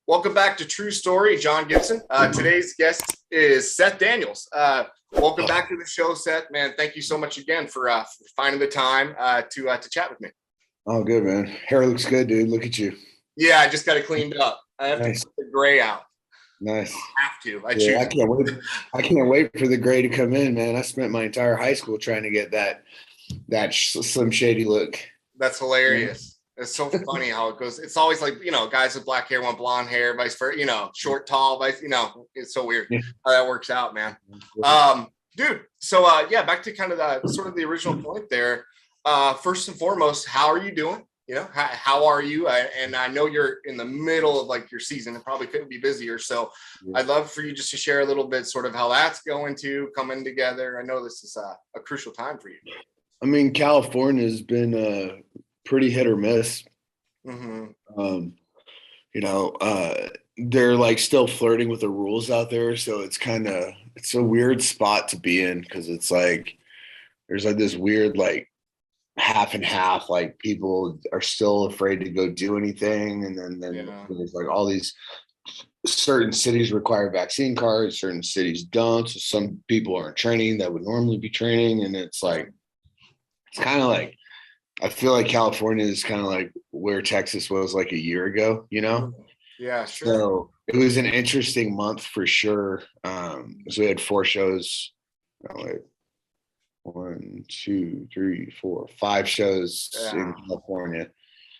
Welcome back to True Story, John Gibson. Today's guest is Seth Daniels. Welcome back to the show, Seth. Man, thank you so much again for finding the time to chat with me. Oh, good, man. Hair looks good, dude. Look at you. Yeah, I just got it cleaned up. I have to put the gray out. Nice. I have to. I choose. I can't wait for the gray to come in, man. I spent my entire high school trying to get that Slim Shady look. That's hilarious. It's so funny how it goes. It's always like, guys with black hair want blonde hair, vice versa, short, tall, it's so weird how that works out, man. Dude, so back to kind of the original point there. First and foremost, how are you doing? How are you? And I know you're in the middle of like your season and probably couldn't be busier. So I'd love for you just to share a little bit sort of how that's coming together. I know this is a crucial time for you. I mean, California has been pretty hit or miss. Mm-hmm. They're like still flirting with the rules out there. So it's a weird spot to be in because it's like, there's like this weird, like half and half, like people are still afraid to go do anything. And then there's like all these certain cities require vaccine cards, certain cities don't. So some people aren't training that would normally be training. And it's like, it's kind of like, I feel like California is kind of like where Texas was like a year ago, Yeah, sure. So it was an interesting month for sure. So we had 4 shows, 1, 2, 3, 4, 5 shows in California.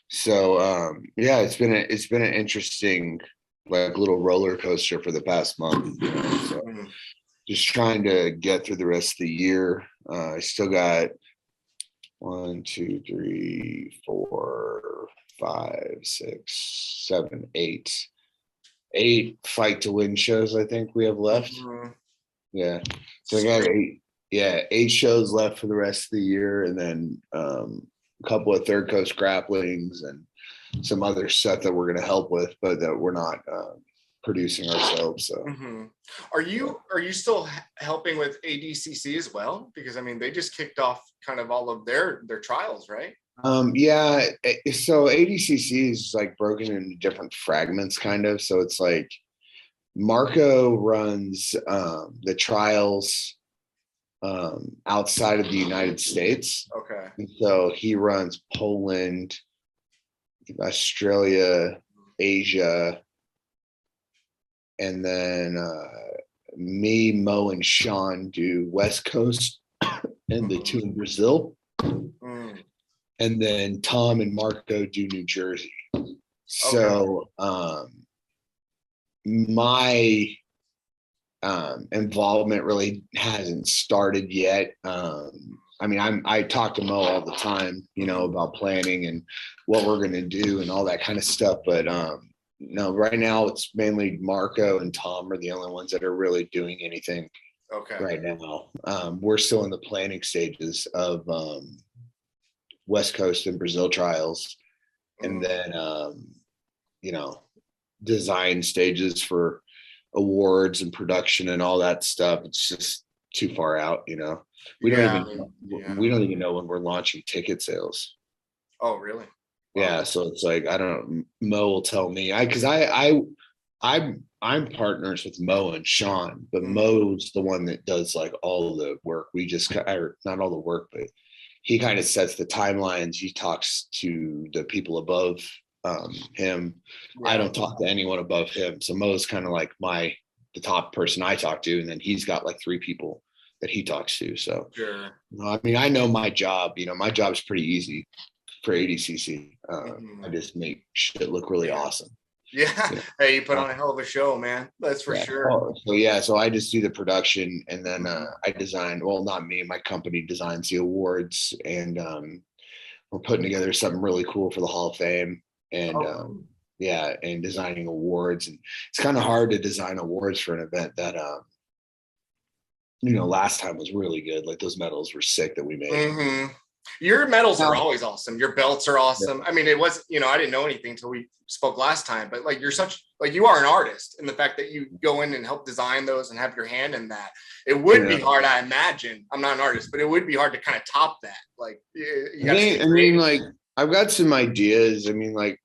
So it's been an interesting like little roller coaster for the past month. So just trying to get through the rest of the year. I still got 1, 2, 3, 4, 5, 6, 7, 8 fight to win shows I think we have left. Yeah. So I got 8 shows left for the rest of the year, and then a couple of third coast grapplings and some other stuff that we're going to help with, but that we're not producing ourselves. So are you still helping with ADCC as well? Because I mean, they just kicked off kind of all of their trials, right? So ADCC is like broken into different fragments kind of. So it's like Marco runs the trials outside of the United States. Okay. And so he runs Poland, Australia, Asia, and then me, Mo, and Sean do West Coast and the 2 in Brazil. And then Tom and Marco do New Jersey. So my involvement really hasn't started yet. I mean, I talk to Mo all the time, about planning and what we're going to do and all that kind of stuff. But no, right now it's mainly Marco and Tom are the only ones that are really doing anything right now. We're still in the planning stages of West Coast and Brazil trials, and then design stages for awards and production and all that stuff. It's just too far out. We don't even know when we're launching ticket sales. Oh, really? Yeah. So it's like, Mo will tell me because I'm partners with Mo and Sean, but Mo's the one that does like all the work. Not all the work, but he kind of sets the timelines. He talks to the people above him. I don't talk to anyone above him. So Mo's kind of like the top person I talk to. And then he's got like 3 people that he talks to. So, I mean, I know my job, my job's pretty easy for ADCC. I just make shit look really awesome. Yeah. Hey, you put on a hell of a show, man. That's for sure. So I just do the production, and then I design, well, not me, my company designs the awards, and we're putting together something really cool for the Hall of Fame, and and designing awards. And it's kind of hard to design awards for an event that last time was really good. Like those medals were sick that we made. Your medals are always awesome. Your belts are awesome. I mean, it was, I didn't know anything until we spoke last time, but like you are an artist, and the fact that you go in and help design those and have your hand in that, it would be hard. I imagine, I'm not an artist, but it would be hard to kind of top that. Like, like I've got some ideas. I mean, like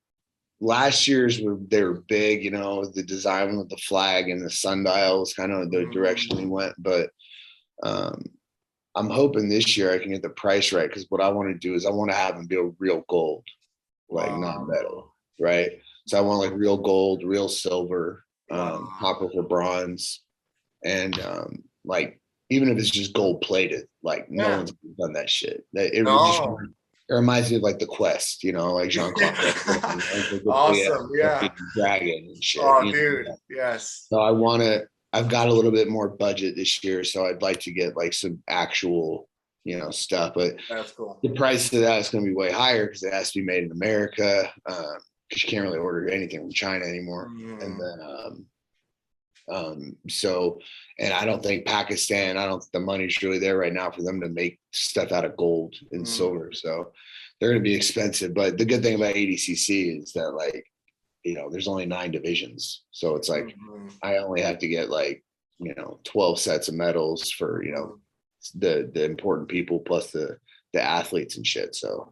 last year's they were big, the design with the flag and the sundial was kind of the direction we went. But I'm hoping this year I can get the price right, because what I want to do is I want to have them be a real gold, like not metal, right? So I want like real gold, real silver, copper for bronze, and like even if it's just gold plated, like no one's done that shit. It reminds me of like the Quest, like Jean-Claude. Awesome, yeah. Dragon and shit. Oh, dude, yes. So I've got a little bit more budget this year, so I'd like to get like some actual, stuff. But that's cool. The price of that is going to be way higher because it has to be made in America. Because you can't really order anything from China anymore. And then, and I don't think Pakistan, the money's really there right now for them to make stuff out of gold and silver. So they're going to be expensive. But the good thing about Adcc is that like, there's only 9 divisions. So it's like, I only have to get like, 12 sets of medals for, the important people plus the athletes and shit. So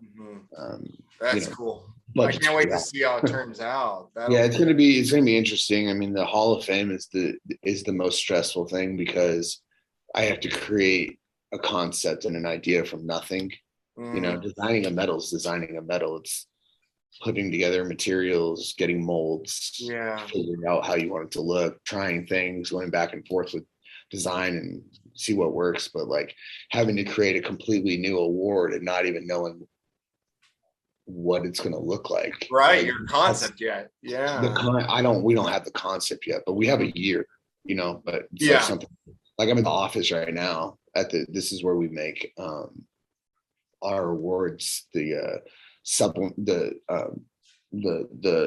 that's cool. I can't wait to see how it turns out. It's gonna be interesting. I mean, the Hall of Fame is the most stressful thing because I have to create a concept and an idea from nothing. Designing a medal is designing a medal. It's putting together materials, getting molds, figuring out how you want it to look, trying things, going back and forth with design and see what works. But like having to create a completely new award and not even knowing what it's going to look like. Right. Like, your concept yet. Yeah. We don't have the concept yet, but we have a year, but it's like something like I'm in the office right now this is where we make our awards, the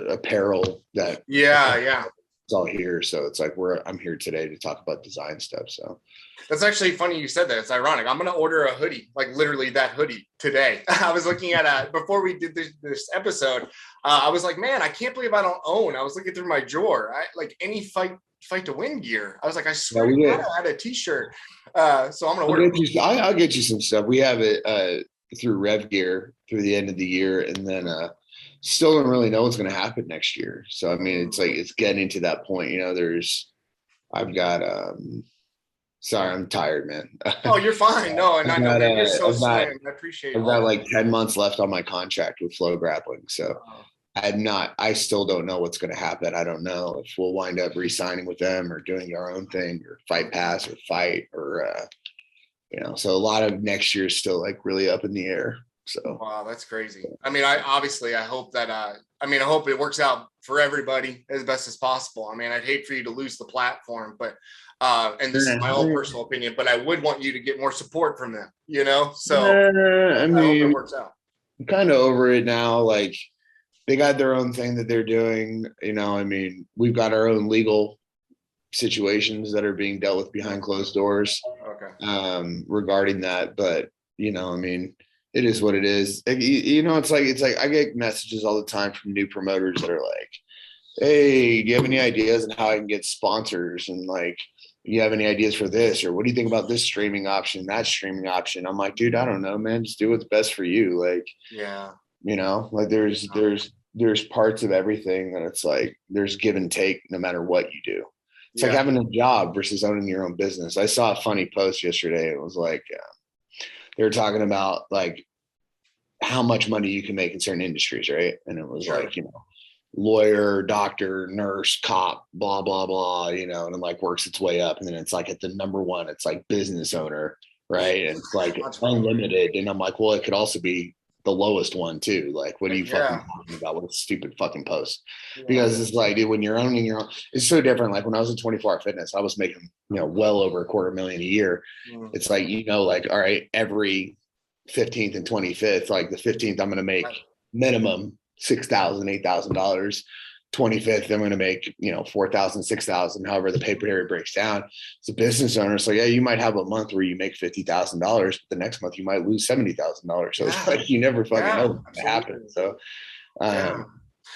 apparel that it's all here. So it's like I'm here today to talk about design stuff. So that's actually funny you said that. It's ironic. I'm going to order a hoodie, like literally that hoodie today. I was looking at before we did this episode, I was like, man, I can't believe I don't own. I was looking through my drawer. Like any fight to win gear. I was like, I swear I had a t-shirt. So I'm going to order. I'll get you some stuff. We have it through Rev Gear through the end of the year. And then still don't really know what's going to happen next year. So, I mean, it's like, it's getting to that point, I've got, sorry, I'm tired, man. Oh, you're fine. No, and I know you're so slim. I appreciate it. I've got like 10 months left on my contract with Flow Grappling. So I still don't know what's going to happen. I don't know if we'll wind up re-signing with them or doing our own thing or fight pass or fight or, so a lot of next year is still like really up in the air. So wow, that's crazy. I mean, I hope that I hope it works out for everybody as best as possible. I mean, I'd hate for you to lose the platform, but and this is my own personal opinion, but I would want you to get more support from them, so I hope it works out. I'm kind of over it now. Like they got their own thing that they're doing, I mean, we've got our own legal situations that are being dealt with behind closed doors regarding that. But, I mean, it is what it is. It's like I get messages all the time from new promoters that are like, hey, do you have any ideas on how I can get sponsors? And like, you have any ideas for this? Or what do you think about this streaming option, that streaming option? I'm like, dude, I don't know, man. Just do what's best for you. Like, like there's parts of everything that it's like, there's give and take no matter what you do. It's like having a job versus owning your own business. I saw a funny post yesterday. It was like, they were talking about like how much money you can make in certain industries, right? And it was like, lawyer, doctor, nurse, cop, blah, blah, blah, and it like works its way up. And then it's like at the number one, it's like business owner, right? And it's like unlimited. And I'm like, well, it could also be the lowest one too. Like, what are you fucking talking about? What a stupid fucking post. Because it's like, dude, when you're owning your own, it's so different. Like when I was in 24-hour fitness, I was making, well over $250,000 a year. It's like, like, all right, every 15th and 25th, like the 15th, I'm going to make minimum $6,000, $8,000. 25th, I'm going to make, 4,000, 6,000, however the pay period breaks down. As a business owner, it's like, yeah, you might have a month where you make $50,000, but the next month you might lose $70,000. So it's like, you never fucking know what's going to happen. So,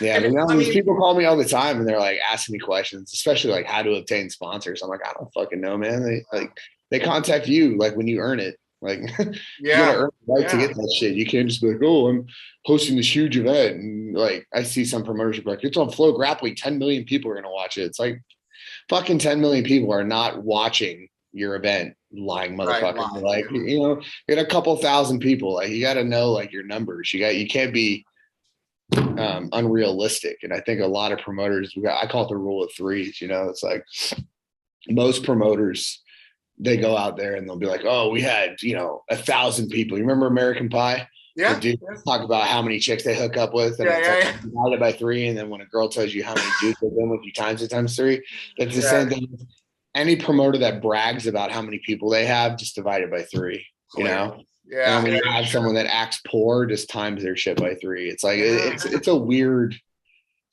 people call me all the time and they're like asking me questions, especially like how to obtain sponsors. I'm like, I don't fucking know, man. They contact you like when you earn it. Like, you Yeah. gotta earn the right to get that shit. You can't just be like, oh, I'm hosting this huge event. And like, I see some promoters like, it's on Flow Grappling, 10 million people are gonna watch it. It's like, fucking 10 million people are not watching your event, lying motherfucker. Right, Like, you know, you got a couple thousand people. Like, you got to know like your numbers. You can't be unrealistic. And I think a lot of promoters, I call it the rule of threes. You know, it's like most promoters, they go out there and they'll be like, oh, we had, you know, 1,000 people. You remember American Pie? Yeah. The dude talk about how many chicks they hook up with, and it's like divided by 3. And then when a girl tells you how many dudes they've been with, you times it times 3. It's the same thing. Any promoter that brags about how many people they have, just divided by 3. You know. Yeah. And when you have someone that acts poor, just times their shit by 3. It's like it's a weird,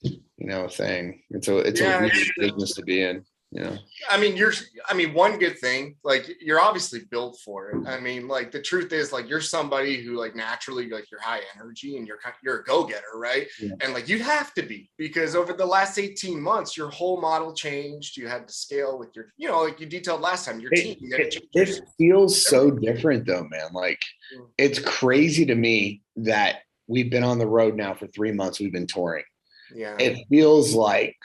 you know, thing. It's a weird business to be in. You know, I mean, one good thing, like you're obviously built for it. I mean, like the truth is, like you're somebody who like naturally, like you're high energy and you're a go-getter, right? Yeah. And like you have to be, because over the last 18 months, your whole model changed. You had to scale with your, you know, like you detailed last time, your team. It feels so different though, man. Like it's crazy to me that we've been on the road now for 3 months. We've been touring. Yeah. It feels like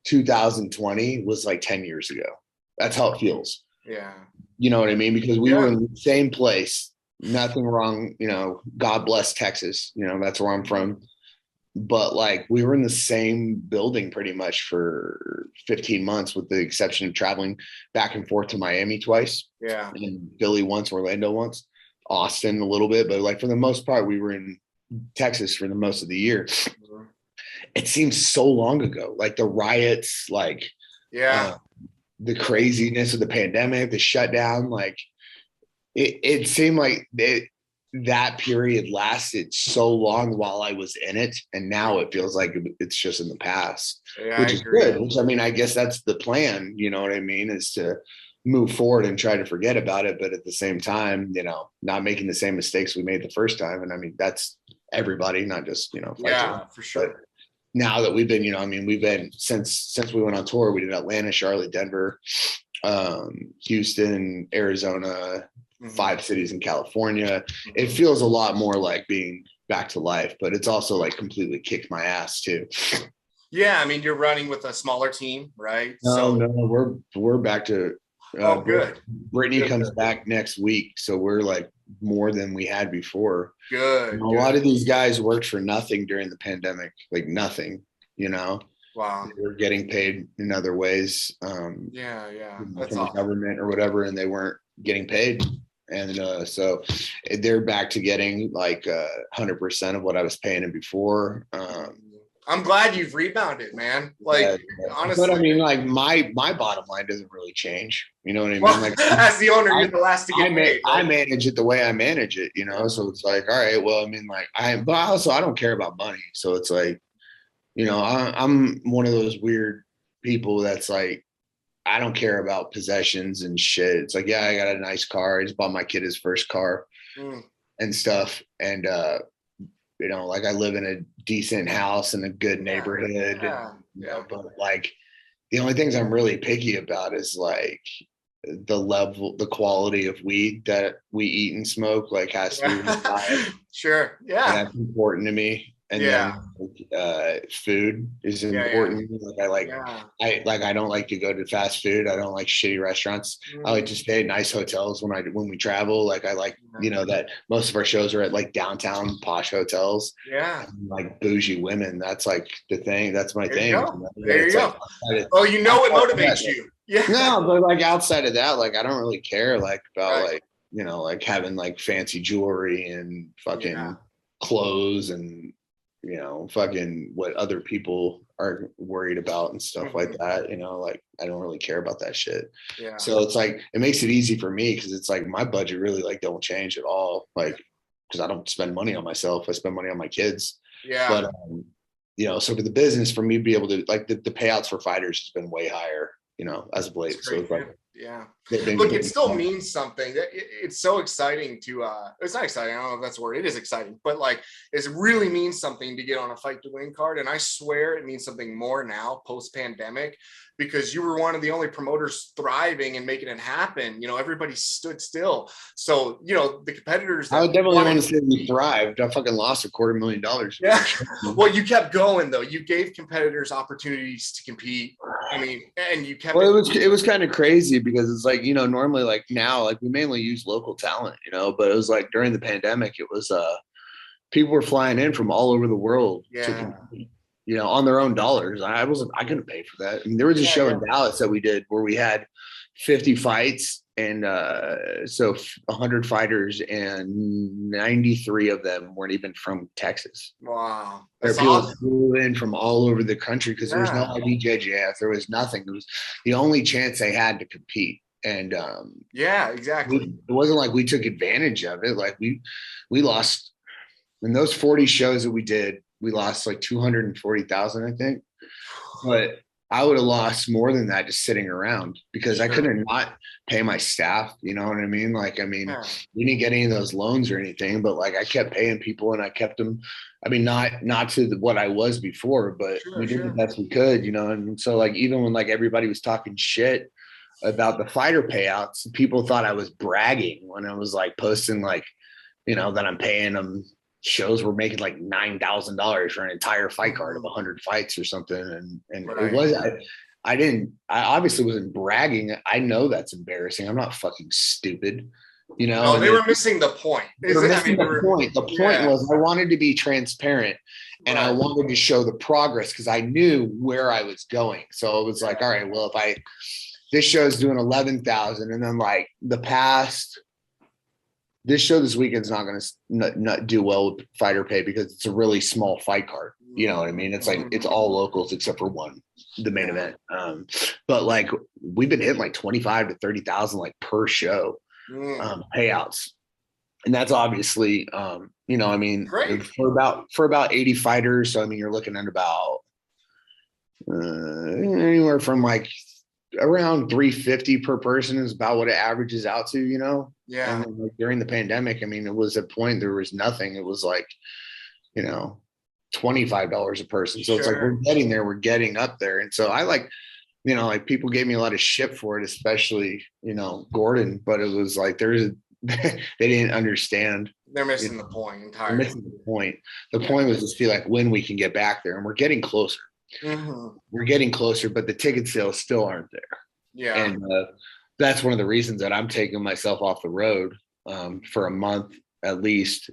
2020 was like 10 years ago. That's how it feels. Yeah. You know what I mean? Because we were in the same place. Nothing wrong. You know, God bless Texas. You know, that's where I'm from. But like we were in the same building pretty much for 15 months, with the exception of traveling back and forth to Miami twice. Yeah. And Philly once, Orlando once, Austin a little bit. But like for the most part, we were in Texas for the most of the year. Mm-hmm. It seems so long ago, like the riots, like the craziness of the pandemic, the shutdown, like it seemed like that period lasted so long while I was in it. And now it feels like it's just in the past, which is good. Which, I mean, I guess that's the plan, you know what I mean, is to move forward and try to forget about it. But at the same time, you know, not making the same mistakes we made the first time. And I mean, that's everybody, not just, you know, for sure. But now that we've been, you know, I mean, we've been since we went on tour, we did Atlanta, Charlotte, Denver, Houston, Arizona, 5 cities in California. It feels a lot more like being back to life, but it's also like completely kicked my ass too. Yeah. I mean, you're running with a smaller team, right? No, we're back to, good. Brittany comes back next week. So we're like more than we had before. Good. A lot of these guys worked for nothing during the pandemic, like nothing, you know. Wow. They were getting paid in other ways. That's from the government or whatever, and they weren't getting paid. And so they're back to getting like 100% of what I was paying them before. I'm glad you've rebounded, man. Like, honestly. But I mean, like my bottom line doesn't really change. You know what I mean? Well, like, as the owner, you're the last to get paid. I manage it the way I manage it, you know? So it's like, all right, well, I mean, like but also I don't care about money. So it's like, you know, I'm one of those weird people that's like, I don't care about possessions and shit. It's like, yeah, I got a nice car. I just bought my kid his first car and stuff. And, you know, like I live in a decent house in a good neighborhood. But like the only things I'm really picky about is like the level, the quality of weed that we eat and smoke, like has to be diet. Sure. Yeah. And that's important to me. And then food is important. Like I don't like to go to fast food. I don't like shitty restaurants. I like to stay at nice hotels when we travel. Like I like, you know, that most of our shows are at like downtown posh hotels. Yeah. And like bougie women. That's like the thing. That's my thing. There you go. Oh, you know what motivates you. Yeah. No, but like outside of that, like I don't really care like about like, you know, like having like fancy jewelry and fucking clothes and, you know, fucking what other people are worried about and stuff like that, you know, like I don't really care about that shit. Yeah. So it's like, it makes it easy for me because it's like my budget really like don't change at all. Like, because I don't spend money on myself. I spend money on my kids. Yeah. But, you know, so for the business, for me to be able to like the payouts for fighters has been way higher, you know, as of late. So it's like, look, it still means something. It's so exciting to it's not exciting, I don't know if that's the word. It is exciting, but like it really means something to get on a fight to win card. And I swear it means something more now post pandemic because you were one of the only promoters thriving and making it happen. You know, everybody stood still. So, you know, the competitors that I would definitely want to say we thrived. I fucking lost $250,000. Yeah. Well, you kept going though. You gave competitors opportunities to compete. I mean, and you kept it was kind of crazy because it's like, you know, normally like now, like we mainly use local talent, you know, but it was like during the pandemic, it was people were flying in from all over the world to compete, you know, on their own dollars. I couldn't pay for that. I mean, there was a show in Dallas that we did where we had 50 fights and so 100 fighters and 93 of them weren't even from Texas. Wow. People flew in from all over the country because there was no IBJJF. There was nothing. It was the only chance they had to compete. And yeah, exactly. It wasn't like we took advantage of it. Like we lost in those 40 shows that we did, we lost like 240,000, I think. But I would have lost more than that just sitting around because I couldn't not pay my staff. You know what I mean? Like, I mean, we didn't get any of those loans or anything, but like I kept paying people and I kept them. I mean, not to what I was before, but we did the best we could, you know? And so like, even when like everybody was talking shit about the fighter payouts, people thought I was bragging when I was like posting like, you know, that I'm paying them. Shows were making like $9,000 for an entire fight card of 100 fights or something. And it was, I obviously wasn't bragging. I know that's embarrassing. I'm not fucking stupid, you know? No, they were missing the point. They were missing the point. The point was I wanted to be transparent and I wanted to show the progress because I knew where I was going. So it was like, all right, well, this show's doing 11,000 and then like this show this weekend's not going to not do well with fighter pay because it's a really small fight card. You know what I mean? It's like, it's all locals except for one, the main event. But like we've been hitting like 25 to 30,000 like per show payouts. And that's obviously, you know, I mean, for about 80 fighters. So, I mean, you're looking at about anywhere from like around 350 per person is about what it averages out to, you know? Yeah. And then, like, during the pandemic, I mean, it was a point there was nothing. It was like, you know, $25 a person. So it's like, we're getting there, we're getting up there. And so I like, you know, like people gave me a lot of shit for it, especially, you know, Gordon, but it was like, they didn't understand. They're missing the point entirely. They're missing the point. The point was just feel like when we can get back there and we're getting closer. We're getting closer, but the ticket sales still aren't there. Yeah. And that's one of the reasons that I'm taking myself off the road for a month at least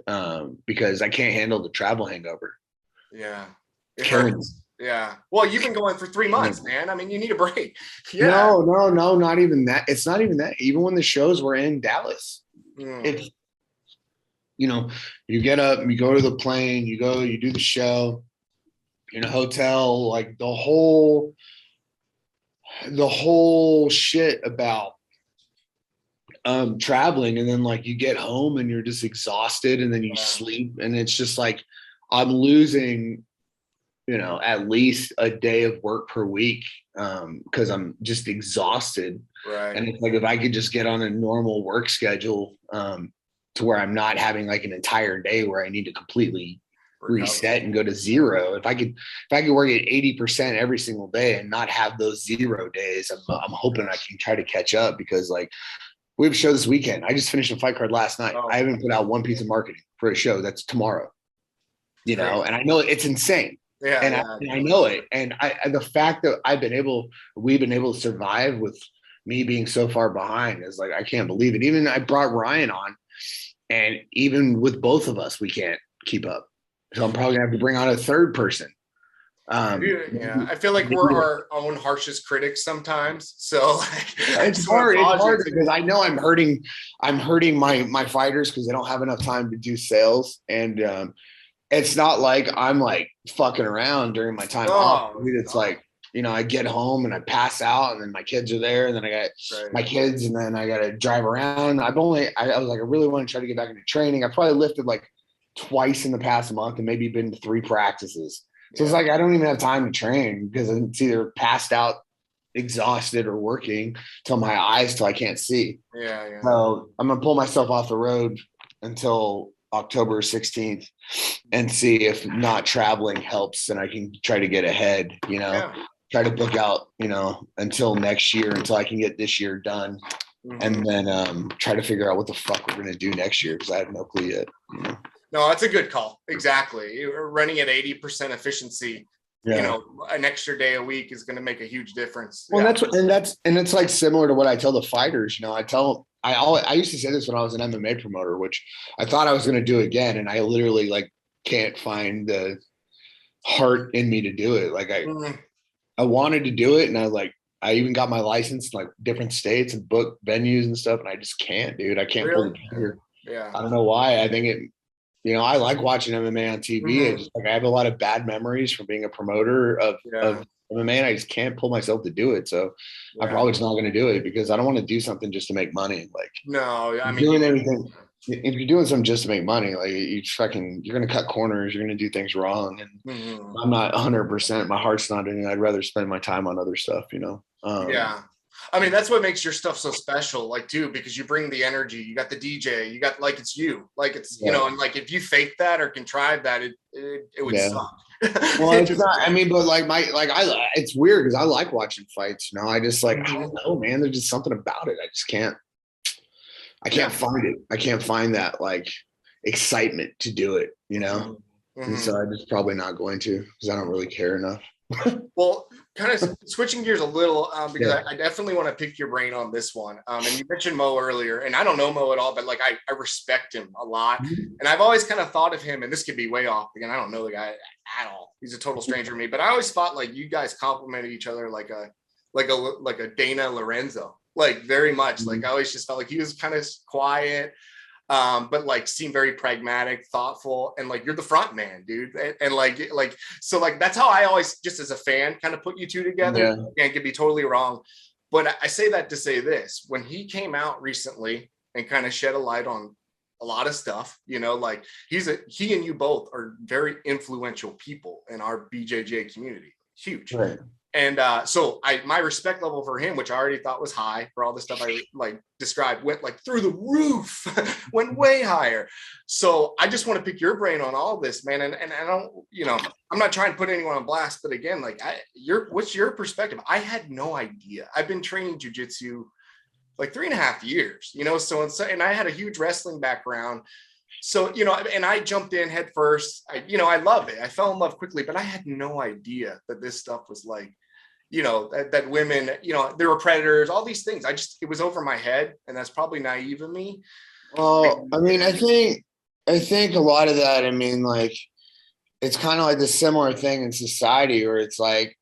because I can't handle the travel hangover. Yeah. It hurts. Yeah. Well, you've been going for 3 months, man. I mean, you need a break. Yeah. No, not even that. It's not even that. Even when the shows were in Dallas, it's, you know, you get up, you go to the plane, you do the show in a hotel, like the whole shit about traveling. And then like you get home and you're just exhausted and then you sleep. And it's just like, I'm losing, you know, at least a day of work per week because I'm just exhausted. Right. And it's like, if I could just get on a normal work schedule to where I'm not having like an entire day where I need to completely reset and go to zero. If I could work at 80% every single day and not have those 0 days, I'm hoping I can try to catch up because like we have a show this weekend. I just finished a fight card last night. I haven't put out one piece of marketing for a show that's tomorrow, you know, and I know it's insane. Yeah. And I know it. And the fact that we've been able to survive with me being so far behind is like, I can't believe it. Even I brought Ryan on and even with both of us, we can't keep up. So I'm probably gonna have to bring on a third person. I feel like we're our own harshest critics sometimes. So like, it's hard because I know I'm hurting my fighters because they don't have enough time to do sales. And it's not like I'm like fucking around during my time off. It's like, you know, I get home and I pass out and then my kids are there and then I got my kids and then I got to drive around. I was like, I really want to try to get back into training. I probably lifted like twice in the past month and maybe been to 3 practices. So it's like, I don't even have time to train because it's either passed out, exhausted or working till my eyes till I can't see. Yeah. So I'm going to pull myself off the road until October 16th and see if not traveling helps and I can try to get ahead, you know, try to book out, until next year, until I can get this year done. And then try to figure out what the fuck we're gonna do next year, because I have no clue yet. No, that's a good call. Exactly. You're running at 80% efficiency. Yeah. An extra day a week is going to make a huge difference. Well, it's like similar to what I tell the fighters. I used to say this when I was an MMA promoter, which I thought I was going to do again, and I literally like can't find the heart in me to do it. Like I wanted to do it, and I even got my license in like different states and booked venues and stuff, and I just can't, dude. I can't pull the trigger. Yeah. I don't know why. I think it. I like watching MMA on TV. I have a lot of bad memories from being a promoter of MMA, and I just can't pull myself to do it. So I'm probably just not going to do it, because I don't want to do something just to make money. Like, no, I mean, doing everything. If you're doing something just to make money, like you're going to cut corners. You're going to do things wrong. And I'm not 100%. My heart's not in it. I'd rather spend my time on other stuff, Yeah. I mean, that's what makes your stuff so special, like, too, because you bring the energy. You got the DJ, you got like it's you, like it's and like if you fake that or contrive that, it would suck. Well, it's not. I mean, but it's weird because I like watching fights. I just I don't know, man. There's just something about it. I just can't. I can't find it. I can't find that like excitement to do it. And so I'm just probably not going to, because I don't really care enough. Well, kind of switching gears a little, because I definitely want to pick your brain on this one. And you mentioned Mo earlier, and I don't know Mo at all, but like I respect him a lot. And I've always kind of thought of him, and this could be way off. Again, I don't know the guy at all. He's a total stranger to me, but I always thought like you guys complimented each other like a Dana Lorenzo, like very much. Like I always just felt like he was kind of quiet. But like seem very pragmatic, thoughtful, and like you're the front man, dude. And so that's how I always, just as a fan, kind of put you two together. And could be totally wrong, but I say that to say this: when he came out recently and kind of shed a light on a lot of stuff, like he and you both are very influential people in our BJJ community. Huge. Right. And so my respect level for him, which I already thought was high for all the stuff I like described, went like through the roof, went way higher. So I just want to pick your brain on all this, man. And I don't, I'm not trying to put anyone on blast, but again, like what's your perspective? I had no idea. I've been training jiu-jitsu like 3.5 years, and I had a huge wrestling background. So, and I jumped in head first. I love it. I fell in love quickly, but I had no idea that this stuff was like, that women, there were predators, all these things. It was over my head, and that's probably naive of me. Well, I mean, I think a lot of that, I mean, like, it's kind of like the similar thing in society where it's like,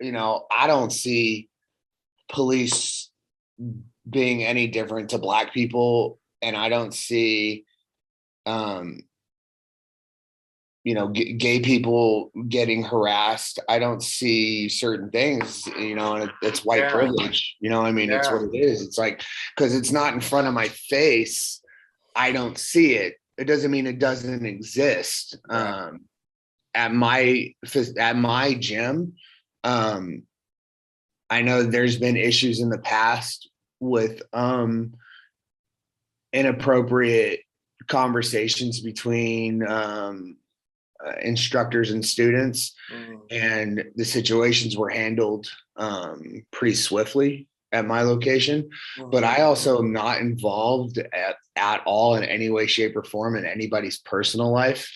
I don't see police being any different to Black people, and I don't see gay people getting harassed. I don't see certain things, and it's white privilege, I mean, it's what it is. It's like, because it's not in front of my face, I don't see it. It doesn't mean it doesn't exist. At my gym, I know there's been issues in the past with inappropriate conversations between instructors and students, and the situations were handled pretty swiftly at my location. But I also am not involved at all in any way, shape, or form in anybody's personal life.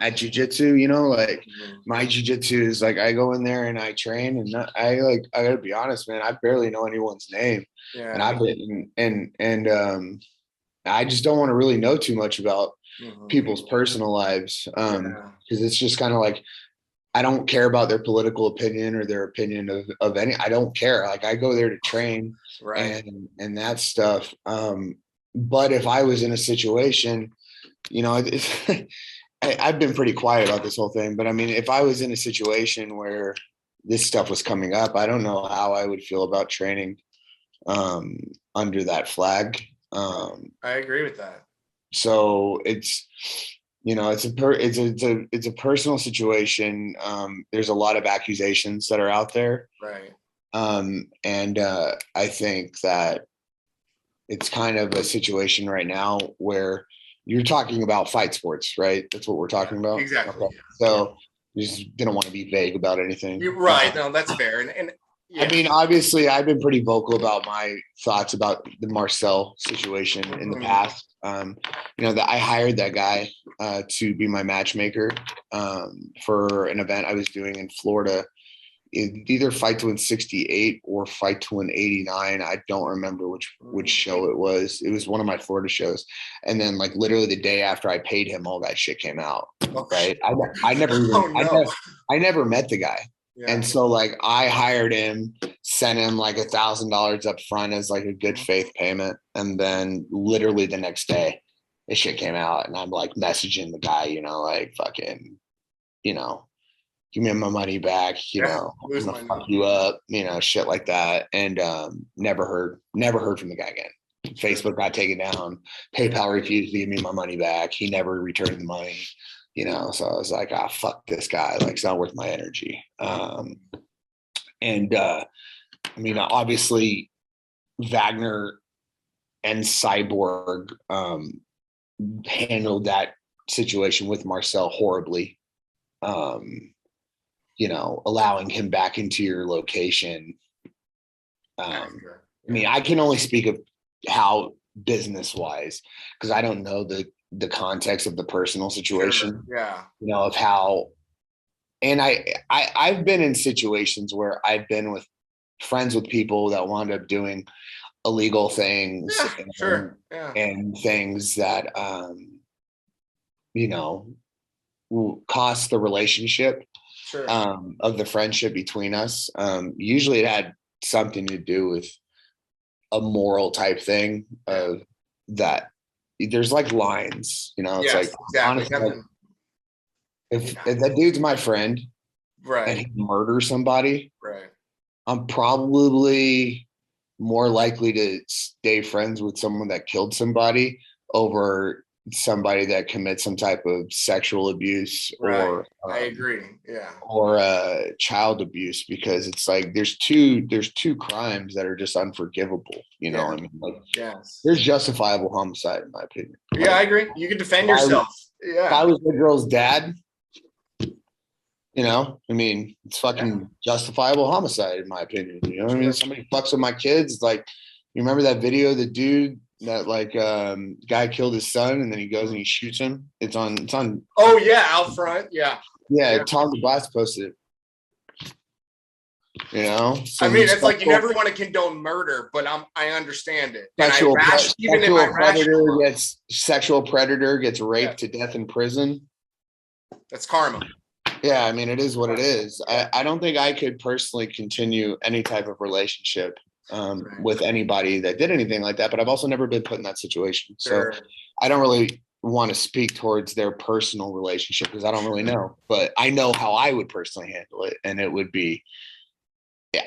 At jiu-jitsu, my jiu-jitsu is like, I go in there and I train, and I gotta be honest, man, I barely know anyone's name. And I've been and I just don't want to really know too much about people's personal lives, because it's just kind of like, I don't care about their political opinion or their opinion of any. I don't care. Like, I go there to train, and that stuff. But if I was in a situation, I've been pretty quiet about this whole thing. But I mean, if I was in a situation where this stuff was coming up, I don't know how I would feel about training under that flag. I agree with that. So it's it's a personal situation. There's a lot of accusations that are out there. And I think that it's kind of a situation right now where you're talking about fight sports, right? That's what we're talking about. Exactly. Okay. So just didn't want to be vague about anything. You're right. No, that's fair. And yeah. I mean, obviously, I've been pretty vocal about my thoughts about the Marcel situation in the past. That I hired that guy to be my matchmaker for an event I was doing in Florida. Either Fight to Win 68 or Fight to Win 89. I don't remember which show it was. It was one of my Florida shows. And then like literally the day after I paid him, all that shit came out. Right. I never met the guy. Yeah. And so like I hired him, sent him like $1,000 up front as like a good faith payment. And then literally the next day this shit came out and I'm like messaging the guy, like fucking, give me my money back, I'm gonna fuck you up, shit like that. And never heard from the guy again. Facebook got taken down. PayPal refused to give me my money back. He never returned the money, so I was like, fuck this guy. Like, it's not worth my energy. Obviously Wagner and Cyborg handled that situation with Marcel horribly. Allowing him back into your location. I can only speak of how business wise, because I don't know the context of the personal situation. Sure. Yeah. Of how, and I've been in situations where I've been with friends with people that wound up doing illegal things and things that, cost the relationship. Sure. Of the friendship between us. Usually it had something to do with a moral type thing of that. There's like lines, it's like, exactly. Honestly, if that dude's my friend, right, and he murders somebody, right, I'm probably more likely to stay friends with someone that killed somebody over somebody that commits some type of sexual abuse, right, or I agree, yeah, or child abuse, because it's like there's two crimes that are just unforgivable. Yes, there's justifiable homicide in my opinion. Yeah, I agree. You can defend yourself. If I was the girl's dad, it's fucking justifiable homicide in my opinion. Somebody fucks with my kids. Like, you remember that video of the dude that guy killed his son and then he goes and he shoots him? It's on. Oh yeah, out front. Yeah. Tom DeBlass posted it. So it's like you never want to condone murder, but I understand it. Sexual predator gets raped to death in prison. That's karma. Yeah, it is what it is. I don't think I could personally continue any type of relationship with anybody that did anything like that, but I've also never been put in that situation. Sure. So I don't really want to speak towards their personal relationship because I don't really know, but I know how I would personally handle it. And it would be,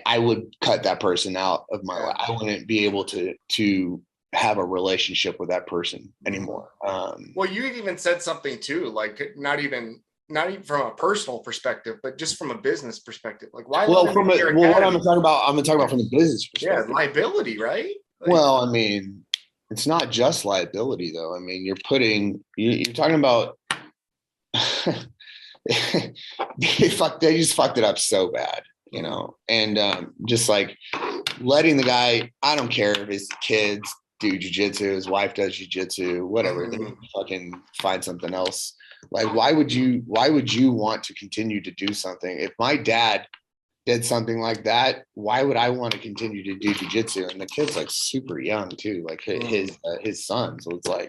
I would cut that person out of my life. I wouldn't be able to have a relationship with that person anymore. Well, you even said something too, like not even from a personal perspective, but just from a business perspective. Like, why? Well, what I'm talking about, from the business perspective. Yeah, liability, right? It's not just liability though. You're talking about they just fucked it up so bad, and just like letting the guy, I don't care if his kids do jiu-jitsu, his wife does jiu-jitsu, whatever, they can fucking find something else. Like, why would you want to continue to do something? If my dad did something like that, why would I want to continue to do jiu-jitsu? And the kid's like super young too, like his son. So it's not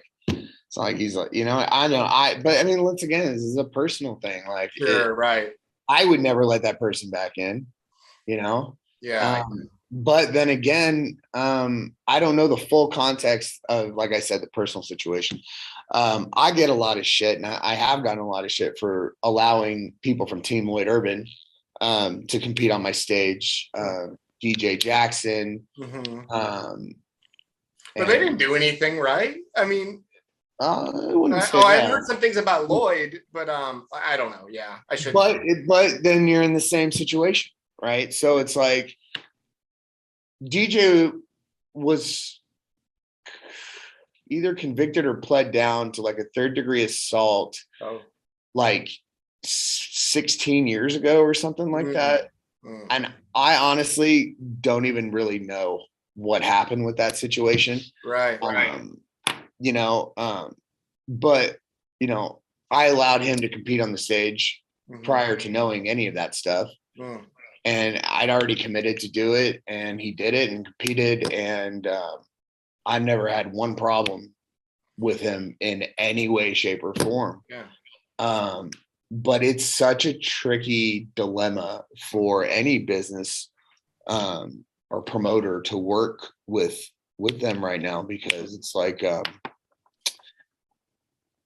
like he's like, I know, but once again, this is a personal thing. Like, sure, right. I would never let that person back in, Yeah. But then again, I don't know the full context of, like I said, the personal situation. I get a lot of shit, and I have gotten a lot of shit for allowing people from Team Lloyd Urban to compete on my stage. DJ Jackson. But they didn't do anything, right? I wouldn't say that. I heard some things about Lloyd, but I don't know. Yeah, I should. But then you're in the same situation, right? So it's like DJ was either convicted or pled down to like a 3rd-degree assault, like 16 years ago or something like that. And I honestly don't even really know what happened with that situation. Right. You know, but, you know, I allowed him to compete on the stage prior to knowing any of that stuff. And I'd already committed to do it, and he did it and competed. And I've never had one problem with him in any way, shape, or form. But it's such a tricky dilemma for any business or promoter to work with them right now, because it's like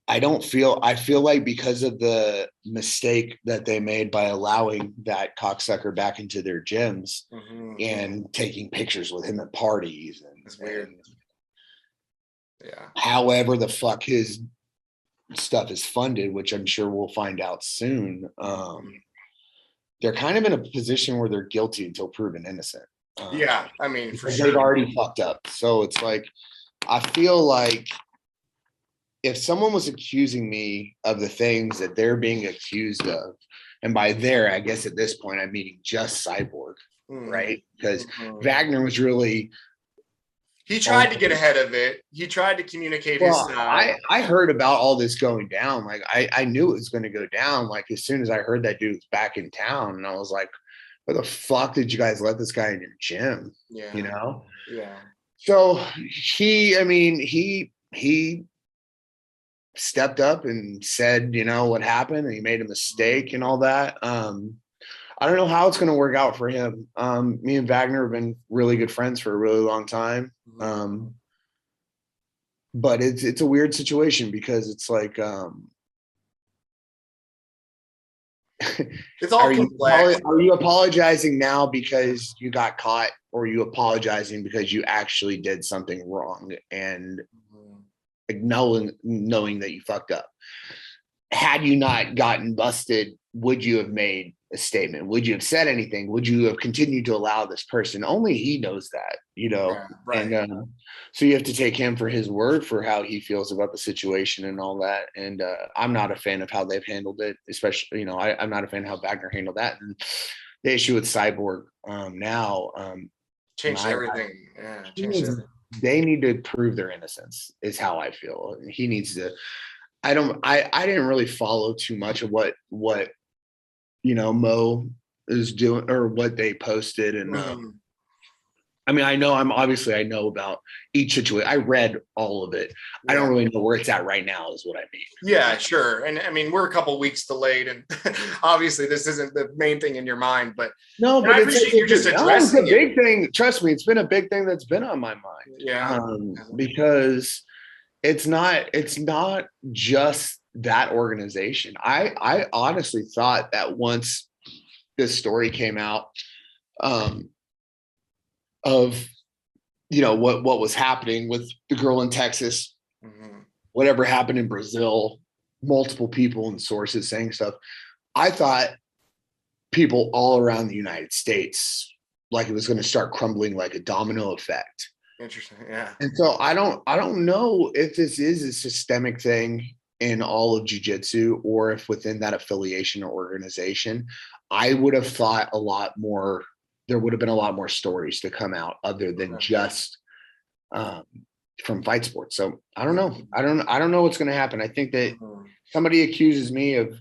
I feel like because of the mistake that they made by allowing that cocksucker back into their gyms and taking pictures with him at parties it's weird. However the fuck his stuff is funded, which I'm sure we'll find out soon. They're kind of in a position where they're guilty until proven innocent. I mean, for sure. They've already fucked up. So it's like, I feel like if someone was accusing me of the things that they're being accused of, and by there, I guess at this point, I'm meaning just Cyborg, right? Because Wagner was really... He tried to get ahead of it. He tried to communicate his side. I heard about all this going down. Like, I knew it was going to go down. Like, as soon as I heard that dude was back in town, and I was like, where the fuck did you guys let this guy in your gym? You know? So he stepped up and said, you know, what happened, and he made a mistake and all that. I don't know how it's going to work out for him. Me and Wagner have been really good friends for a really long time. But it's a weird situation, because it's like, it's all complex. Are you apologizing now because you got caught, or are you apologizing because you actually did something wrong and knowing that you fucked up? Had you not gotten busted, would you have made a statement? Would you have said anything? Would you have continued to allow this person? Only he knows that, you know. And so you have to take him for his word for how he feels about the situation and all that. And I'm not a fan of how they've handled it, especially, you know, I'm not a fan of how Wagner handled that. And the issue with Cyborg now changed everything. They need to prove their innocence, is how I feel. He needs to. I didn't really follow too much of what you know Mo is doing or what they posted, and I mean, I know about each situation. I read all of it. I don't really know where it's at right now, is what I mean. Yeah, sure. And I mean, we're a couple weeks delayed, and obviously this isn't the main thing in your mind, but no, but I appreciate you just addressing it's a big thing. Trust me, it's been a big thing that's been on my mind. Because it's not just that organization. I honestly thought that once this story came out, of, you know, what was happening with the girl in Texas, whatever happened in Brazil, multiple people and sources saying stuff. I thought people all around the United States, like, it was going to start crumbling like a domino effect. Interesting. Yeah. And so I don't know if this is a systemic thing in all of jiu-jitsu, or if within that affiliation or organization. I would have thought there would have been a lot more stories to come out other than just from fight sports. So I don't know. I don't know what's going to happen. I think that somebody accuses me of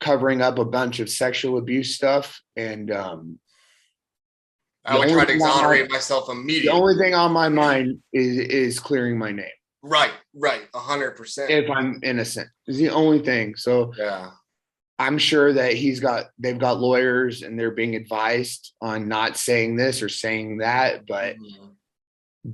covering up a bunch of sexual abuse stuff, and I would try to exonerate myself immediately. The only thing on my mind is clearing my name. Right. 100%. If I'm innocent is the only thing. So yeah. I'm sure that they've got lawyers, and they're being advised on not saying this or saying that, but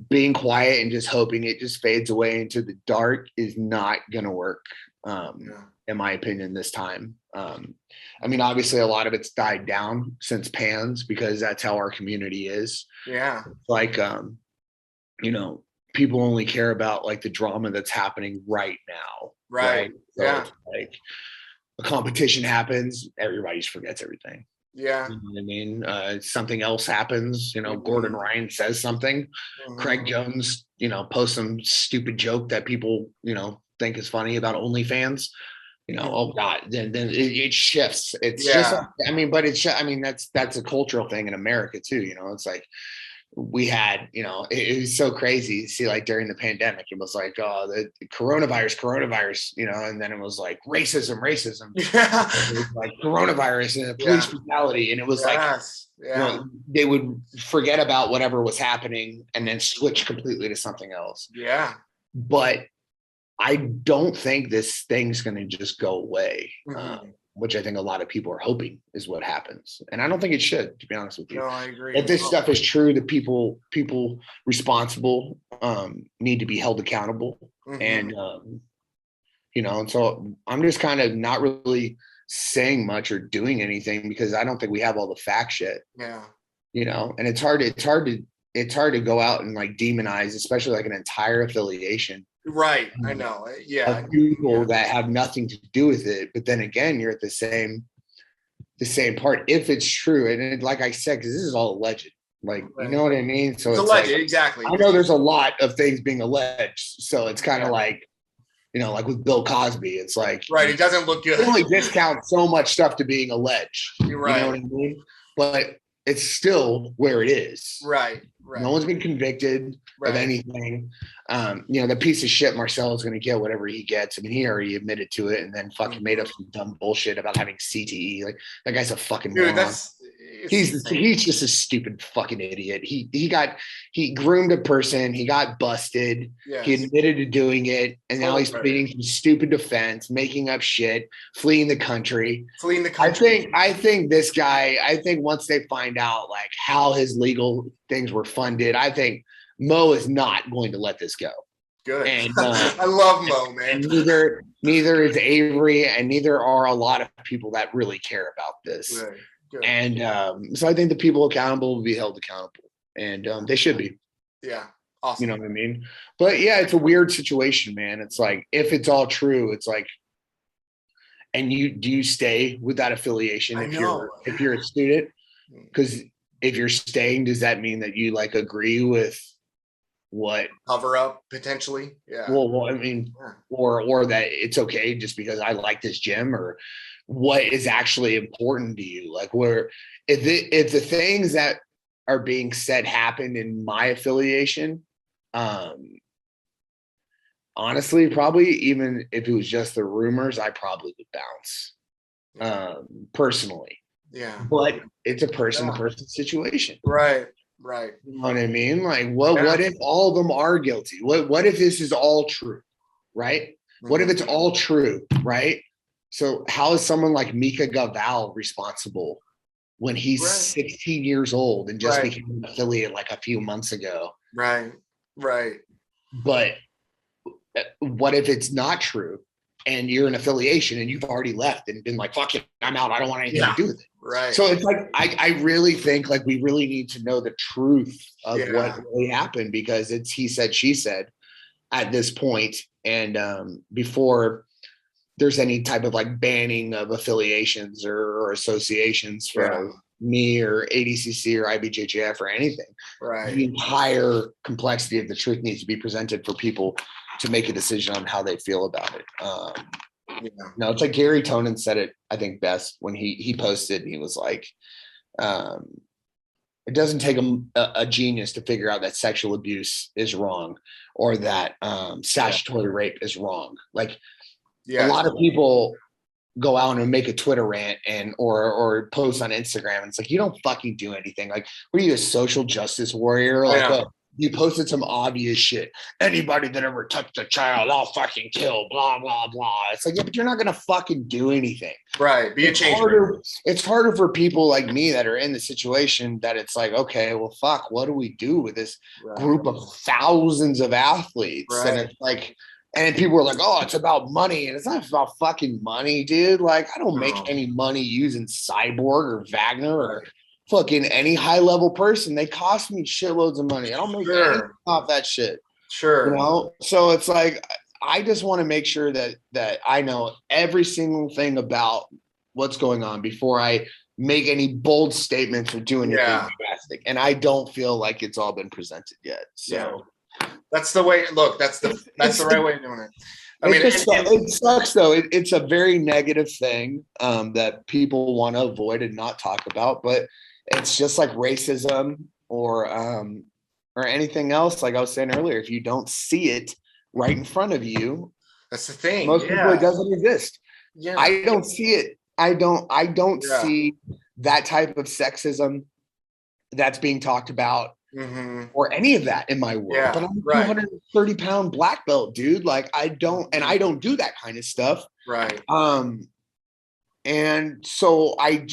being quiet and just hoping it just fades away into the dark is not going to work, in my opinion, this time. I mean, obviously a lot of it's died down since Pans, because that's how our community is. Yeah. Like, you know, people only care about like the drama that's happening right now. Right. So it's like, a competition happens, everybody forgets everything. Yeah. You know what I mean? Something else happens, you know, Gordon Ryan says something, Craig Jones, you know, posts some stupid joke that people, you know, think is funny about OnlyFans. oh God, then it shifts. It's just, I mean, but that's a cultural thing in America too. It's like we had, it was so crazy. See, like during the pandemic, it was like, oh, the coronavirus, and then it was like racism. Yeah. It was like coronavirus and police brutality. And it was they would forget about whatever was happening and then switch completely to something else. Yeah. But I don't think this thing's going to just go away, which I think a lot of people are hoping is what happens. And I don't think it should, to be honest with you. No, I agree. If this stuff is true, the people responsible need to be held accountable. And, and so I'm just kind of not really saying much or doing anything because I don't think we have all the facts yet. Yeah. And it's hard to go out and like demonize, especially like an entire affiliation. Right. I know. Yeah. Of people that have nothing to do with it. But then again, you're at the same part if it's true. And like I said, because this is all alleged. Like, you know what I mean? So it's alleged, like, exactly. I know there's a lot of things being alleged. So it's kind of like, like with Bill Cosby, it's like, right. It doesn't look good. You only discount so much stuff to being alleged. You're right. You know what I mean? But it's still where it is. Right. No one's been convicted of anything. The piece of shit Marcel is going to get whatever he gets. I mean, he already admitted to it and then fucking made up some dumb bullshit about having CTE. Like, that guy's a fucking moron. He's just a stupid fucking idiot. He groomed a person. He got busted. Yes. He admitted to doing it, and now he's pleading some stupid defense, making up shit, fleeing the country. I think this guy. I think once they find out like how his legal things were funded, I think Mo is not going to let this go. Good. And I love Mo, man. Neither is Avery, and neither are a lot of people that really care about this. Right. Good. And so I think the people accountable will be held accountable, and they should be. Yeah. Awesome. You know what I mean? But yeah, it's a weird situation, man. It's like, if it's all true, it's like, and do you stay with that affiliation if you're a student? Because if you're staying, does that mean that you like agree with what cover up potentially? Yeah. Well, I mean, or that it's okay just because I like this gym, or what is actually important to you? Like, where if the things that are being said happened in my affiliation, honestly, probably even if it was just the rumors, I probably would bounce personally. Yeah. But it's a person-to-person situation. Right. You know what I mean? Like, what if all of them are guilty? What if this is all true? Right? What if it's all true? Right? So how is someone like Mika Gaval responsible when he's 16 years old and just became an affiliate like a few months ago? Right. But what if it's not true and you're an affiliation and you've already left and been like, fuck it, I'm out. I don't want anything to do with it. Right. So it's like, I really think like we really need to know the truth of what really happened, because it's he said, she said at this point. And before there's any type of like banning of affiliations or associations from me or ADCC or IBJJF or anything. Right. The entire complexity of the truth needs to be presented for people to make a decision on how they feel about it. No, it's like Gary Tonin said it, I think, best when he posted, and he was like, it doesn't take a genius to figure out that sexual abuse is wrong, or that statutory rape is wrong. Like, a lot of people go out and make a Twitter rant or post on Instagram, and it's like, you don't fucking do anything. Like, what are you, a social justice warrior? Like, you posted some obvious shit. Anybody that ever touched a child, I'll fucking kill, blah, blah, blah. It's like, yeah, but you're not going to fucking do anything. Right. Be a change. It's harder for people like me that are in the situation that it's like, okay, well, fuck, what do we do with this group of thousands of athletes? And it's like, and people are like, oh, it's about money. And it's not about fucking money, dude. Like, I don't make any money using Cyborg or Wagner or fucking any high level person. They cost me shitloads of money. I don't make anything off that shit. You know? So it's like, I just want to make sure that I know every single thing about what's going on before I make any bold statements or do anything drastic. And I don't feel like it's all been presented yet. So that's the way. Look, that's the right way of doing it. I mean, it sucks though. It's a very negative thing that people want to avoid and not talk about, but it's just like racism or anything else. Like I was saying earlier, if you don't see it right in front of you, that's the thing. Most people, it doesn't exist. Yeah. I don't see it. I don't see that type of sexism that's being talked about or any of that in my world. Yeah, but I'm a 230-pound black belt, dude. Like I don't do that kind of stuff. Right. And so I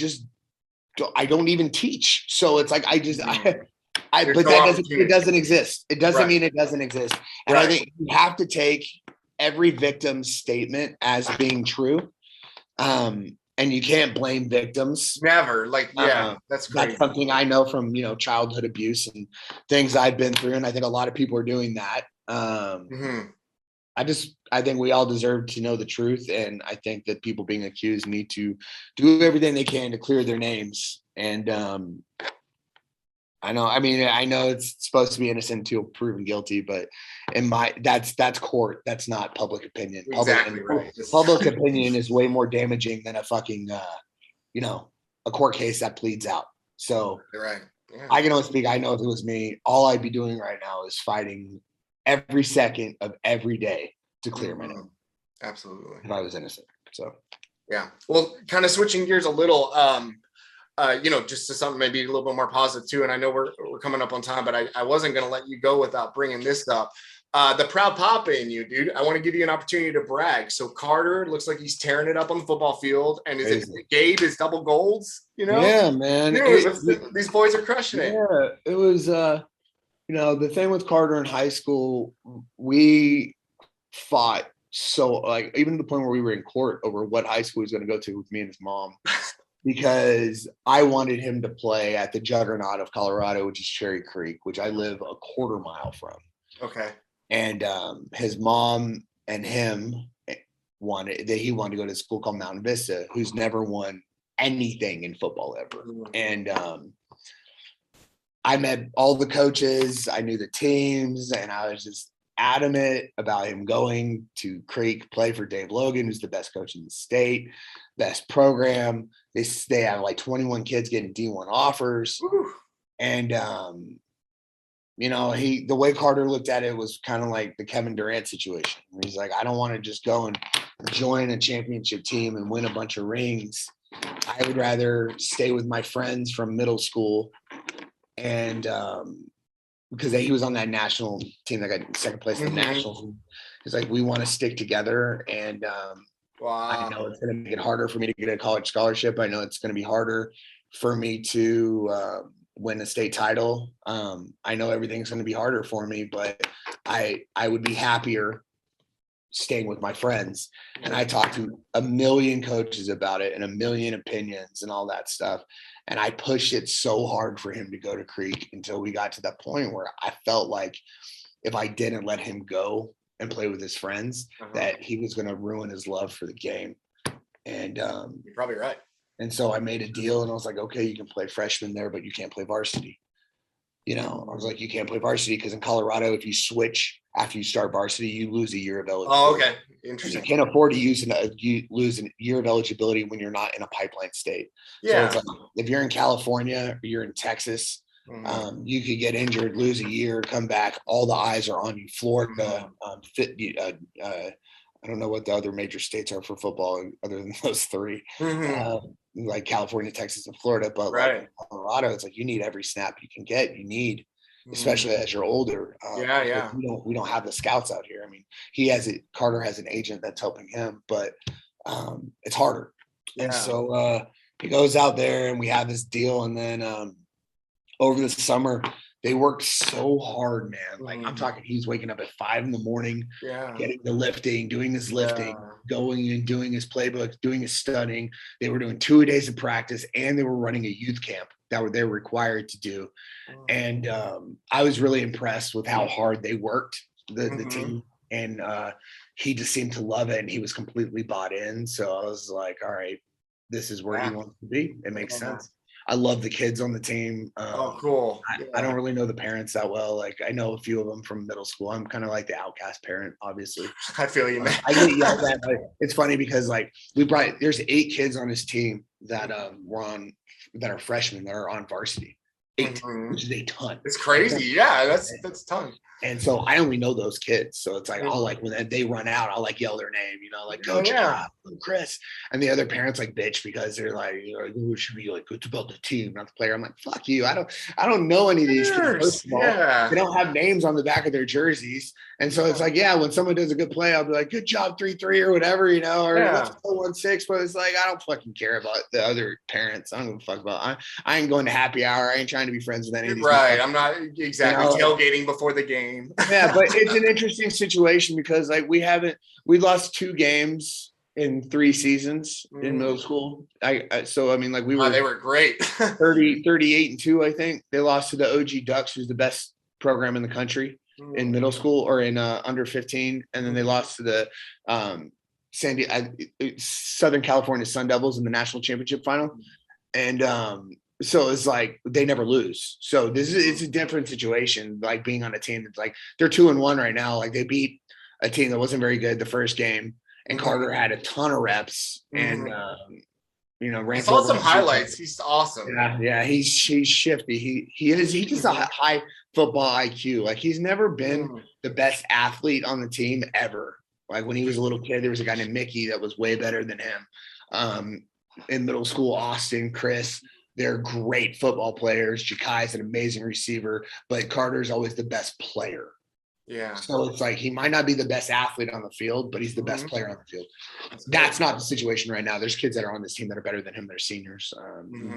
don't even teach. So it's like but it doesn't exist. It doesn't mean it doesn't exist. And I think you have to take every victim's statement as being true. And you can't blame victims. Never. Like, that's great. That's something I know from, childhood abuse and things I've been through. And I think a lot of people are doing that. I think we all deserve to know the truth. And I think that people being accused need to do everything they can to clear their names. And I know it's supposed to be innocent until proven guilty, but that's court. That's not public opinion. Exactly right. Public opinion is way more damaging than a fucking, a court case that pleads out. So I can only speak. I know if it was me, all I'd be doing right now is fighting every second of every day to clear my name. Absolutely. If I was innocent. So yeah. Well, kind of switching gears a little, just to something maybe a little bit more positive too. And I know we're coming up on time, but I wasn't going to let you go without bringing this up. The proud papa in you, dude. I want to give you an opportunity to brag. So Carter looks like he's tearing it up on the football field. And Gabe is double golds, Yeah, man. These boys are crushing it. Yeah, it was, the thing with Carter in high school, we fought so like even to the point where we were in court over what high school he was going to go to with me and his mom. Because I wanted him to play at the juggernaut of Colorado, which is Cherry Creek, which I live a quarter mile from. Okay. And his mom and him wanted to go to a school called Mountain Vista, who's never won anything in football ever. And I met all the coaches, I knew the teams, and I was just adamant about him going to Creek, play for Dave Logan, who's the best coach in the state, best program. They have like 21 kids getting D1 offers. Woo. And the way Carter looked at it was kind of like the Kevin Durant situation. He's like, I don't want to just go and join a championship team and win a bunch of rings. I would rather stay with my friends from middle school. And because he was on that national team that got second place in the nationals. He's like, we want to stick together. And I know it's going to make it harder for me to get a college scholarship. I know it's going to be harder for me to win a state title. I know everything's going to be harder for me, but I would be happier staying with my friends. And I talked to a million coaches about it and a million opinions and all that stuff. And I pushed it so hard for him to go to Creek until we got to that point where I felt like if I didn't let him go and play with his friends, that he was going to ruin his love for the game. And you're probably right. And so I made a deal and I was like, okay, you can play freshman there, but you can't play varsity. I was like, you can't play varsity because in Colorado, if you switch after you start varsity, you lose a year of eligibility. Oh, okay. Interesting. You can't afford to lose a year of eligibility when you're not in a pipeline state. Yeah. So it's like, if you're in California or you're in Texas, you could get injured, lose a year, come back. All the eyes are on you. Florida, I don't know what the other major states are for football other than those three, like California, Texas, and Florida. But like Colorado, it's like you need every snap you can get. You need, especially as you're older. We don't have the scouts out here. I mean, Carter has an agent that's helping him, but it's harder. Yeah. And so he goes out there and we have this deal. And then over the summer, they worked so hard, man. Like I'm talking, he's waking up at 5 a.m, getting the lifting, doing his lifting, going and doing his playbook, doing his studying. They were doing 2 days of practice and they were running a youth camp that they were required to do. And I was really impressed with how hard they worked, the team. And he just seemed to love it and he was completely bought in. So I was like, all right, this is where he wants to be. It makes sense. I love the kids on the team. Cool. I don't really know the parents that well. Like I know a few of them from middle school. I'm kind of like the outcast parent, obviously. I feel you, man. I get yelled at. It's funny because like there's 8 kids on his team that that are freshmen that are on varsity. 8, which is a ton. It's crazy. Yeah, that's a ton. And so I only know those kids. So it's like, I'll like, when they run out, I'll like yell their name, like, go job, Chris. And the other parents like bitch because they're like, it should be like, it's about the team, not the player. I'm like, fuck you. I don't know any of these kids. First of all, they don't have names on the back of their jerseys. And so it's like, when someone does a good play, I'll be like, good job, 3-3 or whatever, or let's go 1-6. But it's like, I don't fucking care about the other parents. I don't give a fuck about. I ain't going to happy hour. I ain't trying to be friends with any of these right. people. I'm not exactly tailgating before the game. Yeah, but it's an interesting situation because like we lost 2 games in 3 seasons in middle school. So I mean, like we were they were great. 38-2, I think. They lost to the OG Ducks, who's the best program in the country in middle school or in under 15, and then they lost to the Southern California Sun Devils in the national championship final. And so it's like they never lose. So it's a different situation, like being on a team that's like they're 2-1 right now. Like they beat a team that wasn't very good the first game, and Carter had a ton of reps and I saw some highlights. He's awesome. Yeah, he's shifty. He's just a high football IQ. Like he's never been the best athlete on the team ever. Like when he was a little kid, there was a guy named Mickey that was way better than him. In middle school, Austin, Chris. They're great football players. Jakai's an amazing receiver, but Carter's always the best player. Yeah. So it's like he might not be the best athlete on the field, but he's the best player on the field. That's not the situation right now. There's kids that are on this team that are better than him. They're seniors.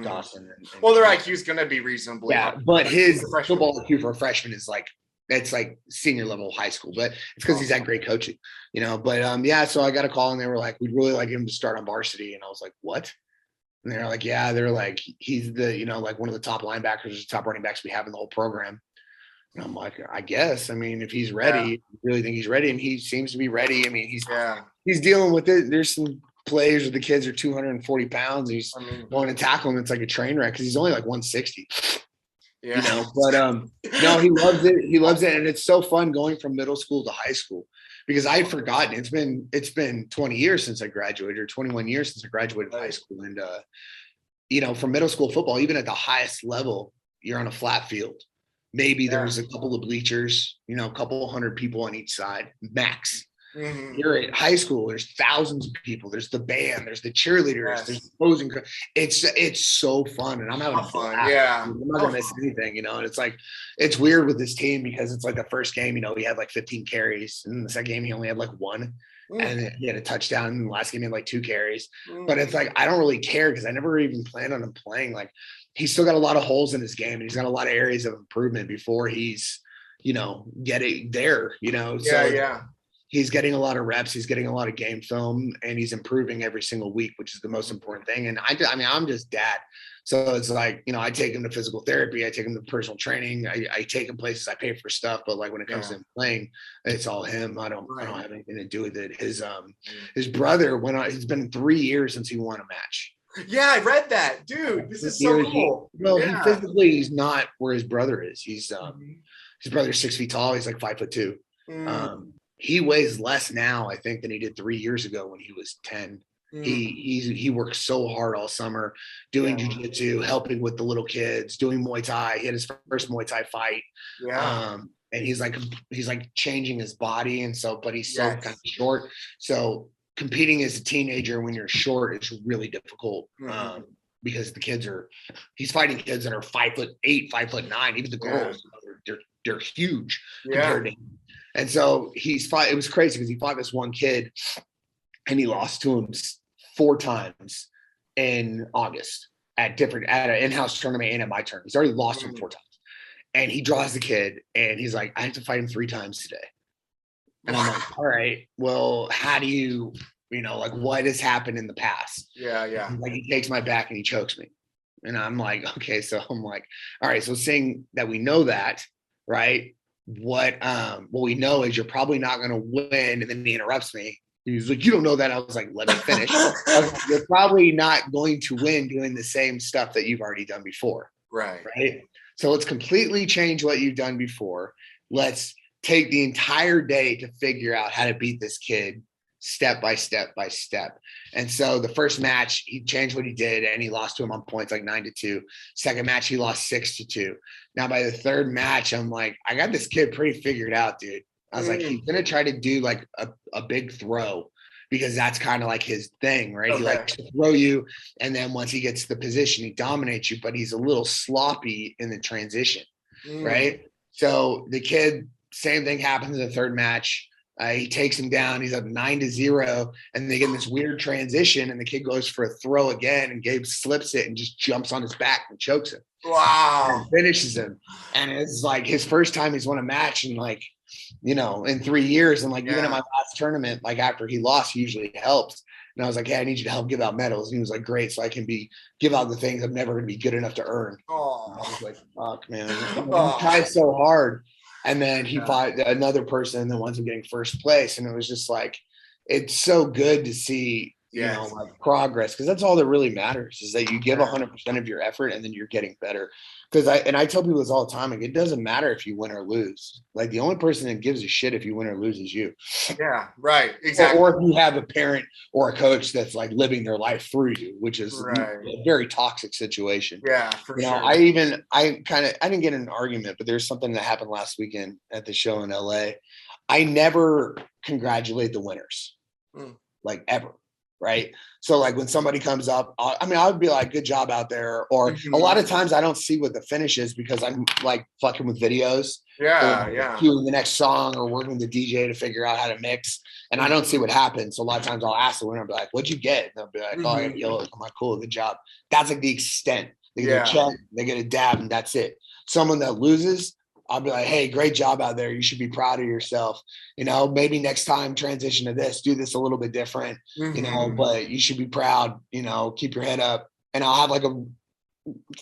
Dawson. And their IQ is going to be reasonably. Yeah, but his football IQ for a freshman is like it's like senior level high school, but it's because he's had great coaching, But so I got a call and they were like, we'd really like him to start on varsity, and I was like, what? And they're like, they're like, he's the, like one of the top linebackers, top running backs we have in the whole program. And I'm like, I guess, I mean, if he's ready, I really think he's ready. And he seems to be ready. I mean, he's dealing with it. There's some plays where the kids are 240 pounds. And he's going to tackle him. It's like a train wreck because he's only like 160. Yeah. But no, he loves it. He loves it. And it's so fun going from middle school to high school. Because I had forgotten it's been 20 years since I graduated, or 21 years since I graduated high school. And, from middle school football, even at the highest level, you're on a flat field. Maybe there's a couple of bleachers, a couple 100 people on each side, max. You're at high school, there's thousands of people. There's the band, there's the cheerleaders, there's the opposing. It's so fun, and I'm having fun. I'm not gonna miss anything, And it's like it's weird with this team because it's like the first game, he had like 15 carries, and the second game he only had like 1, and he had a touchdown. And the last game he had like 2 carries. But it's like I don't really care because I never even planned on him playing. Like he's still got a lot of holes in his game, and he's got a lot of areas of improvement before he's getting there. He's getting a lot of reps. He's getting a lot of game film, and he's improving every single week, which is the most important thing. And I'm just dad. So it's like, I take him to physical therapy. I take him to personal training. I take him places. I pay for stuff. But like when it comes to him playing, it's all him. I don't have anything to do with it. His brother went on. It's been 3 years since he won a match. Yeah, I read that. Dude, this is so cool. He's not where his brother is. He's his brother's 6 feet tall. He's like 5'2". He weighs less now, I think, than he did 3 years ago when he was 10. He worked so hard all summer doing jiu-jitsu, helping with the little kids, doing Muay Thai. He had his first Muay Thai fight. And he's like changing his body. And so, but he's so kind of short. So competing as a teenager when you're short is really difficult. Because he's fighting kids that are 5'8", 5'9", even the girls, they're huge compared to him. And so it was crazy because he fought this one kid and he lost to him 4 times in August at an in-house tournament and at my turn. He's already lost him 4 times. And he draws the kid and he's like, I have to fight him 3 times today. And I'm like, all right, well, how do you, what has happened in the past? Like he takes my back and he chokes me. And I'm like, okay, so I'm like, all right, so seeing that we know that, right? What we know is you're probably not going to win. And then he interrupts me He was like, you don't know that. I was like, let me finish. I was like, you're probably not going to win doing the same stuff that you've already done before. Right. So let's completely change what you've done before. Let's take the entire day to figure out how to beat this kid step by step by step. And so the first match, he changed what he did and he lost to him on points like 9-2. Second match, he lost 6-2. Now by the third match, I'm like, I got this kid pretty figured out, dude. I was like, he's going to try to do like a big throw because that's kind of like his thing, right? Okay. He likes to throw you. And then once he gets the position, he dominates you, but he's a little sloppy in the transition, right? So the kid, same thing happens in the third match. He takes him down. He's up 9-0, and they get in this weird transition, and the kid goes for a throw again, and Gabe slips it and just jumps on his back and chokes him. Wow. And finishes him. And it's like his first time he's won a match in like, you know, in 3 years. And like even at my last tournament, like after he lost, he usually helps. And I was like, hey, I need you to help give out medals. And he was like, great. So I can give out the things I'm never going to be good enough to earn. Oh. I was like, fuck, man. He tried so hard. And then he fought another person that winds up getting first place. And it was just like, it's so good to see, you know, like progress. Cause that's all that really matters is that you give 100% of your effort and then you're getting better. Cause I tell people this all the time. Like, it doesn't matter if you win or lose. Like the only person that gives a shit if you win or lose is you. Yeah. Right. Exactly. Or if you have a parent or a coach that's like living their life through you, which is a very toxic situation. Yeah. For you know, sure. I didn't get in an argument, but there's something that happened last weekend at the show in LA. I never congratulate the winners, like ever. Right. So like when somebody comes up, I would be like, good job out there. Or a lot of times I don't see what the finish is because I'm like fucking with videos. Doing the next song or working with the DJ to figure out how to mix. And I don't see what happens. So a lot of times I'll ask the winner, I'll be like, what'd you get? And they'll be like, oh, I got yellow. I'm like, cool, good job. That's like the extent. They get a check, they get a dab, and that's it. Someone that loses, I'll be like, hey, great job out there. You should be proud of yourself. You know, maybe next time transition to this, do this a little bit different, you know, but you should be proud, you know, keep your head up. And I'll have like a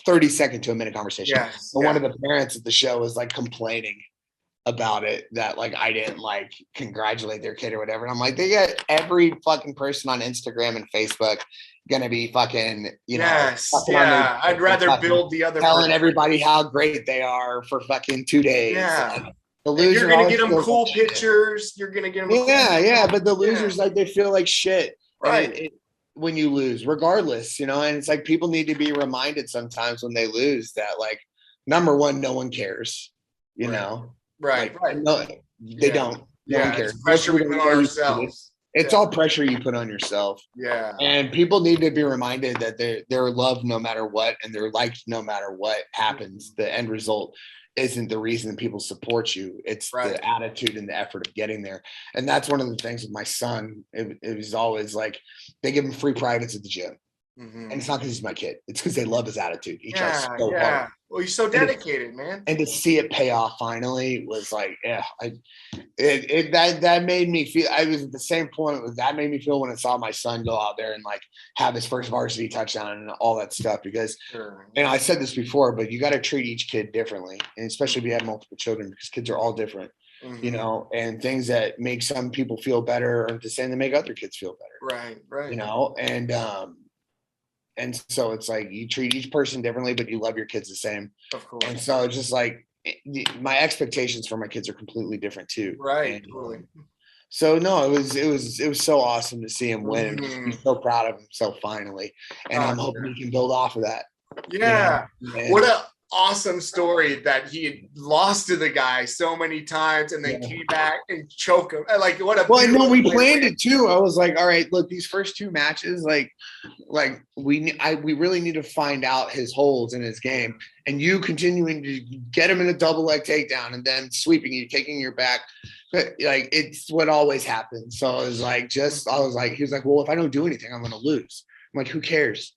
30-second to a minute conversation. One of the parents at the show was like complaining about it, that like I didn't like congratulate their kid or whatever. And I'm like, they get every fucking person on Instagram and Facebook gonna be fucking, you know, I'd rather build the other telling everybody how great they are for fucking 2 days. The loser, you're gonna get them cool pictures. You're gonna get them but the losers like they feel like shit, right? When you lose, regardless, you know. And it's like people need to be reminded sometimes when they lose that, like, number one, no one cares, you know. No, they don't. No one cares. It's pressure we put on ourselves. It's all pressure you put on yourself. And people need to be reminded that they're loved no matter what, and they're liked no matter what happens. The end result isn't the reason people support you. It's the attitude and the effort of getting there. And that's one of the things with my son. It was always like they give him free privates at the gym. And it's not because he's my kid. It's because they love his attitude. He tries so hard. Well, you're so dedicated, man. And to see it pay off finally was like, that made me feel. I was at the same point. That made me feel when I saw my son go out there and like have his first varsity touchdown and all that stuff. Because, and I said this before, but you got to treat each kid differently, and especially if you have multiple children, because kids are all different. You know, and things that make some people feel better are the same that make other kids feel better. Right. You know, and so it's like you treat each person differently, but you love your kids the same. Of course. And so it's just like my expectations for my kids are completely different too. Right. So no, it was so awesome to see him win and just be so proud of himself finally. And I'm hoping he can build off of that. Yeah. You know? What a awesome story that he had lost to the guy so many times and then came back and choke him. Like what a we planned it too. I was like, all right, look, these first two matches, like we really need to find out his holes in his game, and you continuing to get him in a double leg takedown and then sweeping you, taking your back. Like it's what always happens. So I was like, he was like, well, if I don't do anything, I'm gonna lose. I'm like, who cares?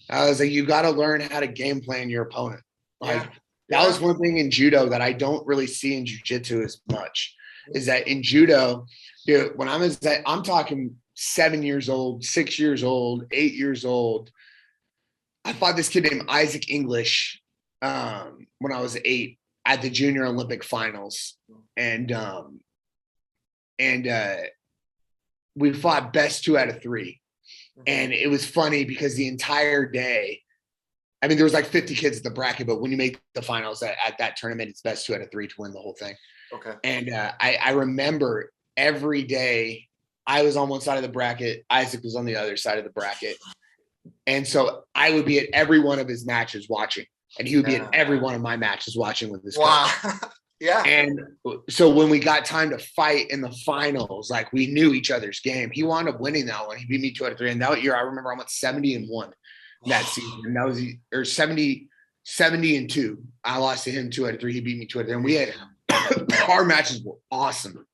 I was like, you got to learn how to game plan your opponent. Like that was one thing in judo that I don't really see in jiu-jitsu as much, is that in judo, when I'm talking 7 years old, 6 years old, 8 years old. I fought this kid named Isaac English when I was 8 at the Junior Olympic Finals, and we fought best 2 out of 3. And it was funny because the entire day, I mean, there was like 50 kids at the bracket, but when you make the finals at that tournament, it's best 2 out of 3 to win the whole thing. Okay. And I remember every day I was on one side of the bracket, Isaac was on the other side of the bracket. And so I would be at every one of his matches watching, and he would be at every one of my matches watching with this coach. Yeah. And so when we got time to fight in the finals, like we knew each other's game. He wound up winning that one. He beat me 2 out of 3. And that year, I remember I went 70-1 that season. And that was, or 70-2. I lost to him 2 out of 3. He beat me 2 out of 3. And we had, our matches were awesome.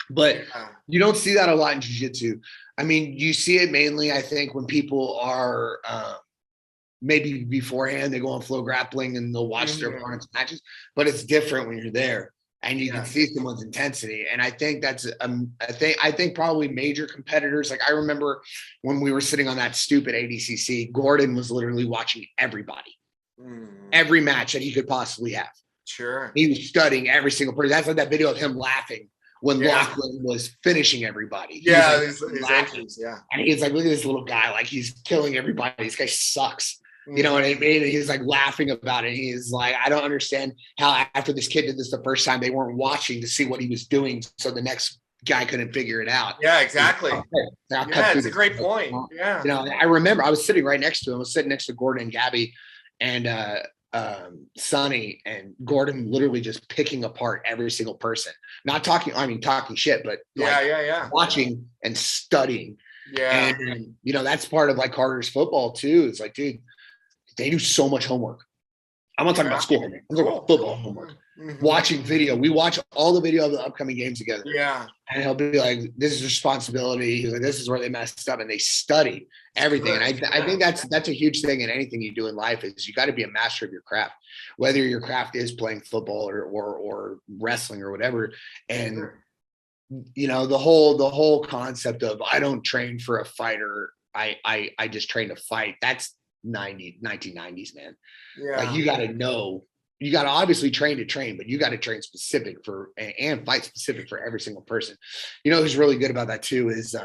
But you don't see that a lot in jiu-jitsu. I mean, you see it mainly, I think, when people are maybe beforehand, they go on flow grappling and they'll watch their opponent's matches, but it's different when you're there and you can see someone's intensity. And I think that's, I think probably major competitors. Like I remember when we were sitting on that stupid Adcc, Gordon was literally watching everybody, every match that he could possibly have. Sure. He was studying every single person. That's like that video of him laughing when Lachlan was finishing everybody. Yeah, like, his entries, and he's like, look at this little guy, like he's killing everybody. This guy sucks. You know what I mean? And he's like laughing about it. He's like, I don't understand how after this kid did this the first time, they weren't watching to see what he was doing, so the next guy couldn't figure it out. Yeah, exactly. It's a great point. Yeah. You know, I remember I was sitting right next to him. I was sitting next to Gordon and Gabby and Sonny, and Gordon literally just picking apart every single person. Not talking, I mean, talking shit, but watching and studying. Yeah. And you know, that's part of like Carter's football too. It's like, dude, they do so much homework. I'm not talking about school homework. I'm talking about football homework. Watching video. We watch all the video of the upcoming games together. Yeah. And he'll be like, this is responsibility. He's like, this is where they messed up, and they study everything. And I think that's a huge thing in anything you do in life is you got to be a master of your craft, whether your craft is playing football or wrestling or whatever. And you know, the whole concept of I don't train for a fighter. I just train to fight. That's 1990s, man. Yeah. Like you got to know, you got to obviously train to train, but you got to train specific for and fight specific for every single person. You know, who's really good about that too is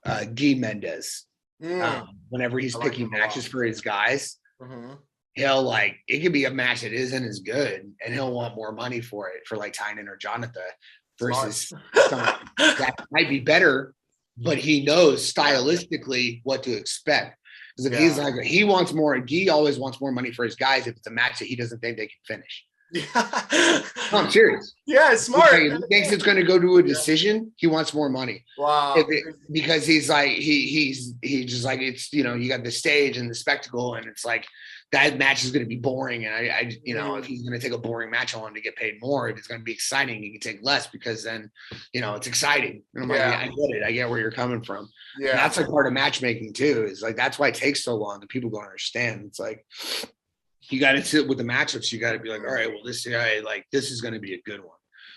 Guy Mendez. Whenever he's picking matches for his guys, he'll like, it could be a match that isn't as good and he'll want more money for it, for like Tynan or Jonathan versus someone that might be better, but he knows stylistically what to expect. Because if he's like, he wants more, Guy always wants more money for his guys if it's a match that he doesn't think they can finish. Yeah. No, I'm serious. Yeah, it's smart. If he thinks it's going to go to a decision, he wants more money. Wow. Because he's like, he's just like, it's, you know, you got the stage and the spectacle, and it's like, that match is going to be boring. And I you know, if he's going to take a boring match, I want him to get paid more. If it's going to be exciting, he can take less because then, you know, it's exciting. And I'm like, I get it. I get where you're coming from. Yeah. And that's like part of matchmaking too, is like, that's why it takes so long that people don't understand. It's like, you got to sit with the matchups. You got to be like, all right, well, this guy, like, this is going to be a good one.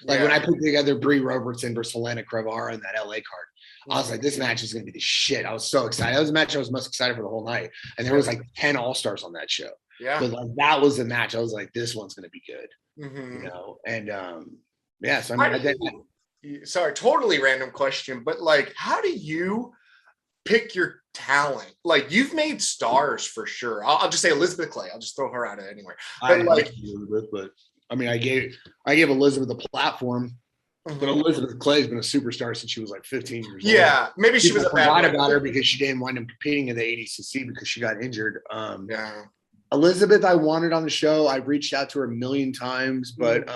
Like when I put together Bree Robertson versus Helena Crevara in that LA card, I was like, this match is going to be the shit. I was so excited. That was the match I was most excited for the whole night. And there was like 10 all-stars on that show. Yeah. But like, that was the match. I was like, this one's going to be good. You know? And so I mean, sorry, totally random question, but like, how do you pick your talent? Like, you've made stars for sure. I'll just say Elizabeth Clay. I'll just throw her out anywhere. But like Elizabeth, but I mean, I gave Elizabeth a platform. But Elizabeth Clay's been a superstar since she was like 15 years old. Yeah, maybe she was a bad about her because she didn't wind up competing in the ADCC because she got injured. Elizabeth, I wanted on the show. I've reached out to her a million times, but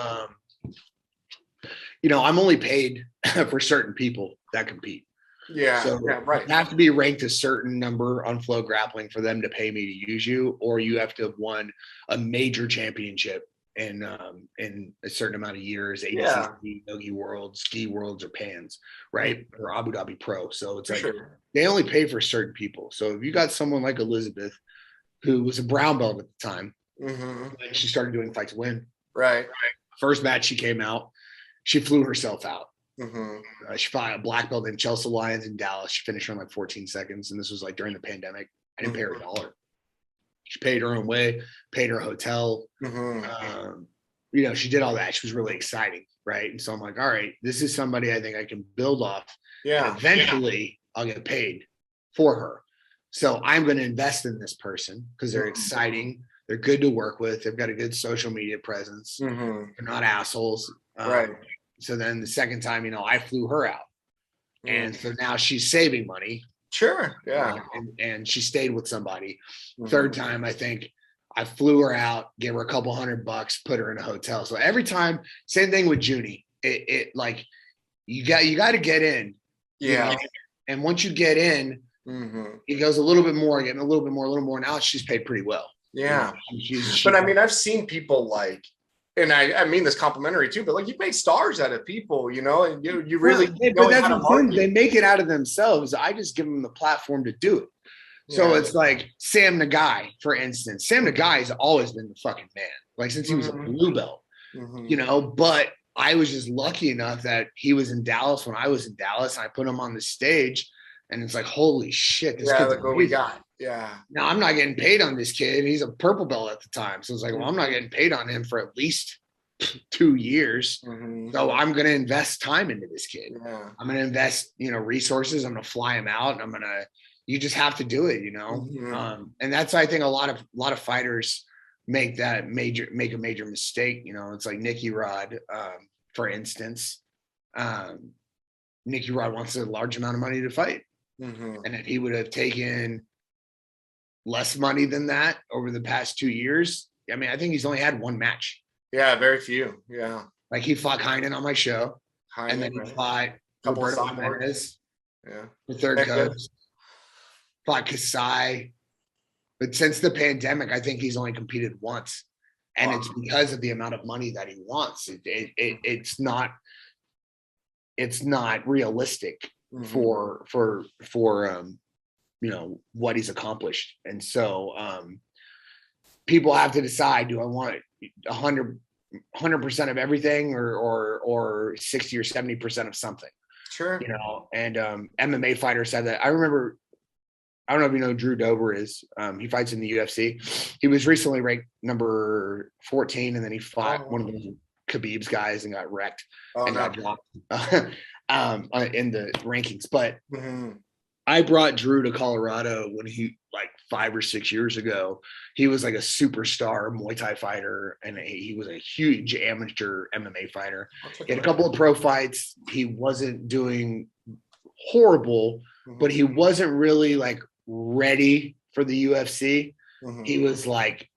you know, I'm only paid for certain people that compete. Yeah, so right. You have to be ranked a certain number on Flow Grappling for them to pay me to use you, or you have to have won a major championship in a certain amount of years, ADCC, Nogi Worlds, Ski Worlds, or PANS, right? Or Abu Dhabi Pro. So it's like they only pay for certain people. So if you got someone like Elizabeth, who was a brown belt at the time, she started doing Fight to Win. Right. First match she came out, she flew herself out. She fought a black belt named Chelsea Lyons in Dallas. She finished her in like 14 seconds, and this was like during the pandemic. I didn't pay her $1. She paid her own way, paid her hotel. she did all that. She was really exciting, right? And so I'm like, all right, this is somebody I think I can build off. Yeah. And eventually I'll get paid for her. So I'm going to invest in this person because they're exciting. They're good to work with. They've got a good social media presence. They're not assholes. Right. So then the second time, I flew her out. And so now she's saving money. Sure. Yeah. And she stayed with somebody. Third time, I think I flew her out, gave her a couple $100, put her in a hotel. So every time, same thing with Junie. It like you got to get in. Yeah. And once you get in, it goes a little bit more, getting a little bit more, a little more. Now she's paid pretty well. Yeah. But I mean, I've seen people like, and I mean this complimentary too, but like you make stars out of people, and you really, but that's the thing. They make it out of themselves. I just give them the platform to do it. So it's like Sam Nagai, for instance. Sam Nagai has always been the fucking man, like since he was a blue belt, but I was just lucky enough that he was in Dallas when I was in Dallas. And I put him on the stage and it's like, holy shit, this kid's like what we got. Yeah. Now I'm not getting paid on this kid. He's a purple belt at the time. So it's like, well, I'm not getting paid on him for at least 2 years. So I'm going to invest time into this kid. Yeah. I'm going to invest, resources. I'm going to fly him out and you just have to do it, and that's, I think a lot of fighters make a major mistake. It's like Nicky Rod, for instance. Nicky Rod wants a large amount of money to fight. And if he would have taken less money than that over the past 2 years, I mean, I think he's only had one match. Yeah, very few. Yeah. Like he fought Heinen on my show. And then he fought Roberto Jimenez. Yeah. The third coach. Fought Kasai. But since the pandemic, I think he's only competed once. And it's because of the amount of money that he wants. It's not realistic for what he's accomplished. And so people have to decide, do I want 100% of everything or 60 or 70% of something? Sure. And MMA fighters said that. I remember, I don't know if you know who Drew Dober is. He fights in the UFC. He was recently ranked number 14, and then he fought one of those Khabib's guys and got wrecked got dropped in the rankings. But I brought Drew to Colorado when he, like 5 or 6 years ago. He was like a superstar Muay Thai fighter, and he was a huge amateur MMA fighter. He had a couple of pro fights. He wasn't doing horrible, but he wasn't really like ready for the UFC. He was like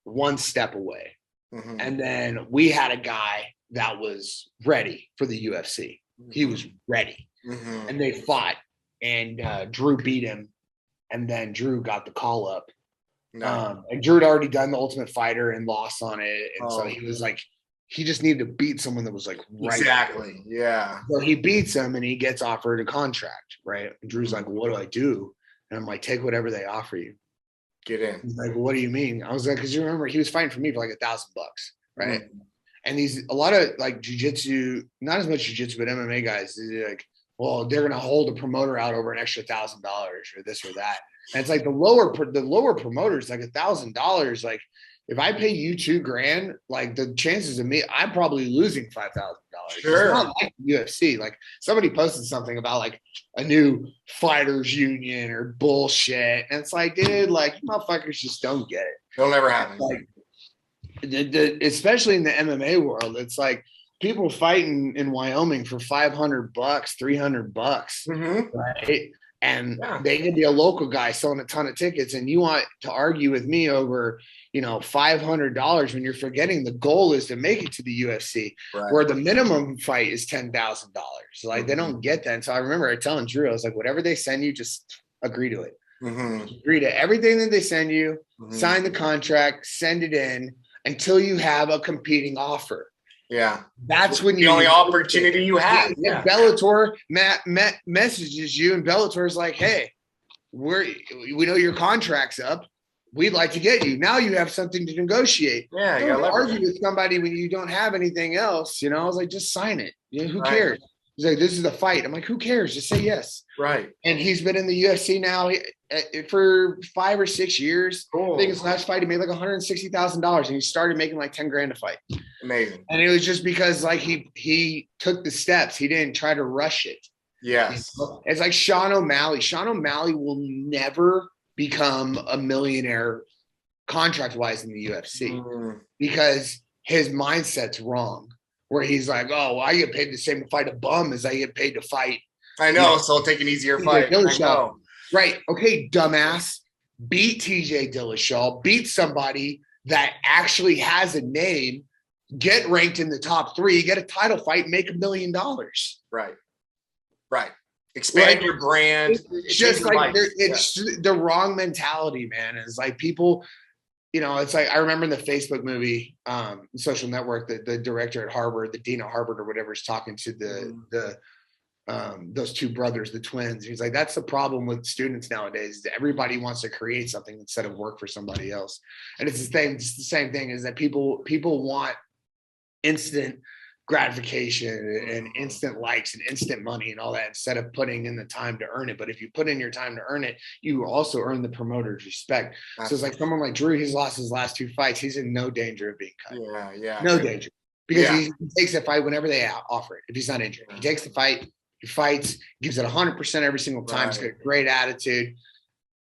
one step away. And then we had a guy that was ready for the UFC. He was ready. And they fought, and Drew beat him, and then Drew got the call up. And Drew had already done the Ultimate Fighter and lost on it. And so he was like, he just needed to beat someone that was like right. Exactly. Yeah. So he beats him and he gets offered a contract, right? And Drew's like, well, what do I do? And I'm like, take whatever they offer you. Get in. He's like, well, what do you mean? I was like, because you remember he was fighting for me for like $1,000, right? And a lot of like jiu-jitsu, not as much jiu-jitsu, but MMA guys, they're like, well, they're gonna hold a promoter out over an extra $1,000 or this or that. And it's like the lower promoters, like $1,000. Like if I pay you $2,000, like the chances of me, I'm probably losing $5,000. Sure. It's not like UFC. Like somebody posted something about like a new fighters union or bullshit, and it's like, dude, like you motherfuckers just don't get it. It'll never happen. Like, especially in the MMA world, it's like people fighting in Wyoming for $500, $300, right? And they can be a local guy selling a ton of tickets, and you want to argue with me over, $500 when you're forgetting the goal is to make it to the UFC, where the minimum fight is $10,000. Like they don't get that. And so I remember telling Drew, I was like, whatever they send you, just agree to it. Agree to everything that they send you, sign the contract, send it in until you have a competing offer. Yeah. That's when the only opportunity you have. Yeah. Bellator messages you, and Bellator's like, hey, we know your contract's up. We'd like to get you. Now you have something to negotiate. Yeah. Don't argue with somebody when you don't have anything else. I was like, just sign it. Who cares? He's like, this is the fight. I'm like, who cares? Just say yes. Right. And he's been in the UFC now for 5 or 6 years. Cool. I think his last fight, he made like $160,000 and he started making like 10 grand a fight. Amazing. And it was just because like he took the steps. He didn't try to rush it. Yes. It's like Sean O'Malley. Sean O'Malley will never become a millionaire contract-wise in the UFC because his mindset's wrong. Where he's like, oh, well, I get paid the same to fight a bum as I get paid to fight. I know, so I'll take an easier fight. I know. Right. Okay, dumbass. Beat TJ Dillashaw. Beat somebody that actually has a name. Get ranked in the top 3. Get a title fight. Make $1 million. Right. Right. Expand your brand. It's just like it's the wrong mentality, man. It's like people, you know, it's like I remember in the Facebook movie, Social Network, the director at Harvard, the dean of Harvard or whatever, is talking to those two brothers, the twins. He's like, that's the problem with students nowadays. Is everybody wants to create something instead of work for somebody else. And it's the same thing is that people want instant gratification and instant likes and instant money and all that instead of putting in the time to earn it. But if you put in your time to earn it, you also earn the promoter's respect. Absolutely. So it's like someone like Drew, he's lost his last 2 fights. He's in no danger of being cut. Yeah. No danger. Because he takes the fight whenever they offer it. If he's not injured, he takes the fight, he fights, gives it 100% every single time. He's got a great attitude.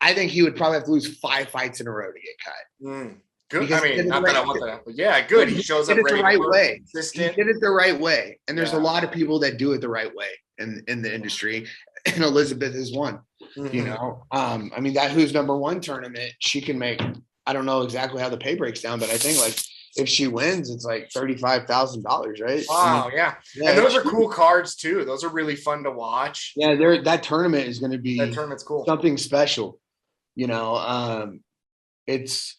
I think he would probably have to lose 5 fights in a row to get cut. Good. Because I mean, not that I want that, but yeah, good. He shows up the right way. Consistent. He did it the right way, and there's a lot of people that do it the right way in the industry, and Elizabeth is one. You know, I mean that Who's Number One tournament, she can make. I don't know exactly how the pay breaks down, but I think like if she wins, it's like $35,000, right? Wow, yeah. And those are cool cards too. Those are really fun to watch. Yeah, that tournament is going to be cool. Something special. You know, it's.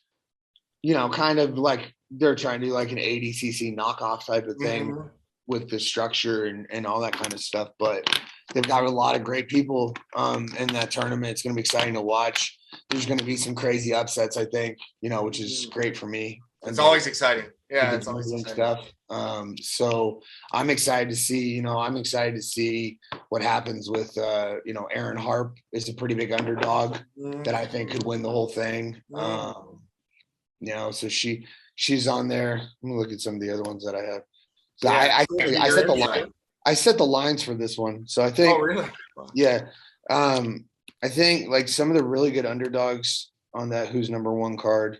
You know, kind of like they're trying to do like an ADCC knockoff type of thing with the structure and all that kind of stuff. But they've got a lot of great people in that tournament. It's going to be exciting to watch. There's going to be some crazy upsets, I think, you know, which is great for me. It's always exciting. Yeah, it's always exciting. Stuff. So I'm excited to see, what happens with, Aaron Harp is a pretty big underdog that I think could win the whole thing. You know, so she's on there. Let me look at some of the other ones that I have. So I set the line. I set the lines for this one. So I think. Oh, really? Yeah. I think like some of the really good underdogs on that Who's Number One card.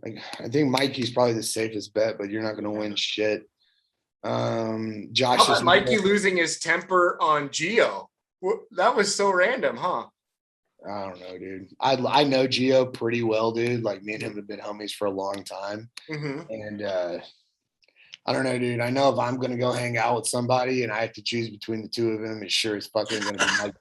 Like I think Mikey's probably the safest bet, but you're not going to win shit. Josh is Mikey losing his temper on Gio. That was so random, huh? I don't know, dude. I know Gio pretty well, dude. Like me and him have been homies for a long time. And I don't know, dude. I know if I'm gonna go hang out with somebody and I have to choose between the two of them, it's sure as fucking gonna be Mike.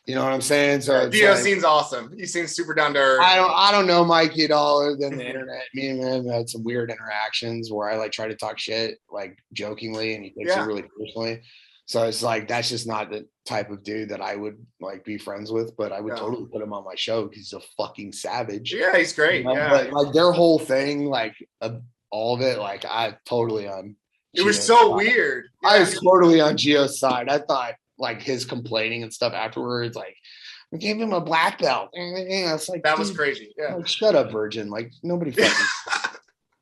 You know what I'm saying? So Gio seems awesome. He seems super down to earth. I don't know Mikey at all other than the internet. Me and him had some weird interactions where I like try to talk shit like jokingly and he takes it really personally. So it's like that's just not the type of dude that I would like be friends with, but I would totally put him on my show because he's a fucking savage. Yeah, he's great. You know? But like their whole thing, like all of it, like I totally on. It was so weird. Yeah. I was totally on Gio's side. I thought like his complaining and stuff afterwards, like we gave him a black belt. It's like that was crazy. Yeah, like, shut up, virgin. Like nobody fucking.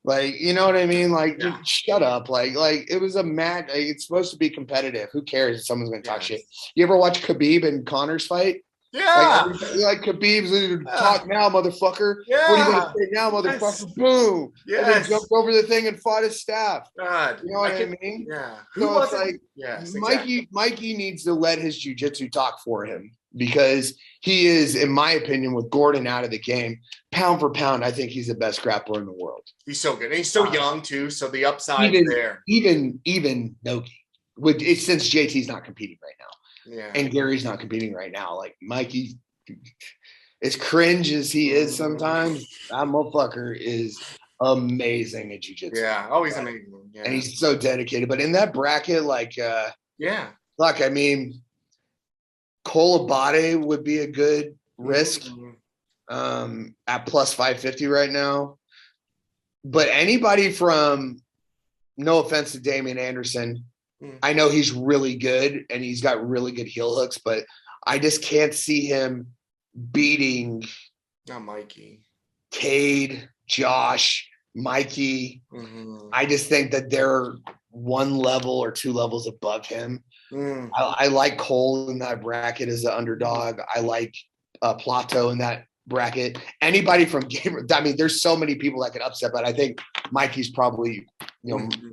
Like, you know what I mean? Like, just shut up. Like it was a match. Like, it's supposed to be competitive. Who cares if someone's going to talk shit? You ever watch Khabib and Connor's fight? Yeah. Like Khabib's talk now, motherfucker. Yeah. What are you going to say now, motherfucker? Yes. Boom. Yes. And then jumped over the thing and fought his staff. God. You know what I mean? Yeah. So it's like, Mikey needs to let his jiu-jitsu talk for him because he is, in my opinion, with Gordon out of the game, pound for pound, I think he's the best grappler in the world. He's so good. And he's so young too, so the upside is there. Even Nogi, since JT's not competing right now, and Gary's not competing right now. Like Mikey, as cringe as he is sometimes, that motherfucker is amazing at jiu-jitsu. Yeah, always amazing. Yeah. And he's so dedicated. But in that bracket, like, look, I mean, Cole Abate would be a good risk at plus 550 right now. But anybody from, no offense to Damian Anderson, I know he's really good and he's got really good heel hooks, but I just can't see him beating not Mikey, Cade, Josh, Mikey. I just think that they're one level or two levels above him. I like Cole in that bracket as an underdog. I like Plato in that bracket. Anybody from Gamer, I mean, there's so many people that could upset, but I think Mikey's probably,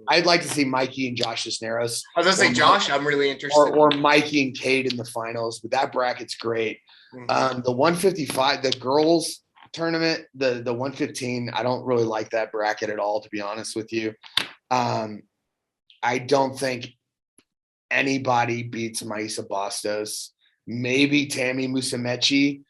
I'd like to see Mikey and Josh Cisneros. I was gonna say Josh, I'm really interested. Or Mikey and Cade in the finals, but that bracket's great. The 155, the girls tournament, the 115, I don't really like that bracket at all, to be honest with you. I don't think anybody beats Maisa Bastos. Maybe Tammy Musumeci,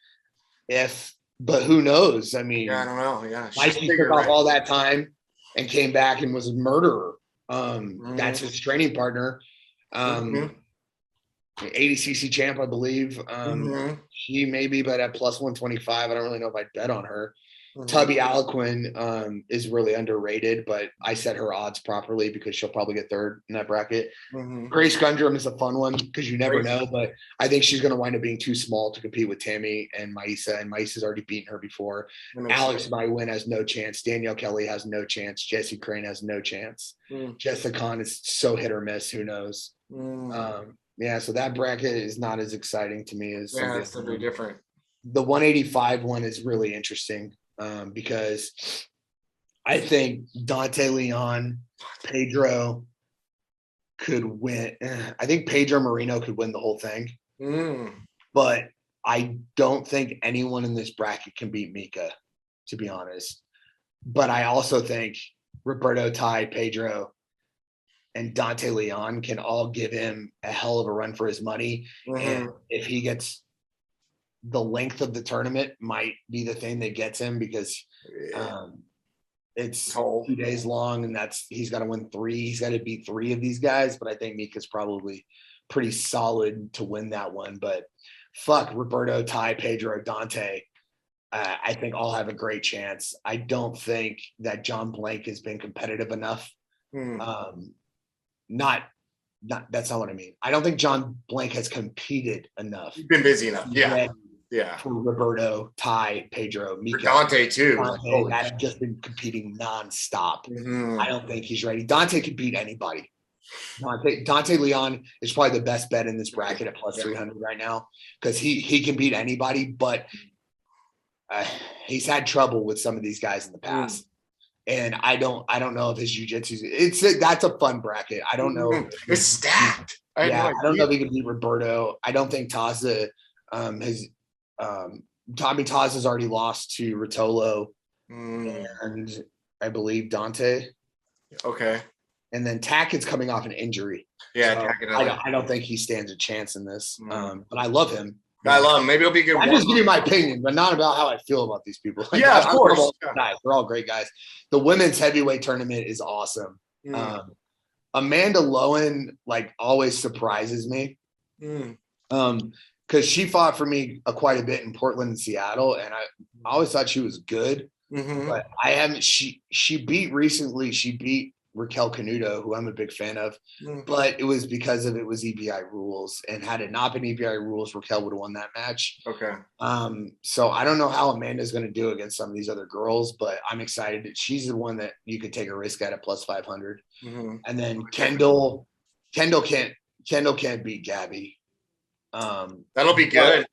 but who knows? I mean, I don't know. Yeah, Mikey took off all that time and came back and was a murderer. That's his training partner. Adcc champ, I believe. She may be, but at plus 125, I don't really know if I'd bet on her. Tubby Aliquin is really underrated, but I set her odds properly because she'll probably get third in that bracket. Grace Gundrum is a fun one because you never know, but I think she's going to wind up being too small to compete with Tammy and Maisa, and Maisa's already beaten her before. Alex Mywin has no chance. Danielle Kelly has no chance. Jessie Crane has no chance. Jessica Khan is so hit or miss. Who knows? Yeah, so that bracket is not as exciting to me as it's totally different. The 185 one is really interesting because I think Dante Leon, Pedro could win. I think Pedro Marino could win the whole thing. But I don't think anyone in this bracket can beat Mika, to be honest. But I also think Roberto, Ty, Pedro, and Dante Leon can all give him a hell of a run for his money. And if he gets the length of the tournament might be the thing that gets him because it's 2 days long and he's got to win 3. He's got to beat 3 of these guys. But I think Mika's probably pretty solid to win that one. But fuck, Roberto, Ty, Pedro, Dante, I think all have a great chance. I don't think that John Blank has been competitive enough. That's not what I mean. I don't think John Blank has competed enough. He's been busy enough. Yeah. For Roberto, Ty, Pedro, Mika. For Dante too. Dante has just been competing nonstop. I don't think he's ready. Dante can beat anybody. Dante Leon is probably the best bet in this bracket at plus 300 right now because he can beat anybody, but he's had trouble with some of these guys in the past. And I don't know if his jiu-jitsu that's a fun bracket. I don't know. It's stacked. I don't know if he can beat Roberto. I don't think Taza Tommy Taz has already lost to Rotolo and I believe Dante. Okay. And then Tackett's coming off an injury. Yeah, so I don't think he stands a chance in this. But I love him. I love him. Maybe it'll be a good one. I just give you my opinion, but not about how I feel about these people. Like, of course. Guys. They're all great guys. The women's heavyweight tournament is awesome. Amanda Lowen always surprises me. Because she fought for me quite a bit in Portland and Seattle, and I always thought she was good. But I haven't. She beat Raquel Canuto, who I'm a big fan of, but it was because it was EBI rules, and had it not been EBI rules, Raquel would have won that match. Okay. So I don't know how Amanda's going to do against some of these other girls, but I'm excited that she's the one that you could take a risk at plus 500. And then Kendall can't beat Gabby. That'll be good.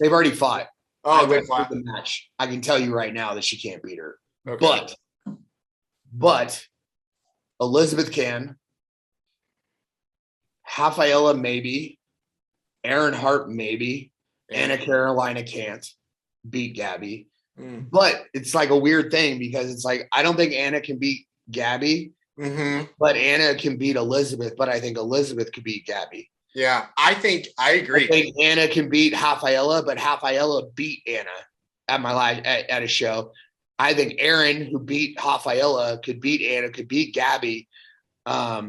They've already fought. They fought the match. I can tell you right now that she can't beat her. Okay. But Elizabeth can. Rafaela maybe. Aaron Hart maybe. Anna Carolina can't beat Gabby. But it's like a weird thing because it's like I don't think Anna can beat Gabby. But Anna can beat Elizabeth. But I think Elizabeth could beat Gabby. Yeah, I agree. I think Anna can beat Rafaela, but Rafaela beat Anna at a show. I think Aaron, who beat Rafaela, could beat Anna, could beat Gabby. I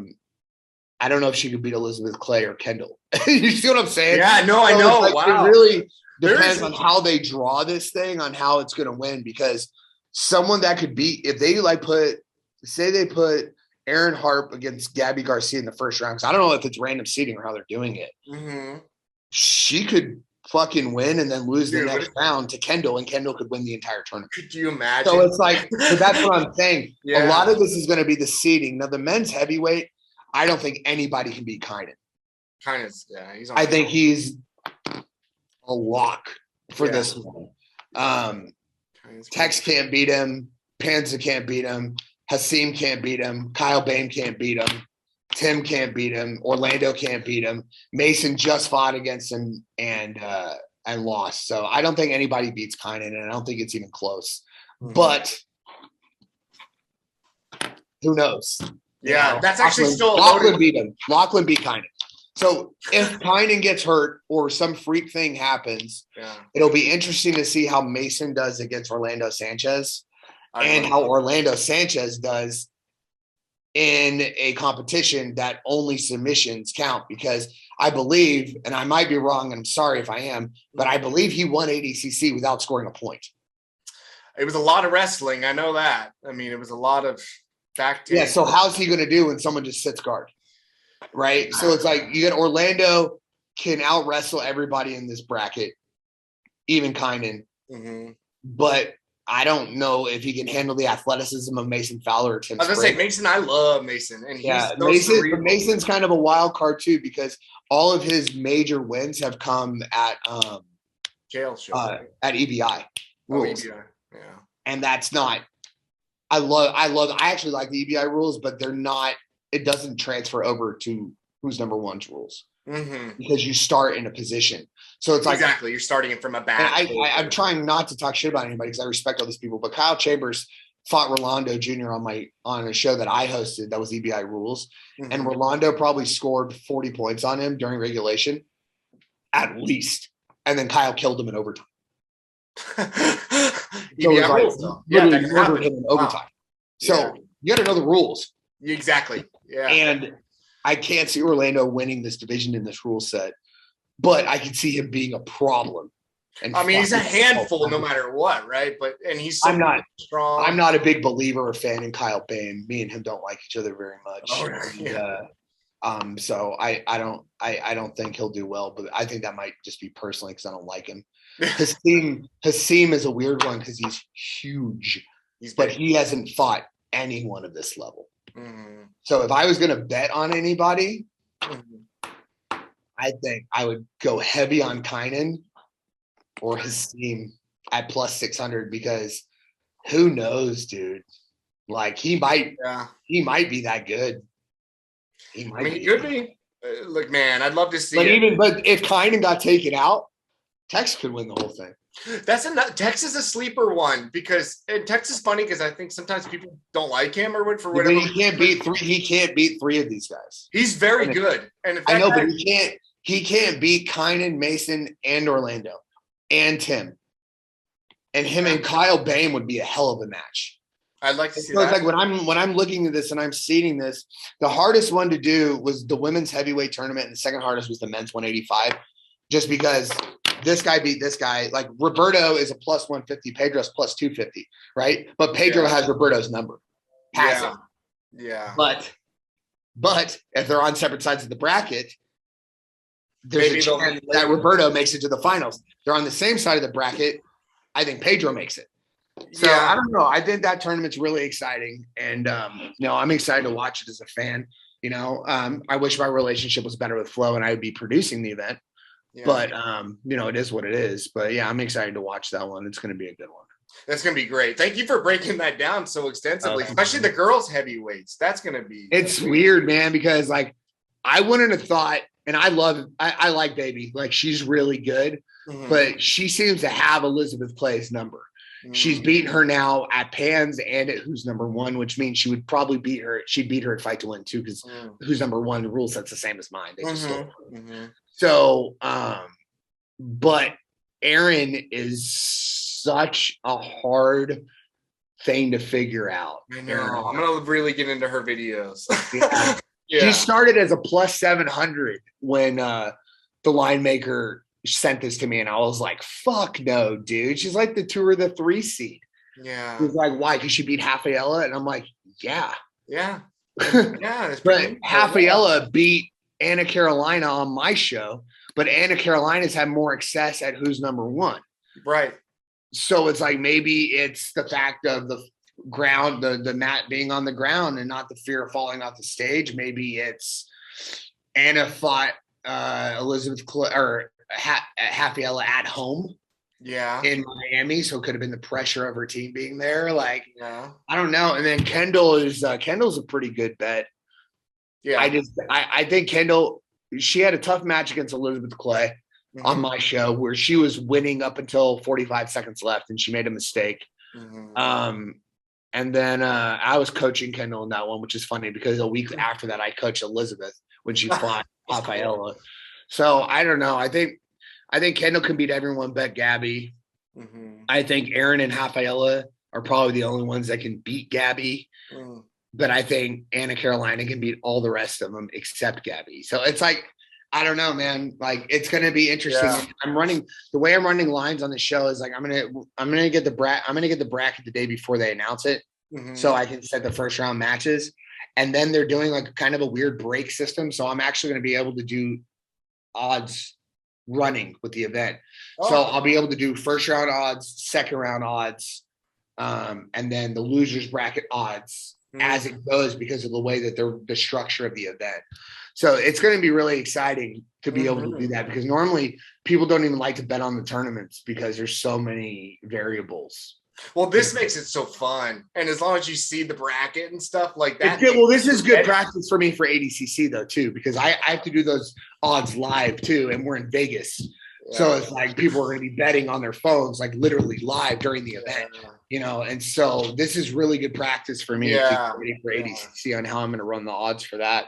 don't know if she could beat Elizabeth Clay or Kendall. You see what I'm saying? Yeah, no, I know. Wow. It really depends on how they draw this thing, on how it's going to win, because someone that could beat, if they put Aaron Harp against Gabby Garcia in the first round, because I don't know if it's random seeding or how they're doing it. Mm-hmm. She could fucking win and then lose the next round to Kendall, and Kendall could win the entire tournament. Could you imagine? So it's like, so that's what I'm saying. Yeah. A lot of this is going to be the seeding. Now, the men's heavyweight, I don't think anybody can beat Kynan. Kynan's, yeah, he's on I think he's a lock for this one. Tex can't beat him. Panza can't beat him. Hasim can't beat him. Kyle Bain can't beat him. Tim can't beat him. Orlando can't beat him. Mason just fought against him and lost. So I don't think anybody beats Kynan, and I don't think it's even close. Mm-hmm. But who knows? Yeah, that's actually still Lachlan beat him. Lachlan beat Kynan. So if Kynan gets hurt or some freak thing happens, it'll be interesting to see how Mason does against Orlando Sanchez and how Orlando Sanchez does in a competition that only submissions count, because I believe, and I might be wrong, and I'm sorry if I am, but I believe he won Adcc without scoring a point. It was a lot of wrestling. I know that. I mean, it was a lot of back. Yeah. So how's he going to do when someone just sits guard? Right. So it's like you get Orlando can out wrestle everybody in this bracket, even Kynan. Mm-hmm. But I don't know if he can handle the athleticism of Mason Fowler or Tim. I was going to say Mason. I love Mason, and Mason's kind of a wild card too, because all of his major wins have come at jail show at EBI rules. EBI. Yeah, and that's not. I actually like the EBI rules, but they're not. It doesn't transfer over to who's number one's rules, because you start in a position. So it's like exactly you're starting it from a back. I'm trying not to talk shit about anybody because I respect all these people. But Kyle Chambers fought Rolando Jr. on a show that I hosted that was EBI rules, and Rolando probably scored 40 points on him during regulation, at least, and then Kyle killed him in overtime. Literally murdered him in overtime. So you got to know the rules. Exactly. Yeah. And I can't see Orlando winning this division in this rule set, but I can see him being a problem. And I mean, he's a handful no matter what, right? And he's so strong. I'm not a big believer or fan in Kyle Bain. Me and him don't like each other very much. So I don't think he'll do well, but I think that might just be personally because I don't like him. Hasim is a weird one because he's huge, but he hasn't fought anyone of this level. Mm-hmm. So if I was going to bet on anybody, I think I would go heavy on Kynan or Hasim at plus 600, because who knows, dude? Like he might be that good. He could be. Look, man, I'd love to see. But if Kynan got taken out, Tex could win the whole thing. That's Tex is a sleeper one, because Tex is funny because I think sometimes people don't like him or for whatever. He can't beat three of these guys. He's very good, and I know, but he can't beat Kynan, Mason, and Orlando, and Tim, and him and Kyle Bain would be a hell of a match. I'd like to see that. It's like when I'm looking at this and I'm seeing this, the hardest one to do was the women's heavyweight tournament, and the second hardest was the men's 185, just because this guy beat this guy. Like Roberto is a plus 150, Pedro's plus 250, right? But Pedro has Roberto's number. Yeah. But if they're on separate sides of the bracket, there's a chance that Roberto makes it to the finals. They're on the same side of the bracket. I think Pedro makes it. So I don't know. I think that tournament's really exciting, and I'm excited to watch it as a fan. I wish my relationship was better with Flo and I would be producing the event. Yeah. But it is what it is. But yeah, I'm excited to watch that one. It's going to be a good one. That's going to be great. Thank you for breaking that down so extensively, especially the girls heavyweights. That's going to be. It's weird, man, because like I wouldn't have thought, and I like Baby, like she's really good, but she seems to have Elizabeth Clay's number. She's beaten her now at Pans and at Who's Number One, which means she would probably beat her. She'd beat her at Fight to Win too, because Who's Number One, the rule set's the same as mine. They just So, but Aaron is such a hard thing to figure out. I know. I'm going to really get into her videos. She started as a plus 700 when the line maker sent this to me, and I was like, fuck no, dude. She's like the 2 or the 3 seed. Yeah. He was like, why? Because she beat Rafaela? And I'm like, yeah. Yeah. Yeah, but Rafaela beat Anna Carolina on my show, but Anna Carolina's had more access at who's number one. Right. So it's like maybe it's the fact of the ground, the mat being on the ground and not the fear of falling off the stage. Maybe it's Anna fought Elizabeth or Rafaela at home. Yeah. In Miami, so it could have been the pressure of her team being there. Like, yeah. I don't know. And then Kendall's a pretty good bet. Yeah. I think Kendall, she had a tough match against Elizabeth Clay on my show where she was winning up until 45 seconds left and she made a mistake. And then I was coaching Kendall in that one, which is funny because a week after that I coached Elizabeth when she fought Rafaela. So I don't know. I think Kendall can beat everyone but Gabby. I think Aaron and Rafaela are probably the only ones that can beat Gabby. But I think Anna Carolina can beat all the rest of them except Gabby. So it's like, I don't know, man. Like, it's going to be interesting. Yeah. The way I'm running lines on the show is like, I'm going to get the bracket the day before they announce it. So I can set the first round matches. And then they're doing like kind of a weird break system. So I'm actually going to be able to do odds running with the event. So I'll be able to do first round odds, second round odds, and then the losers bracket odds as it goes because of the way that the structure of the event. So it's going to be really exciting to be able to do that because normally people don't even like to bet on the tournaments because there's so many variables. Well, this makes it so fun. And as long as you see the bracket and stuff like that. Well, this is good practice for me for ADCC though, too, because I have to do those odds live too. And we're in Vegas. Yeah. So it's like people are going to be betting on their phones, like literally live during the event, you know? And so this is really good practice for me to get ready for ADCC on how I'm going to run the odds for that.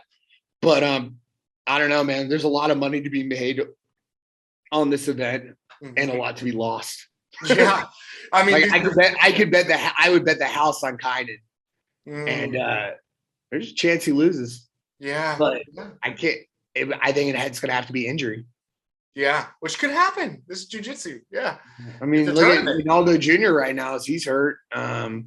But I don't know, man, there's a lot of money to be made on this event and a lot to be lost. Yeah. I mean, like I would bet the house on Kynan, and there's a chance he loses. Yeah, but I can't. I think it's going to have to be injury. Yeah, which could happen. This is jiu-jitsu. Yeah, I mean, look at Ronaldo Jr. right now as he's hurt, and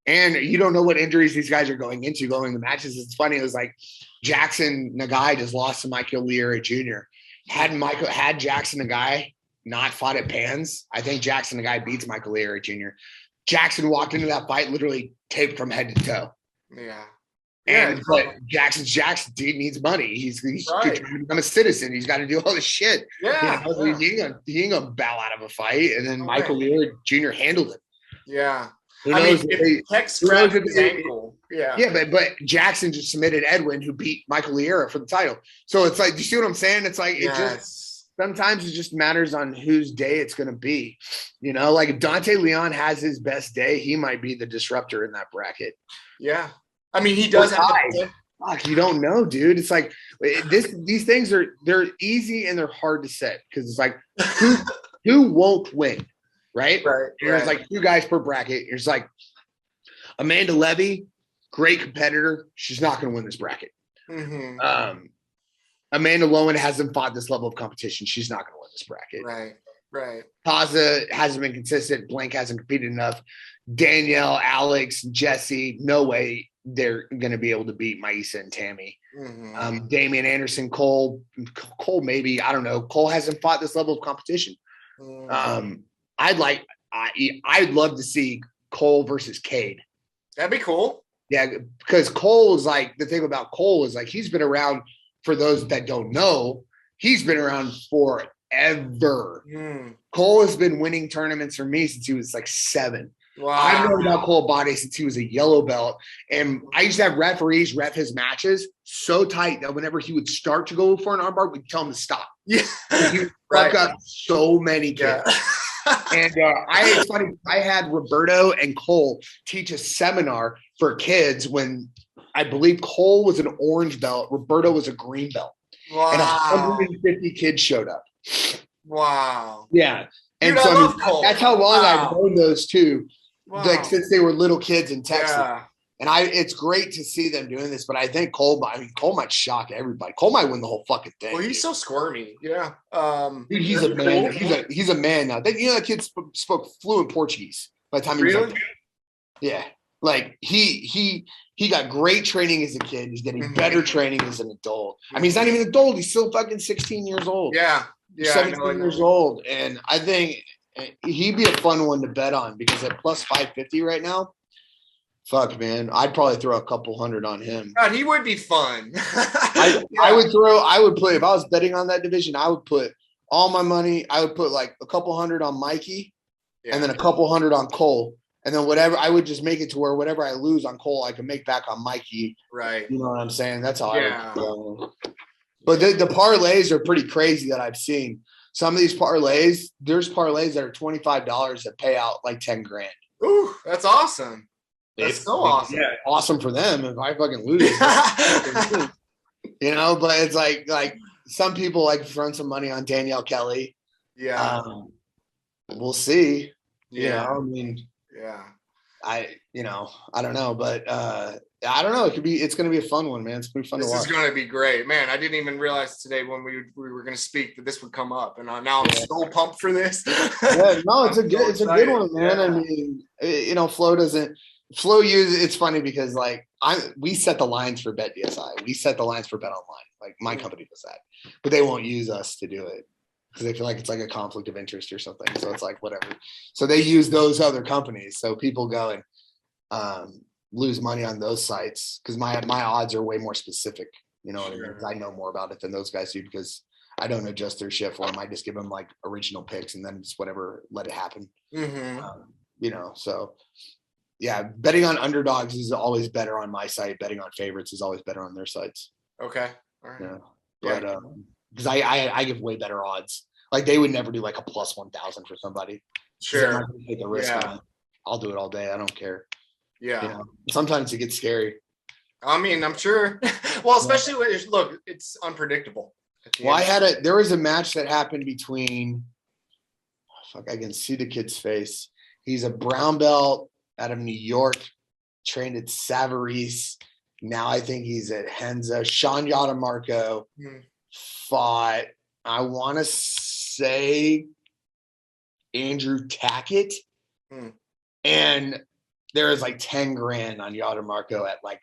you don't know what injuries these guys are going into going to matches. It's funny. It was like Jackson Nagai just lost to Michael Leary Jr. Had Jackson Nagai not fought at Pans, I think Jackson, the guy, beats Michael Leary Jr. Jackson walked into that fight literally taped from head to toe. Yeah. But Jackson needs money. He's right. Trying to become a citizen. He's got to do all this shit. Yeah. You know, he ain't gonna bow out of a fight. And then Michael Leary Jr. handled it. Yeah. Tech scrapped his ankle. Yeah. Yeah, but Jackson just submitted Edwin, who beat Michael Leary for the title. So it's like, do you see what I'm saying? It's like sometimes it just matters on whose day it's going to be. You know, like if Dante Leon has his best day, he might be the disruptor in that bracket. Yeah. I mean, he does have Fuck, you don't know, dude. It's like these things they're easy and they're hard to set because it's like who won't win, right? There's like two guys per bracket. There's like Amanda Levy, great competitor. She's not going to win this bracket. Amanda Lowen hasn't fought this level of competition. She's not going to win this bracket. Right. Taza hasn't been consistent. Blank hasn't competed enough. Danielle, Alex, Jesse, no way they're going to be able to beat Maisa and Tammy. Damian Anderson, Cole maybe. I don't know. Cole hasn't fought this level of competition. I'd love to see Cole versus Cade. That'd be cool. Yeah, because Cole is like, the thing about Cole is like he's been around. For those that don't know, he's been around forever. Cole has been winning tournaments for me since he was like 7. Wow. I've known about Cole Bade since he was a yellow belt. And I used to have referees ref his matches so tight that whenever he would start to go for an armbar, we'd tell him to stop. Yeah. He would fuck up so many kids. And it's funny, I had Roberto and Cole teach a seminar for kids when I believe Cole was an orange belt. Roberto was a green belt. Wow. And 150 kids showed up. Wow. Yeah. And dude, so that's how long I've known those two, like since they were little kids in Texas. Yeah. And it's great to see them doing this, but I think Cole might shock everybody. Cole might win the whole fucking thing. Well, he's so squirmy. Yeah. Dude, he's a man. He's a man now. You know that kid spoke fluent Portuguese by the time he was like, yeah. Like he he got great training as a kid. He's getting better training as an adult. I mean, he's not even an adult. He's still fucking 16 years old. Yeah. 17 years old. And I think he'd be a fun one to bet on because at plus 550 right now, fuck, man, I'd probably throw a couple hundred on him. God, he would be fun. I would put, if I was betting on that division, I would put all my money. I would put like a couple hundred on Mikey and then a couple hundred on Cole. And then whatever, I would just make it to where whatever I lose on Cole, I can make back on Mikey. Right. You know what I'm saying? That's how I would go. But the parlays are pretty crazy that I've seen. Some of these parlays, there's parlays that are $25 that pay out like 10 grand. Ooh, that's awesome. That's so awesome. Yeah, awesome for them if I fucking lose. You know, but it's like some people like to run some money on Danielle Kelly. Yeah. We'll see. Yeah. You know, I mean, yeah. I don't know, but I don't know. It's going to be a fun one, man. It's going to be fun to watch. This is going to be great, man. I didn't even realize today when we were going to speak that this would come up, and now I'm so pumped for this. Yeah, no, it's a good one, man. Yeah. I mean, you know, Flo uses. It's funny because like we set the lines for Bet DSI. We set the lines for Bet Online. Like my company does that, but they won't use us to do it because they feel like it's like a conflict of interest or something. So it's like whatever. So they use those other companies. So people go and lose money on those sites because my odds are way more specific. You know what I mean? I know more about it than those guys do because I don't adjust their shit for them. I just give them like original picks and then just whatever, let it happen. You know, so yeah, betting on underdogs is always better on my site. Betting on favorites is always better on their sites. Okay. All right. Yeah. But because I give way better odds. Like they would never do like a plus 1,000 for somebody. Sure. I'm not gonna take a risk on it. I'll do it all day. I don't care. Yeah. You know, sometimes it gets scary. I mean, I'm sure. Well, especially when it's unpredictable. Well, there was a match that happened between. Fuck, I can see the kid's face. He's a brown belt out of New York, trained at Savarese. Now I think he's at Henza. Sean Yadamarco fought, I want to say, Andrew Tackett. And there was like 10 grand on Yadamarco at like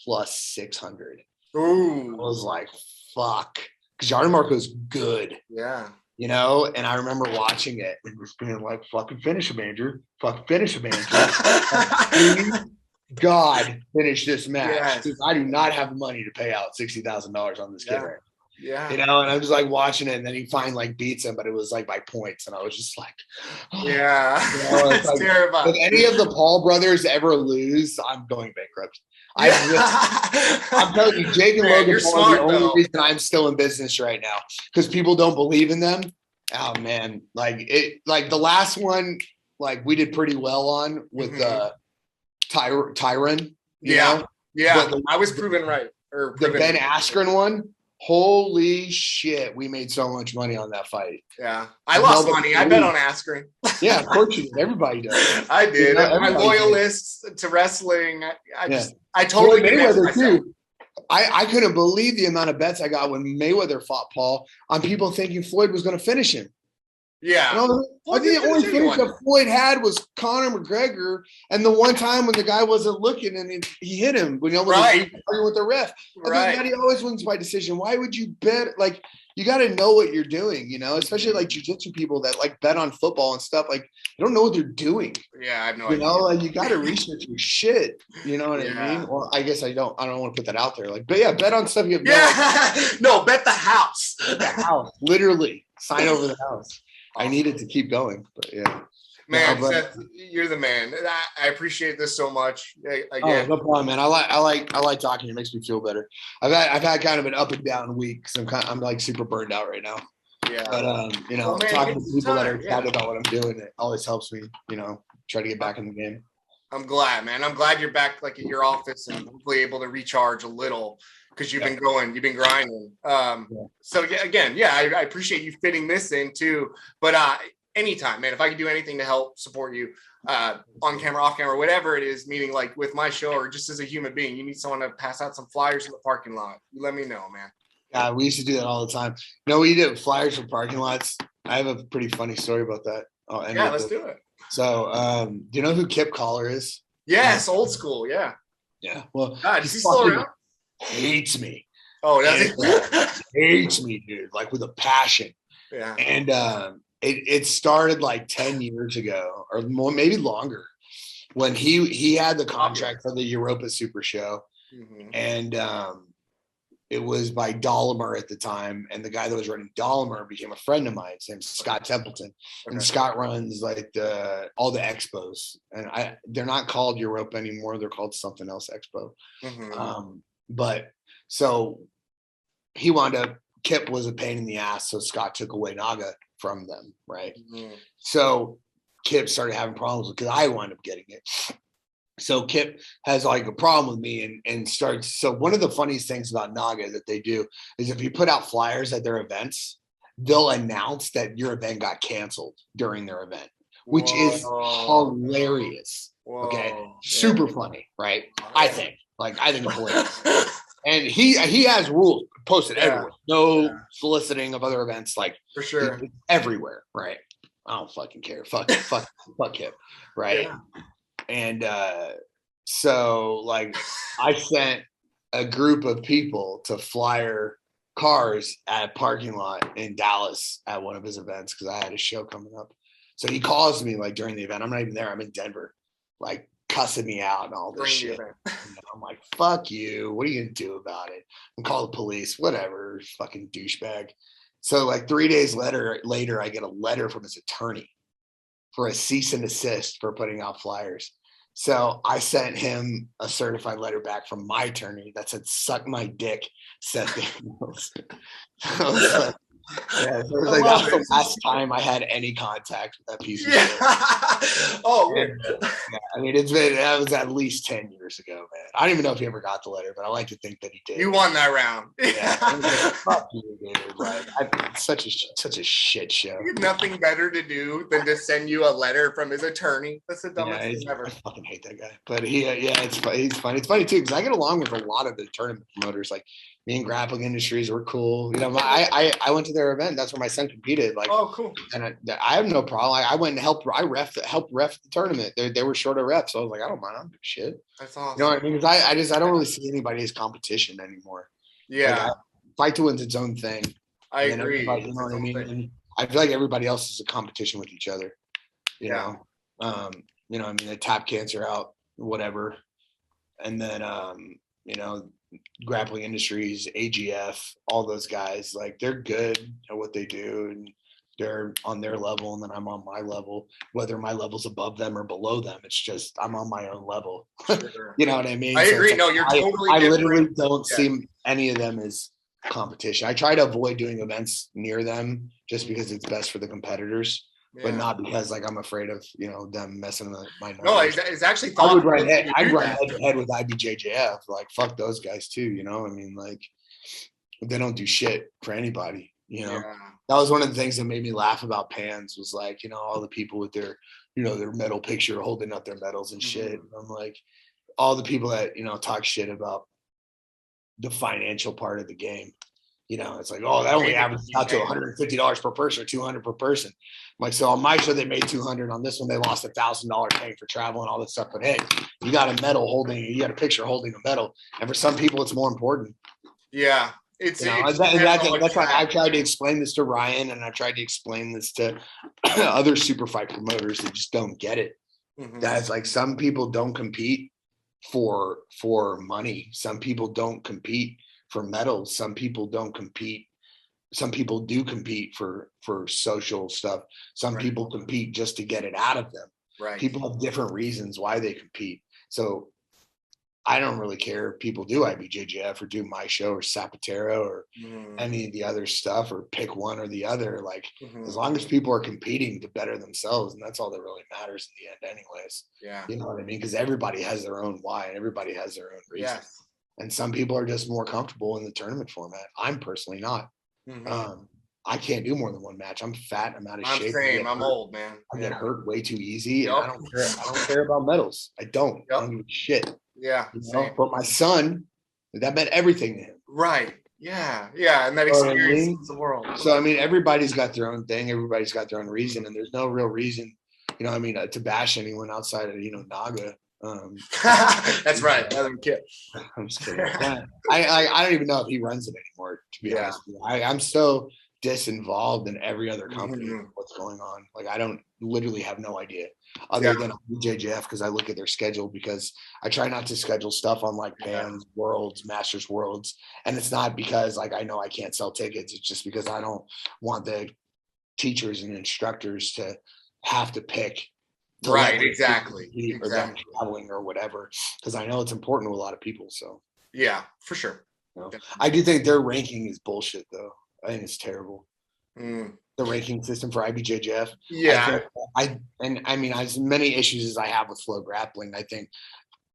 plus 600. Ooh. I was like, fuck. Because Yadamarco's good. Yeah. You know, and I remember watching it and just being like, fucking finish him, Andrew. Fucking finish him, Andrew. God, finish this match. Yes. I do not have the money to pay out $60,000 on this kid right now. Yeah. You know, and I was like watching it, and then he finally like beats him, but it was like by points. And I was just like, yeah, you know, it's like, terrible. If any of the Paul brothers ever lose, I'm going bankrupt. I'm telling you, Jake and Logan Paul are the only reason I'm still in business right now because people don't believe in them. Oh man, like the last one, like we did pretty well on with Tyron. Yeah, yeah, I was proven right. Or the Ben Askren one. Holy shit, we made so much money on that fight. Yeah. I lost money. I bet on Askren. Yeah, of course you did. Everybody does. I did. My loyalists to wrestling, I totally did Mayweather too. I couldn't believe the amount of bets I got when Mayweather fought Paul on people thinking Floyd was going to finish him. Yeah. I think the only finish that Floyd had was Conor McGregor, and the one time when the guy wasn't looking and he hit him when he almost was with the ref. Other than that, he always wins by decision. Why would you bet? Like, you got to know what you're doing, you know, especially like jiu-jitsu people that like bet on football and stuff. Like, they don't know what they're doing. Yeah, I have no idea. You know, like you got to research your shit. You know what I mean? Or I guess I don't want to put that out there. Like, but yeah, bet on stuff you have no, bet the house. Bet the house. Literally sign over the house. I needed to keep going, but yeah. Man, Seth, you're the man. I appreciate this so much. Again. No problem, man. I like talking. It makes me feel better. I've had kind of an up and down week because I'm like super burned out right now. Yeah. But you know, talking to people that are excited about what I'm doing, it always helps me. You know, try to get back in the game. I'm glad, man. I'm glad you're back like at your office and hopefully able to recharge a little. Because you've been grinding. So again, I appreciate you fitting this in too. But anytime, man, if I could do anything to help support you on camera, off camera, whatever it is, meaning like with my show or just as a human being, you need someone to pass out some flyers in the parking lot. You let me know, man. Yeah, we used to do that all the time. No, we did flyers for parking lots. I have a pretty funny story about that. Let's do it. So, do you know who Kip Collar is? Yes, old school. Yeah. Yeah. Well, God, is he still around? Hates me. Oh, does he? Hates me, dude, like with a passion. Yeah. And it started like 10 years ago or more, maybe longer, when he had the contract for the Europa Super Show. Mm-hmm. And it was by Dahlimer at the time. And the guy that was running Dahlimer became a friend of mine. His name's Scott Templeton. Okay. And Scott runs like all the expos. And they're not called Europa anymore. They're called something else Expo. Mm-hmm. But so he wound up, Kip was a pain in the ass. So Scott took away Naga from them. Right. Mm-hmm. So Kip started having problems because I wound up getting it. So Kip has like a problem with me and starts. So one of the funniest things about Naga that they do is if you put out flyers at their events, they'll announce that your event got canceled during their event, which is hilarious. Whoa. Okay. Super funny, right? I think it's hilarious. And he has rules posted everywhere. No soliciting of other events, like for sure, everywhere, right? I don't fucking care. Fuck Kip, right? Yeah. And so like I sent a group of people to flyer cars at a parking lot in Dallas at one of his events because I had a show coming up. So he calls me like during the event. I'm not even there. I'm in Denver, like cussing me out and all this shit. I'm like, fuck you. What are you going to do about it? And call the police, whatever, fucking douchebag. So like 3 days later, I get a letter from his attorney for a cease and desist for putting out flyers. So I sent him a certified letter back from my attorney that said, suck my dick, Seth Daniels. Yeah, so it was like that's the last time I had any contact with that piece of shit. Oh, yeah, I mean, that was at least 10 years ago, man. I don't even know if he ever got the letter, but I like to think that he did. You won that round. Yeah, fuck you, dude. Like, it's such a shit show. Nothing better to do than to send you a letter from his attorney. That's the dumbest thing ever. I fucking hate that guy. But he's funny. It's funny too because I get along with a lot of the tournament promoters. Like me and Grappling Industries were cool. You know, I went to their event. That's where my son competed. Like, oh, cool. And I have no problem. I went and helped ref the tournament. They were short of refs, so I was like, I don't mind. I don't give a shit. That's awesome. You know what I mean? Because I don't really see anybody as competition anymore. Yeah. Like, fight to win's its own thing. I agree. You know what I mean? And I feel like everybody else is a competition with each other. You know? You know, I mean, they tap cancer out, whatever. And then, you know, Grappling Industries, AGF, all those guys, like they're good at what they do and they're on their level and then I'm on my level, whether my level's above them or below them. It's just, I'm on my own level. Sure. You know what I mean? I agree. No, you're totally I literally don't see any of them as competition. I try to avoid doing events near them just because it's best for the competitors. Yeah. But not because like I'm afraid of, you know, them messing with my numbers. No, it's actually I would run head to head with IBJJF. Like fuck those guys too, you know. I mean, like they don't do shit for anybody, you know. Yeah. That was one of the things that made me laugh about Pans was like, you know, all the people with their, you know, their medal picture holding up their medals and shit. And I'm like, all the people that, you know, talk shit about the financial part of the game. You know, it's like, oh, that only averages out to $150 per person or $200 per person. I'm like, so on my show, they made $200. On this one, they lost $1,000 paying for travel and all that stuff. But hey, you got a medal you got a picture holding a medal. And for some people, it's more important. Yeah. That's why I tried to explain this to Ryan and I tried to explain this to other super fight promoters that just don't get it. Mm-hmm. That's like some people don't compete for money. Some people don't compete for medals. Some people don't compete. Some people do compete for social stuff. Some people compete just to get it out of them. Right. People have different reasons why they compete. So I don't really care if people do IBJJF or do my show or Zapatero or any of the other stuff or pick one or the other. Like as long as people are competing to better themselves, and that's all that really matters in the end anyways. Yeah. You know what I mean? Because everybody has their own why and everybody has their own reason. Yes. And some people are just more comfortable in the tournament format. I'm personally not. I can't do more than one match. I'm fat. I'm out of shape. I'm old, man. I get hurt way too easy. Yep. And I don't care about medals. I don't. I don't give a shit. Yeah. You know? But my son, that meant everything to him. Right. Yeah. Yeah. And that experience the world. So, I mean, everybody's got their own thing. Everybody's got their own reason. And there's no real reason, you know, I mean, to bash anyone outside of, you know, Naga. That's right. I'm just kidding. I don't even know if he runs it anymore, to be honest with you. I'm so disinvolved in every other company, what's going on. Like, I don't literally have no idea other than JJF, because I look at their schedule, because I try not to schedule stuff on like bands, worlds, masters worlds. And it's not because like I know I can't sell tickets. It's just because I don't want the teachers and instructors to have to pick. Right, exactly. Or them traveling or whatever, because I know it's important to a lot of people. So yeah, for sure. I do think their ranking is bullshit, though. I think it's terrible. The ranking system for IBJJF. Yeah. I mean, as many issues as I have with Flow Grappling, I think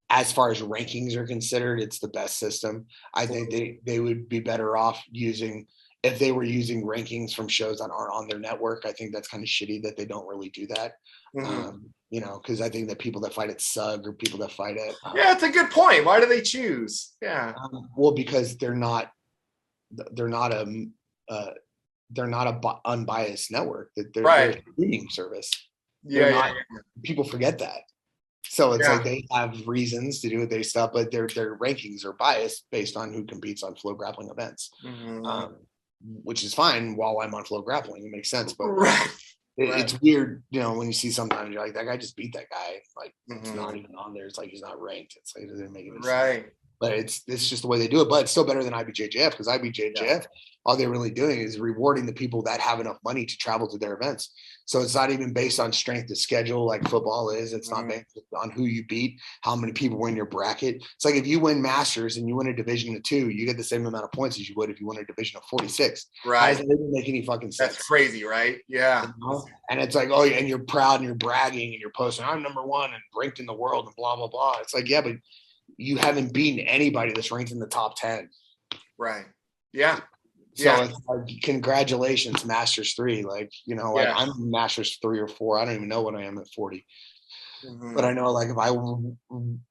as far as rankings are considered, it's the best system. I think they would be better off if they were using rankings from shows that aren't on their network. I think that's kind of shitty that they don't really do that. You know, because I think that people that fight at SUG or people that fight at it's a good point. Why do they choose? Yeah. Well, because they're not unbiased network. They're a streaming service. People forget that. So it's like they have reasons to do what they stuff, but their rankings are biased based on who competes on Flow Grappling events, which is fine. While I'm on Flow Grappling, it makes sense. But it's weird, you know, when you see sometimes you're like, that guy just beat that guy. Like it's not even on there. It's like he's not ranked. It's like it doesn't make any sense. But it's just the way they do it. But it's still better than IBJJF, because IBJJF, all they're really doing is rewarding the people that have enough money to travel to their events. So it's not even based on strength of schedule like football is. It's not based on who you beat, how many people were in your bracket. It's like if you win Masters and you win a Division of 2, you get the same amount of points as you would if you won a Division of 46. Right. That doesn't make any fucking sense. That's crazy, right? Yeah. You know? And it's like, oh, and you're proud and you're bragging and you're posting, I'm number 1 and ranked in the world and blah, blah, blah. It's like, yeah, but you haven't beaten anybody that's ranked in the top 10. Right. Yeah. So it's like, congratulations, Masters 3. Like, you know, like I'm Masters 3 or 4. I don't even know what I am at 40. But I know, like, if I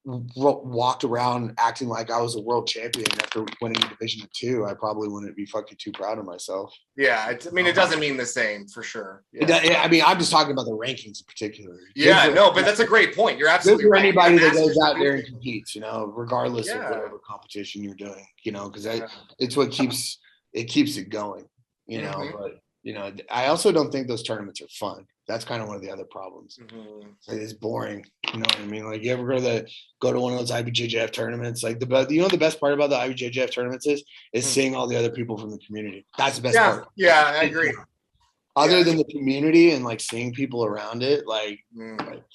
walked around acting like I was a world champion after winning Division of 2, I probably wouldn't be fucking too proud of myself. Yeah, I mean, it doesn't mean the same for sure. I mean, I'm just talking about the rankings in particular. But that's a great point. You're absolutely right. Anybody that goes out there and competes, you know, regardless of whatever competition you're doing, you know, because it's what keeps it going, you know. But you know, I also don't think those tournaments are fun. That's kind of one of the other problems. It's boring. You know what I mean? Like, you ever go to one of those IBJJF tournaments? Like, the best part about the IBJJF tournaments is seeing all the other people from the community. That's the best part. Yeah, I agree. Other than the community and like seeing people around it, like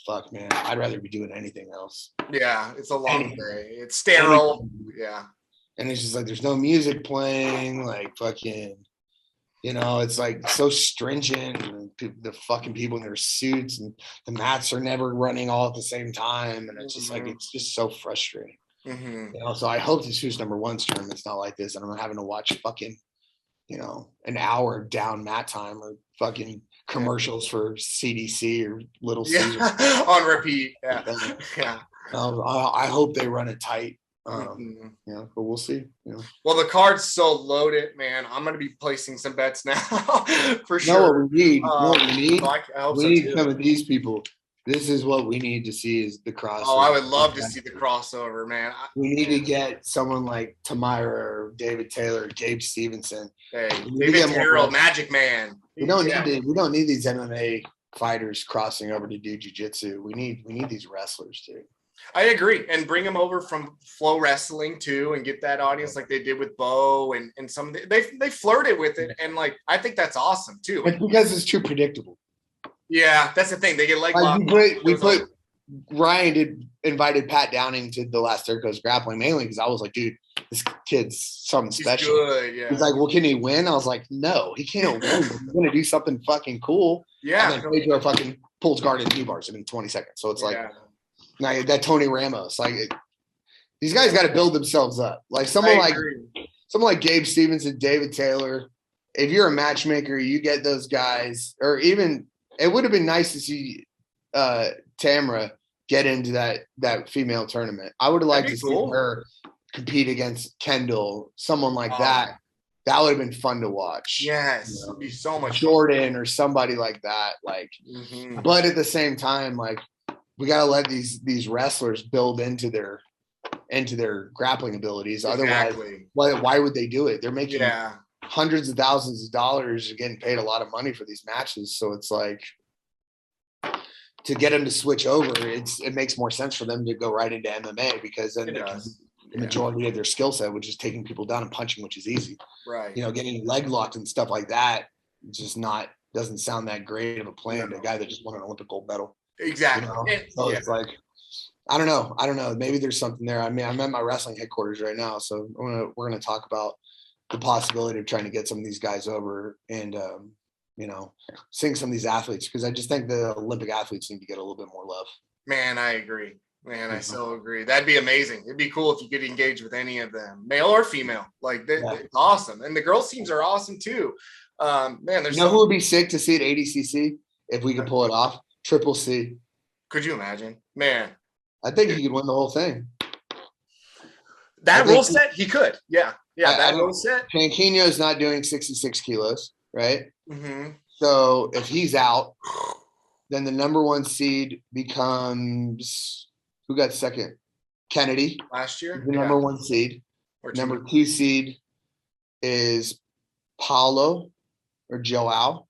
fuck, man, I'd rather be doing anything else. Yeah, it's a long day. It's sterile. Yeah. And it's just like there's no music playing, like fucking, you know, it's like so stringent. And the fucking people in their suits and the mats are never running all at the same time. And it's just like, it's just so frustrating. You know, so I hope this Who's Number One's tournament's not like this. And I'm not having to watch fucking, you know, an hour down mat time or fucking commercials for CDC or Little Caesars on repeat. I hope they run it tight. Yeah, but we'll see. You know. Well, the card's so loaded, man. I'm going to be placing some bets now for sure. No, what we need. We need some of these people. This is what we need to see is the crossover. Oh, I would love to see the crossover, man. We need to get someone like Tamira or David Taylor, or Gabe Stevenson. Hey, David Taylor, Magic Man. We don't need these MMA fighters crossing over to do jiu-jitsu. We need these wrestlers too. I agree, and bring them over from Flow Wrestling too, and get that audience like they did with Bo and some. They flirted with it, and like I think that's awesome too. It's because it's too predictable. Yeah, that's the thing. They get Ryan invited Pat Downing to the last Third Coast Grappling mainly because I was like, dude, this kid's something special. Good, yeah. He's like, well, can he win? I was like, no, he can't win. He's gonna do something fucking cool. Yeah. And then Pedro fucking pulls guard and knee bars in 20 seconds. So it's like. Now that Tony Ramos, like these guys got to build themselves up. Like someone like Gabe Stevenson, David Taylor. If you're a matchmaker, you get those guys. Or even it would have been nice to see Tamara get into that female tournament. I would have liked to see her compete against Kendall, someone like that. That would have been fun to watch. Yes, you know? It'd be so much Jordan or somebody like that. Like, but at the same time, like. we gotta let these wrestlers build into their grappling abilities. Exactly. Otherwise, why would they do it? They're making Yeah. hundreds of thousands of dollars, getting paid a lot of money for these matches. So it's like, to get them to switch over, it makes more sense for them to go right into MMA, because then the majority of their skill set, which is taking people down and punching, which is easy. Right. You know, getting leg locked and stuff like that, just doesn't sound that great of a plan to a guy that just won an Olympic gold medal. Exactly. You know? So it's like, I don't know. Maybe there's something there. I mean, I'm at my wrestling headquarters right now, so we're gonna talk about the possibility of trying to get some of these guys over and seeing some of these athletes, because I just think the Olympic athletes need to get a little bit more love. Man, I agree. Man, I so agree. That'd be amazing. It'd be cool if you could engage with any of them, male or female. Like, it's awesome. And the girls' teams are awesome too. Man, there's who would be sick to see at ADCC if we could pull it off? Triple C. Could you imagine? Man, I think he could win the whole thing. That rule set, he could. Yeah. That rule set. Panquino's not doing 66 kilos, right? Mm-hmm. So if he's out, then the number one seed becomes, who got second? Kennedy. Last year? The number one seed. Number two seed is Paulo or Joao.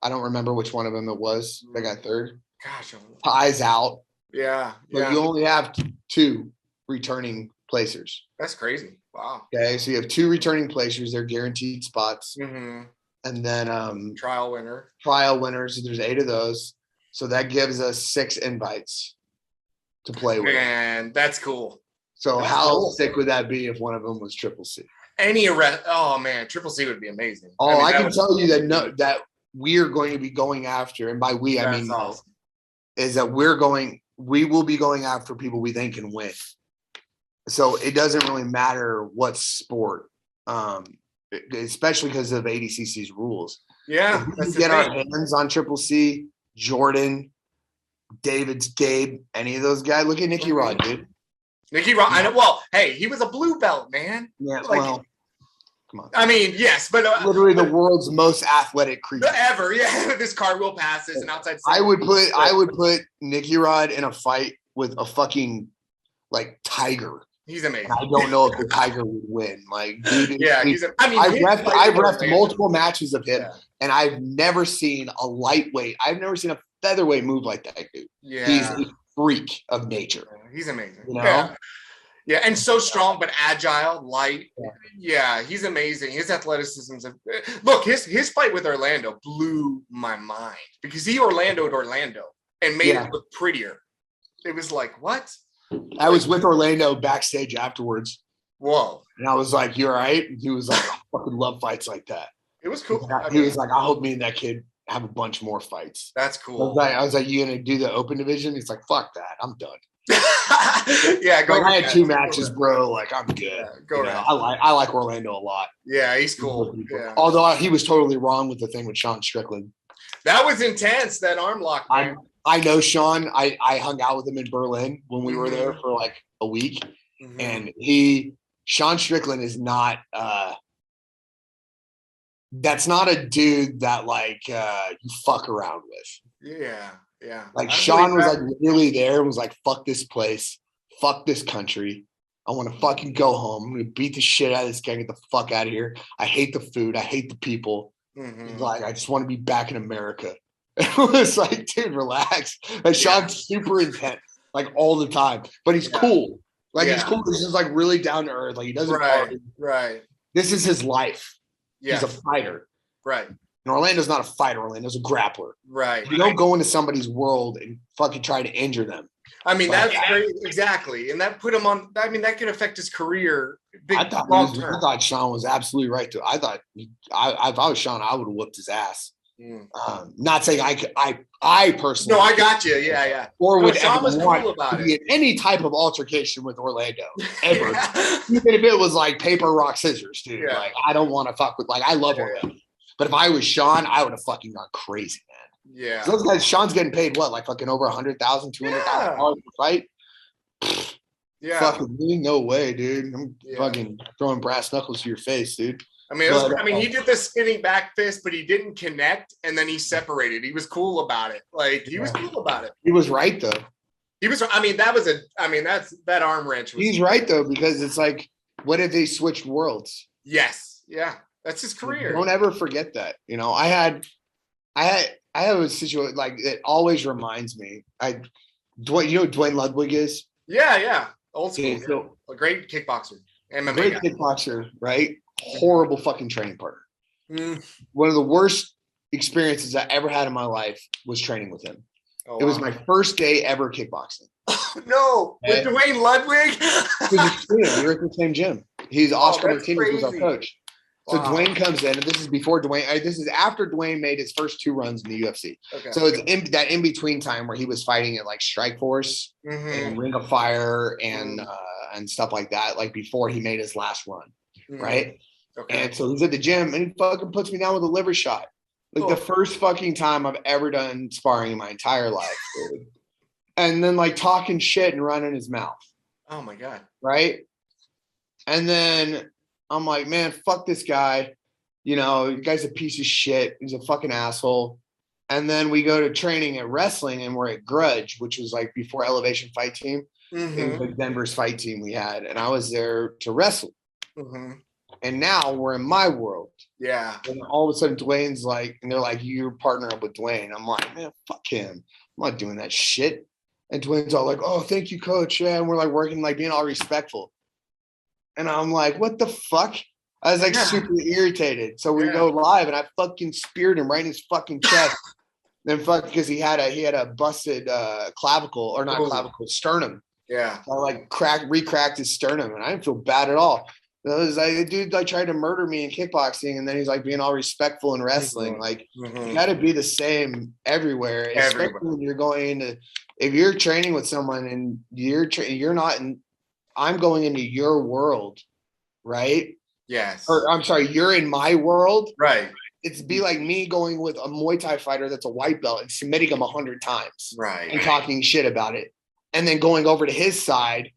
I don't remember which one of them it was. They got third. Gosh. Pai's out. Yeah. But you only have two returning placers. That's crazy. Wow. Okay. So you have two returning placers. They're guaranteed spots. Mm-hmm. And then trial winners. There's 8 of those. So that gives us 6 invites to play with. Man, that's cool. So how sick would that be if one of them was Triple C? Oh man, Triple C would be amazing. I can tell you that we're going to be going after, and by we I mean awesome. Is that we will be going after people we think can win. So it doesn't really matter what sport, especially because of ADCC's rules. Yeah, if we get our hands on Triple C, Jordan, Gabe, any of those guys. Look at Nicky Rod, dude. Nicky Rod. I know. Well, hey, he was a blue belt, man. Yeah. Come on. I mean, yes, but literally the world's most athletic creature ever. Yeah, this cartwheel passes and outside. I would put Nicky Rod in a fight with a fucking tiger. He's amazing. I don't know if the tiger would win. Dude, I've refed multiple matches of him, and I've never seen a lightweight. I've never seen a featherweight move like that, dude. Yeah, he's a freak of nature. He's amazing. You know? Yeah, and so strong but agile, light. Yeah, he's amazing. His athleticism. Look, his fight with Orlando blew my mind because he Orlando'd Orlando and made it look prettier. It was like, what? I was with Orlando backstage afterwards. Whoa. And I was like, you all right? And he was like, I fucking love fights like that. It was cool. He was like, I hope me and that kid have a bunch more fights. That's cool. I was like, you going to do the open division? He's like, fuck that. I'm done. Yeah, I had 2 matches, bro. I'm good. Yeah, go ahead. I like Orlando a lot. Yeah, he's cool. Yeah. Although he was totally wrong with the thing with Sean Strickland. That was intense, that arm lock, man. I know Sean. I hung out with him in Berlin when we were there for a week. Mm-hmm. And Sean Strickland is not that's not a dude that you fuck around with. Yeah. Yeah. Sean was really there and was like, fuck this place, fuck this country. I want to fucking go home. I'm gonna beat the shit out of this guy, get the fuck out of here. I hate the food, I hate the people. Mm-hmm. I just want to be back in America. It was like, dude, relax. Sean's super intense, all the time. But he's cool. He's cool. He's just really down to earth. He doesn't right. This is his life. Yeah. He's a fighter. Right. And Orlando's not a fighter. Orlando's a grappler. Right. You don't go into somebody's world and fucking try to injure them. I mean, that's great. Exactly. And that put him on. I mean, that could affect his career. I thought Sean was absolutely right to. I thought if I was Sean, I would have whooped his ass. Not saying I personally. No, I got you. Yeah. Or would Sean was want cool about to be in any type of altercation with Orlando ever. Even if it was paper, rock, scissors, dude. Yeah. I don't want to fuck with. I love Orlando. But if I was Sean, I would have fucking gone crazy, man. Yeah. So those guys, Sean's getting paid what? Fucking over $100,000, $200,000 per fight? Yeah. Fucking no way, dude. I'm fucking throwing brass knuckles to your face, dude. I mean, he did the spinning back fist, but he didn't connect, and then he separated. He was cool about it. He was cool about it. He was right, though. He was. I mean, that arm wrench. He's right though, because it's like, what if they switched worlds? Yes. Yeah. That's his career. Don't ever forget that. You know, I had a situation like it always reminds me. You know who Dwayne Ludwig is? Yeah. Old school. Yeah, so, a great kickboxer. MMA great guy. kickboxer, right? Horrible fucking training partner. One of the worst experiences I ever had in my life was training with him. Oh, it was my first day ever kickboxing. No, with Dwayne Ludwig. We were at the same gym. He's Oscar Martinez was our coach. So Dwayne comes in, and this is before Dwayne. This is after Dwayne made his first 2 runs in the UFC. Okay. So it's in between time where he was fighting at like Strikeforce and Ring of Fire and stuff like that, like before he made his last run, right? Okay. And so he's at the gym, and he fucking puts me down with a liver shot. Like the first fucking time I've ever done sparring in my entire life, dude. And then like talking shit and running his mouth. Oh my God. Right? And then I'm like, man, fuck this guy. You know, the guy's a piece of shit. He's a fucking asshole. And then we go to training at wrestling, and we're at Grudge, which was like before Elevation Fight Team. It was like Denver's fight team we had. And I was there to wrestle. And now we're in my world. Yeah. And all of a sudden Dwayne's like, and they're like, you're partner up with Dwayne. I'm like, man, fuck him. I'm not doing that shit. And Dwayne's all like, oh, thank you, coach. Yeah. And we're like working, like being all respectful. And I'm like, what the fuck? I was like super irritated. So we go live, and I fucking speared him right in his fucking chest. Then because he had a busted clavicle, or not clavicle, sternum. Yeah. So I like re-cracked his sternum, and I didn't feel bad at all. It was like, the dude like tried to murder me in kickboxing, and then he's like being all respectful in wrestling. Like you got to be the same everywhere, especially when you're going to. If you're training with someone and you're not in. I'm going into your world, right? Yes. Or I'm sorry, you're in my world. Right. It's be like me going with a Muay Thai fighter that's a white belt and submitting him 100 times. Right. And talking shit about it. And then going over to his side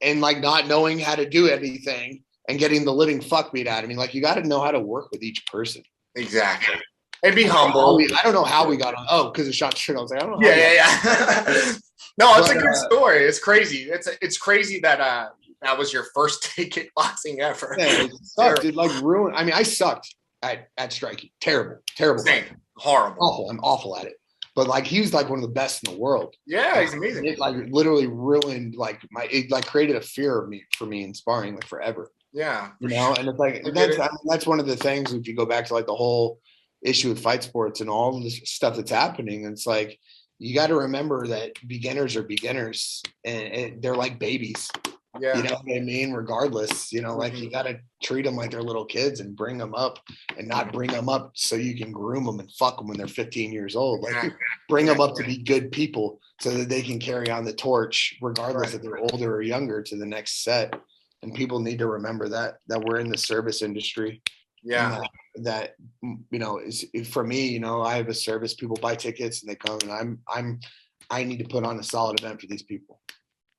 and like not knowing how to do anything and getting the living fuck beat out of me. Like you got to know how to work with each person. Exactly. And be humble. I don't know how we got on. Oh, because of shot shit. I was like, I don't know. Yeah. No, it's a good story. It's crazy. It's crazy that that was your first day kickboxing ever. Yeah, it sucked. It like ruined. I mean, I sucked at striking. Terrible. Same. Horrible. Awful. I'm awful at it. But like he was like one of the best in the world. Yeah, he's amazing. It like literally ruined like it like created a fear of for me in sparring like forever. Yeah. You know, and it's like that's one of the things if you go back to like the whole issue with fight sports and all this stuff that's happening. And it's like you got to remember that beginners are beginners and they're like babies. Yeah. You know what I mean? Regardless, you know, like you got to treat them like they're little kids and bring them up and not bring them up so you can groom them and fuck them when they're 15 years old. Like bring them up to be good people so that they can carry on the torch, regardless if they're older or younger, to the next set. And people need to remember that we're in the service industry. Yeah. That you know, is for me, you know, I have a service, people buy tickets and they come, and I need to put on a solid event for these people.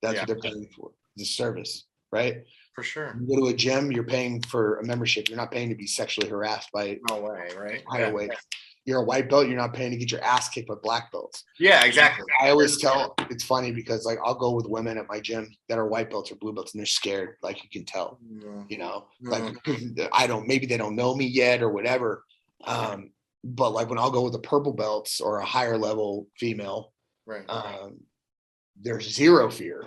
That's what they're paying for. The service, right? For sure. You go to a gym, you're paying for a membership. You're not paying to be sexually harassed by higher weight. You're a white belt, you're not paying to get your ass kicked by black belts. Yeah, exactly. I always tell, it's funny because like I'll go with women at my gym that are white belts or blue belts and they're scared, like you can tell. You know, like maybe they don't know me yet or whatever. But like when I'll go with the purple belts or a higher level female, there's zero fear.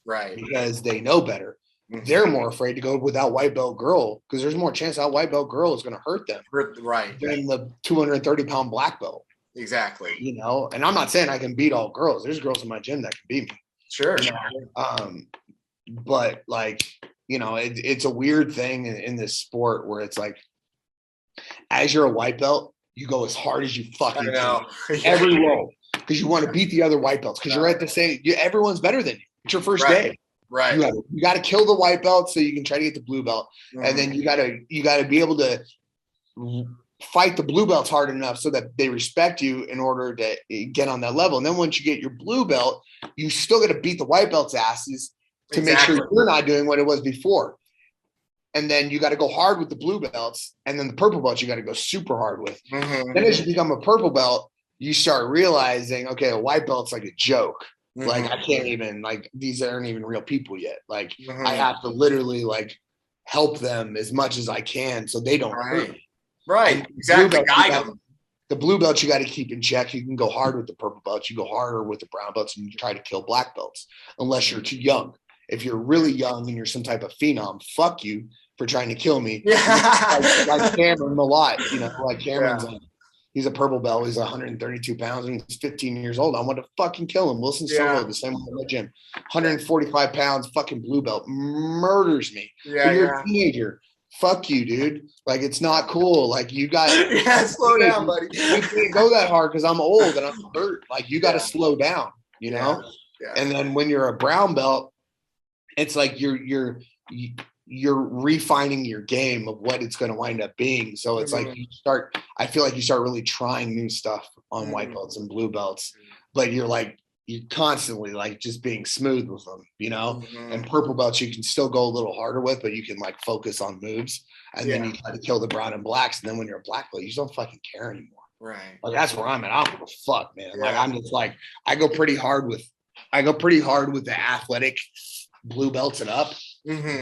Right. Because they know better. They're more afraid to go with that white belt girl because there's more chance that white belt girl is going to hurt them. Right. Than the 230-pound black belt. Exactly. You know, and I'm not saying I can beat all girls. There's girls in my gym that can beat me. Sure. You know? But like, you know, it's a weird thing in this sport where it's like, as you're a white belt, you go as hard as you fucking can. Every roll. Because you want to beat the other white belts. Because you're at the same, everyone's better than you. It's your first day. Right. You got to kill the white belt so you can try to get the blue belt. And then you got to be able to fight the blue belts hard enough so that they respect you in order to get on that level. And then once you get your blue belt, you still got to beat the white belts' asses to make sure you're not doing what it was before. And then you got to go hard with the blue belts. And then the purple belts, you got to go super hard with. Then as you become a purple belt, you start realizing, okay, a white belt's like a joke. Like I can't even, like, these aren't even real people yet. Like I Mhm. have to literally like help them as much as I can so they don't hurt me. Right. And Exactly. Guide them. the blue belt you got to keep in check. You can go hard with the purple belts, you go harder with the brown belts, and you try to kill black belts unless you're too young. If you're really young and you're some type of phenom, fuck you for trying to kill me. Yeah. Like Cameron a lot, you know, like Cameron's Yeah. like, he's a purple belt. He's 132 pounds and he's 15 years old. I want to fucking kill him. Wilson Soto, the same way in the gym, 145 pounds, fucking blue belt, murders me. Yeah. But you're a teenager. Fuck you, dude. Like, it's not cool. Like, you got slow down, buddy. You can't go that hard because I'm old and I'm hurt. Like, you got to slow down, you know? Yeah. And then when you're a brown belt, it's like you're refining your game of what it's going to wind up being. So it's like I feel like you start really trying new stuff on white belts and blue belts, but you're constantly like just being smooth with them, you know. And purple belts you can still go a little harder with, but you can like focus on moves, and then you try to kill the brown and blacks, and then when you're a black belt you just don't fucking care anymore. Right. Like that's where I'm at. I don't give a fuck, man. Like I'm just like I go pretty hard with the athletic blue belts and up,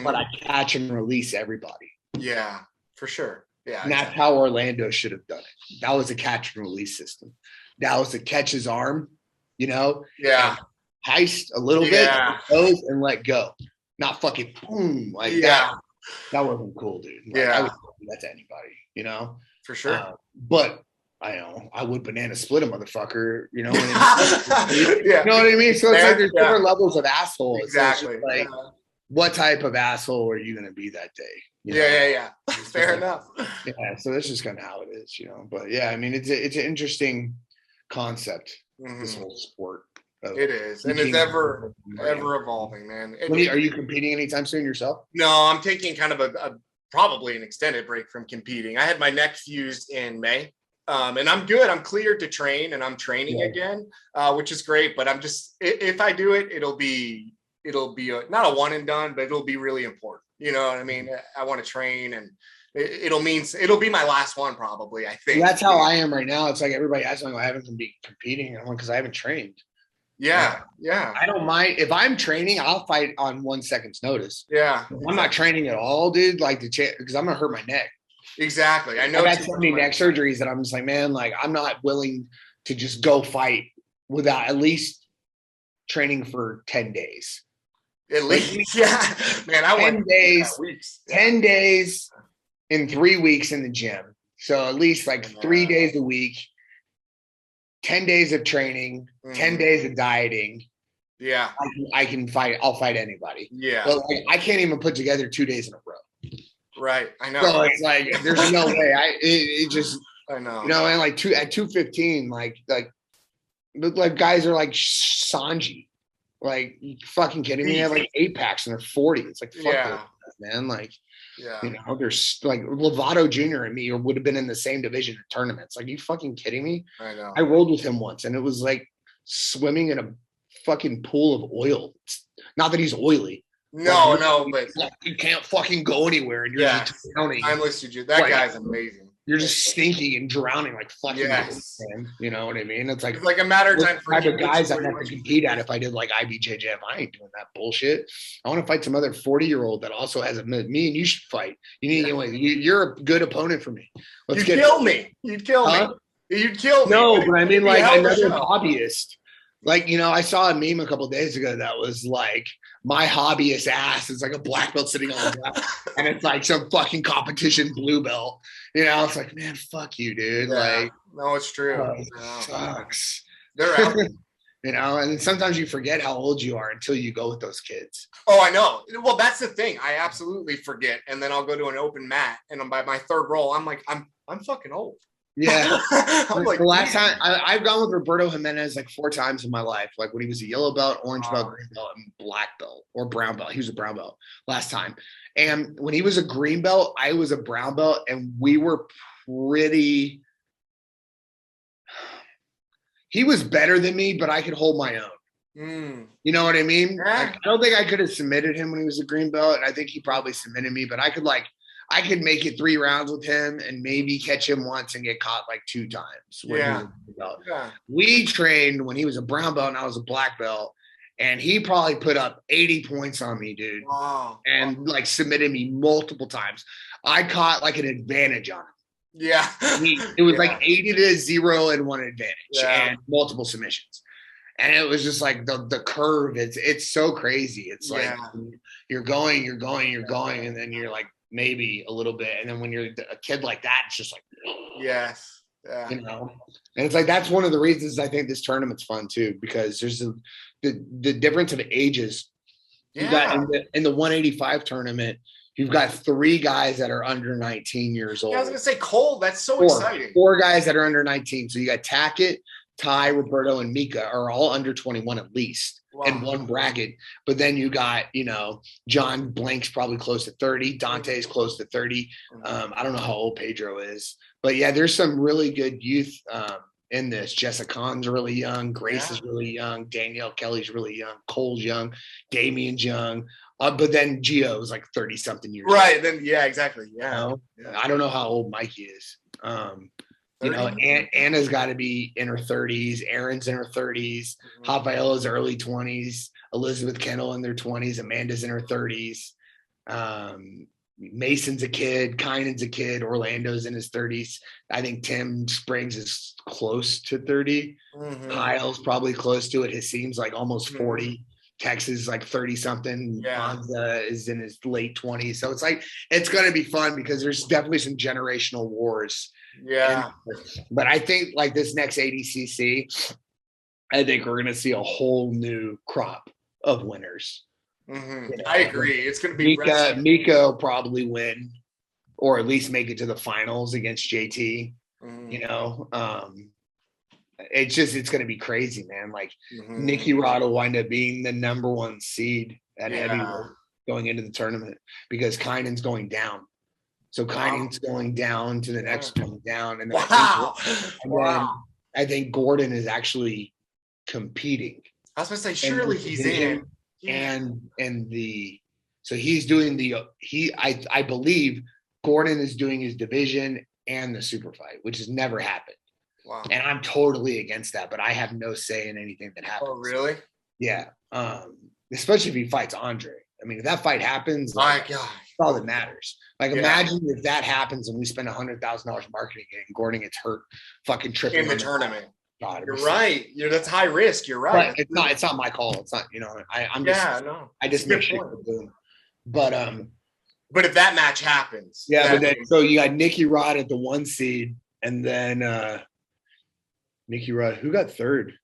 but I catch and release everybody. Yeah, for sure. Yeah. And that's how Orlando should have done it. That was a catch and release system. That was to catch his arm, you know? Yeah. Heist a little bit, goes and let go. Not fucking boom like that. That wasn't cool, dude. Like, I would do that to anybody, you know? For sure. But I know I would banana split a motherfucker, you know? You know what I mean? So it's like there's different levels of asshole. Exactly. So like, what type of asshole are you going to be that day? You know? Yeah. Fair enough. Yeah. So that's just kind of how it is, you know? But yeah, I mean, it's an interesting concept, this whole sport. It is. And it's ever evolving, man. Are you competing anytime soon yourself? No, I'm taking kind of a probably an extended break from competing. I had my neck fused in May. And I'm good. I'm cleared to train and I'm training again, which is great. But I'm just, if I do it, it'll be not a one and done, but it'll be really important. You know what I mean? I want to train and it'll be my last one probably, I think. That's how I am right now. It's like everybody asks me, I haven't been competing because I haven't trained. Yeah. I don't mind. If I'm training, I'll fight on 1 second's notice. Yeah. If I'm not training at all, dude, like because I'm going to hurt my neck. Exactly. I know I've had so many neck surgeries that I'm just like, man, like I'm not willing to just go fight without at least training for 10 days. At least, yeah. Man, I went 10 days, 10 days in 3 weeks in the gym. So at least like 3 days a week, 10 days of training, 10 days of dieting. Yeah. I can fight. I'll fight anybody. Yeah. But like, I can't even put together 2 days in a row. Right. I know. So it's like, there's no way. I know. You know, and like at 215, like guys are like Sanji. Like, you fucking kidding me? They have like 8 packs and they're 40. It's like, fuck those guys, man. Like, you know, there's like Lovato Jr. and me would have been in the same division at tournaments. Like, you fucking kidding me? I know. I rolled with him once and it was like swimming in a fucking pool of oil. Not that he's oily. No, but you can't fucking go anywhere and you're just drowning. Timeless jiu-jitsu. That guy's amazing. You're just stinking and drowning like fucking man. You know what I mean? It's like a matter of time for type of guys I'd have to compete at if I did like IBJJF. I ain't doing that bullshit. I want to fight some other 40-year-old that also has me and you should fight. You need you're a good opponent for me. You'd kill me. You'd kill me. You'd kill me. No, but I mean like another hobbyist. Like, you know, I saw a meme a couple of days ago that was like, my hobbyist ass is like a black belt sitting on the left, and it's like some fucking competition blue belt. You know, it's like, man, fuck you, dude. Like, no, it's true. Sucks. They're out. You know, and sometimes you forget how old you are until you go with those kids. Oh, I know. Well, that's the thing. I absolutely forget, and then I'll go to an open mat, and by my third roll, I'm like, I'm fucking old. Yeah. Like, the last time I've gone with Roberto Jimenez like 4 times in my life, like when he was a yellow belt, orange belt, green belt, and black belt or brown belt. He was a brown belt last time. And when he was a green belt, I was a brown belt, and we were pretty. He was better than me, but I could hold my own. You know what I mean? Yeah. Like, I don't think I could have submitted him when he was a green belt, and I think he probably submitted me, but I I could make it 3 rounds with him and maybe catch him once and get caught like 2 times. When he was a belt. We trained when he was a brown belt and I was a black belt, and he probably put up 80 points on me, dude. Wow. And like submitted me multiple times. I caught like an advantage on him. Yeah. It was like 80-0 and 1 advantage and multiple submissions. And it was just like the curve. It's so crazy. It's like you're going, and then you're like maybe a little bit. And then when you're a kid like that, it's just like, yes. Yeah. You know, and it's like that's one of the reasons I think this tournament's fun too, because there's the difference of ages. You got in the 185 tournament, you've got 3 guys that are under 19 years old. I was gonna say Cole. That's so exciting. 4 guys that are under 19. So you got Tackett, Ty, Roberto, and Mika are all under 21 at least in one bracket. But then you got, you know, John Blank's probably close to 30. Dante's close to 30. I don't know how old Pedro is. But yeah, there's some really good youth in this. Jessica Kahn's really young. Grace is really young. Danielle Kelly's really young. Cole's young. Damien's young. But then Gio is like 30-something years old. Then, exactly. Yeah. You know? I don't know how old Mikey is. You know, Anna's got to be in her 30s. Erin's in her 30s. Javaiola's early 20s. Elizabeth Kendall in their 20s. Amanda's in her 30s. Mason's a kid. Kynan's a kid. Orlando's in his 30s. I think Tim Springs is close to 30. Kyle's probably close to it. It seems like almost 40. Texas is like 30-something. Bonza is in his late 20s. So it's like, it's going to be fun because there's definitely some generational wars. Yeah. But I think like this next ADCC, I think we're going to see a whole new crop of winners. You know, I agree. It's going to be Mika will probably win, or at least make it to the finals against JT. You know, it's going to be crazy, man. Like Nikki Rod will wind up being the number 1 seed at heavyweight going into the tournament because Kynan's going down. So Kynan's going down to the next one down. And then I think Gordon is actually competing. I was going to say, surely he's in. So he's doing I believe Gordon is doing his division and the super fight, which has never happened. Wow. And I'm totally against that, but I have no say in anything that happens. Oh, really? Yeah. Especially if he fights Andre. I mean, if that fight happens, my God, that's all that matters. Like, imagine if that happens and we spend $100,000 marketing it and Gordon gets hurt, fucking tripping in the tournament. God, you're right. That's high risk. You're right. But it's not my call. It's not, you know, I just make sure. But if that match happens, but then so you got Nikki Rod at the 1 seed, and then Nikki Rod, who got 3rd?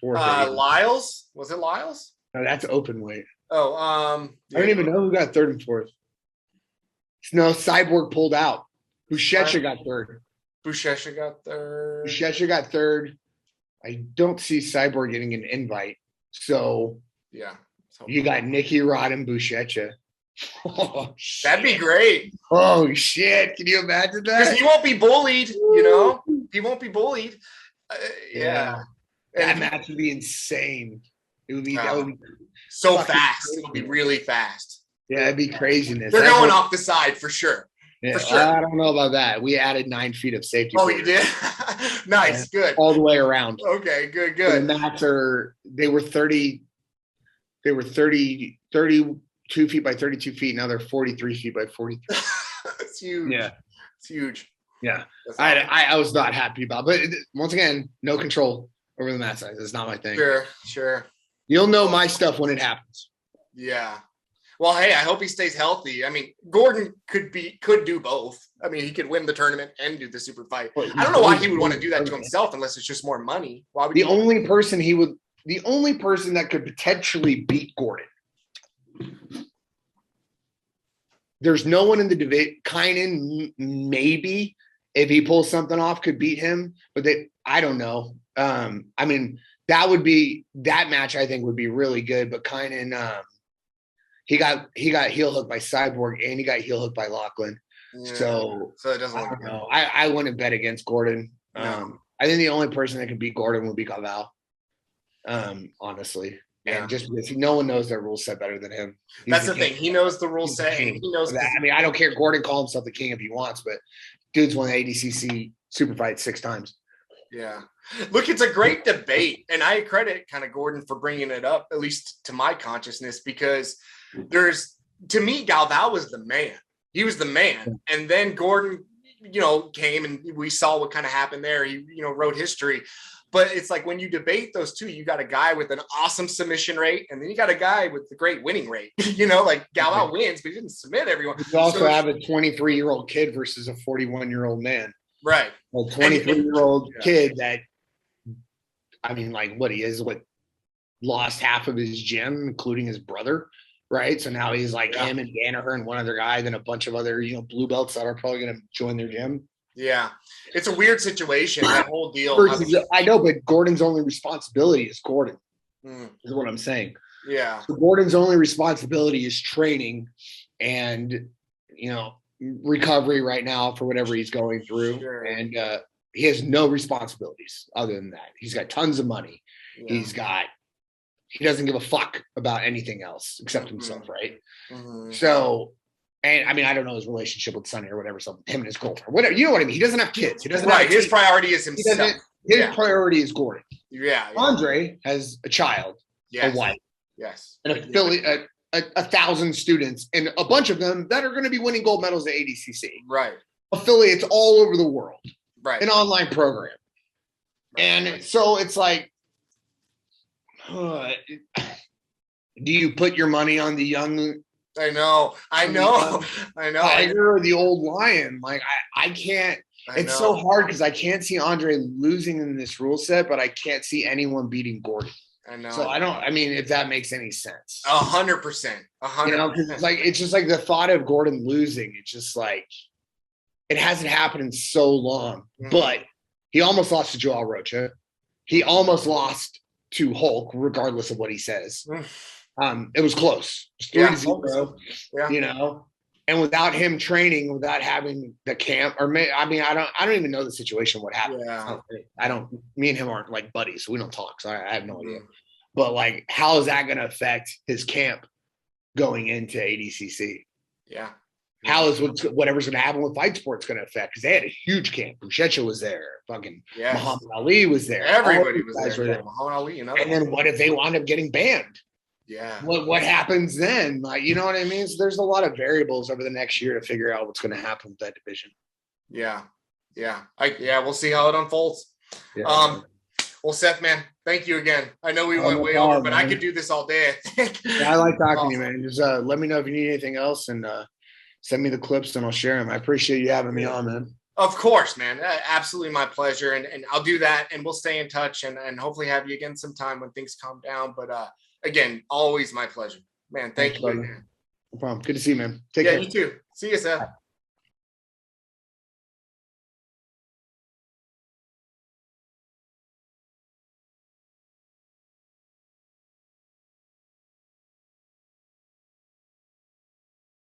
Lyles. Was it Lyles? No, that's open weight. Oh, I don't even know who got 3rd and 4th. No, Cyborg pulled out. Buchecha got 3rd. Buchecha got 3rd. Buchecha got 3rd. I don't see Cyborg getting an invite. So you got Nikki Rod and Buchecha. Oh, that'd be great. Oh shit! Can you imagine that? Because he won't be bullied. You know, he won't be bullied. That match would be insane. It would be that would be so fast. It would be really fast. Yeah, it'd be craziness. They're going off the side for sure. Yeah, for sure. I don't know about that. We added 9 feet of safety. Oh, you did? Nice, good. All the way around. Okay, good. So the mats they were 32 feet by 32 feet. Now they're 43 feet by 43. It's huge. Yeah. It's huge. Yeah. I was not happy about it. But once again, no control over the mat size. It's not my thing. Sure. You'll know my stuff when it happens. Yeah. Well, hey, I hope he stays healthy. I mean, Gordon could do both. I mean, he could win the tournament and do the super fight. I don't know why he would want to do that to himself unless it's just more money. Why would the only person that could potentially beat Gordon. There's no one in the division. Kynan, maybe if he pulls something off, could beat him, but I don't know. I mean, that match I think would be really good. But Kynan, he got heel hooked by Cyborg and he got heel hooked by Lachlan. Yeah, so it doesn't I look don't know. I wouldn't bet against Gordon. No. I think the only person that can beat Gordon would be Caval. Honestly. And just because no one knows that rule set better than him. That's the thing. He knows the rule set. He knows that. I mean, I don't care. Gordon called himself the king if he wants, but dude's won the ADCC super fight 6 times. Yeah. Look, it's a great debate. And I credit kind of Gordon for bringing it up, at least to my consciousness, because to me, Galvao was the man. He was the man. And then Gordon, came and we saw what kind of happened there. He, wrote history. But it's like when you debate those two, you got a guy with an awesome submission rate, and then you got a guy with the great winning rate. Like Galvao wins, but he didn't submit everyone. You also have a 23-year-old kid versus a 41-year-old man. Right. A 23-year-old kid that, I mean, like what he is, lost half of his gym, including his brother. Right. So now he's like him and Danaher and one other guy, then a bunch of other, blue belts that are probably going to join their gym. Yeah. It's a weird situation, that whole deal. I know, but Gordon's only responsibility is Gordon, is what I'm saying. Yeah. So Gordon's only responsibility is training and, recovery right now for whatever he's going through. Sure. And he has no responsibilities other than that. He's got tons of money. Yeah. He doesn't give a fuck about anything else except himself, right? So, and I mean, I don't know his relationship with Sonny or whatever, so him and his girlfriend, whatever, you know what I mean? He doesn't have kids. He doesn't have his priority is himself. His priority is Gordon. Yeah. Andre has a child, a wife, and affiliate, 1,000 students, and a bunch of them that are going to be winning gold medals at ADCC. Right. Affiliates all over the world. Right. An online program. Right. And so it's like, do you put your money on the young? I know. Tiger or the old lion? Like I can't. It's so hard because I can't see Andre losing in this rule set, but I can't see anyone beating Gordon. I know. So I mean, if that makes any sense. 100%. 100%. It's just like the thought of Gordon losing. It's just like it hasn't happened in so long. But he almost lost to Joel Rocha. He almost lost to Hulk, regardless of what he says. It was close. It was 3-0, and without him training, without having the camp, I don't even know the situation, what happened. Me and him aren't like buddies, so we don't talk, so I have no idea. But like, how is that going to affect his camp going into ADCC? Yeah. How is whatever's going to happen with Fight Sports going to affect? Because they had a huge camp. Buchecha was there. Fucking Muhammad Ali was there. Everybody was there. Muhammad Ali, and then what if they wound up getting banned? Yeah. What happens then? Like, you know what I mean? So there's a lot of variables over the next year to figure out what's going to happen with that division. Yeah. Yeah. We'll see how it unfolds. Yeah. Well, Seth, man, thank you again. I know we went way over, but I could do this all day, I think. I like talking to you, man. Just let me know if you need anything else, and send me the clips and I'll share them. I appreciate you having me on, man. Of course, man. Absolutely my pleasure. And I'll do that, and we'll stay in touch and hopefully have you again sometime when things calm down. But again, always my pleasure. Man, thank you. No problem. Good to see you, man. Take care. You too. See you, Seth. Bye.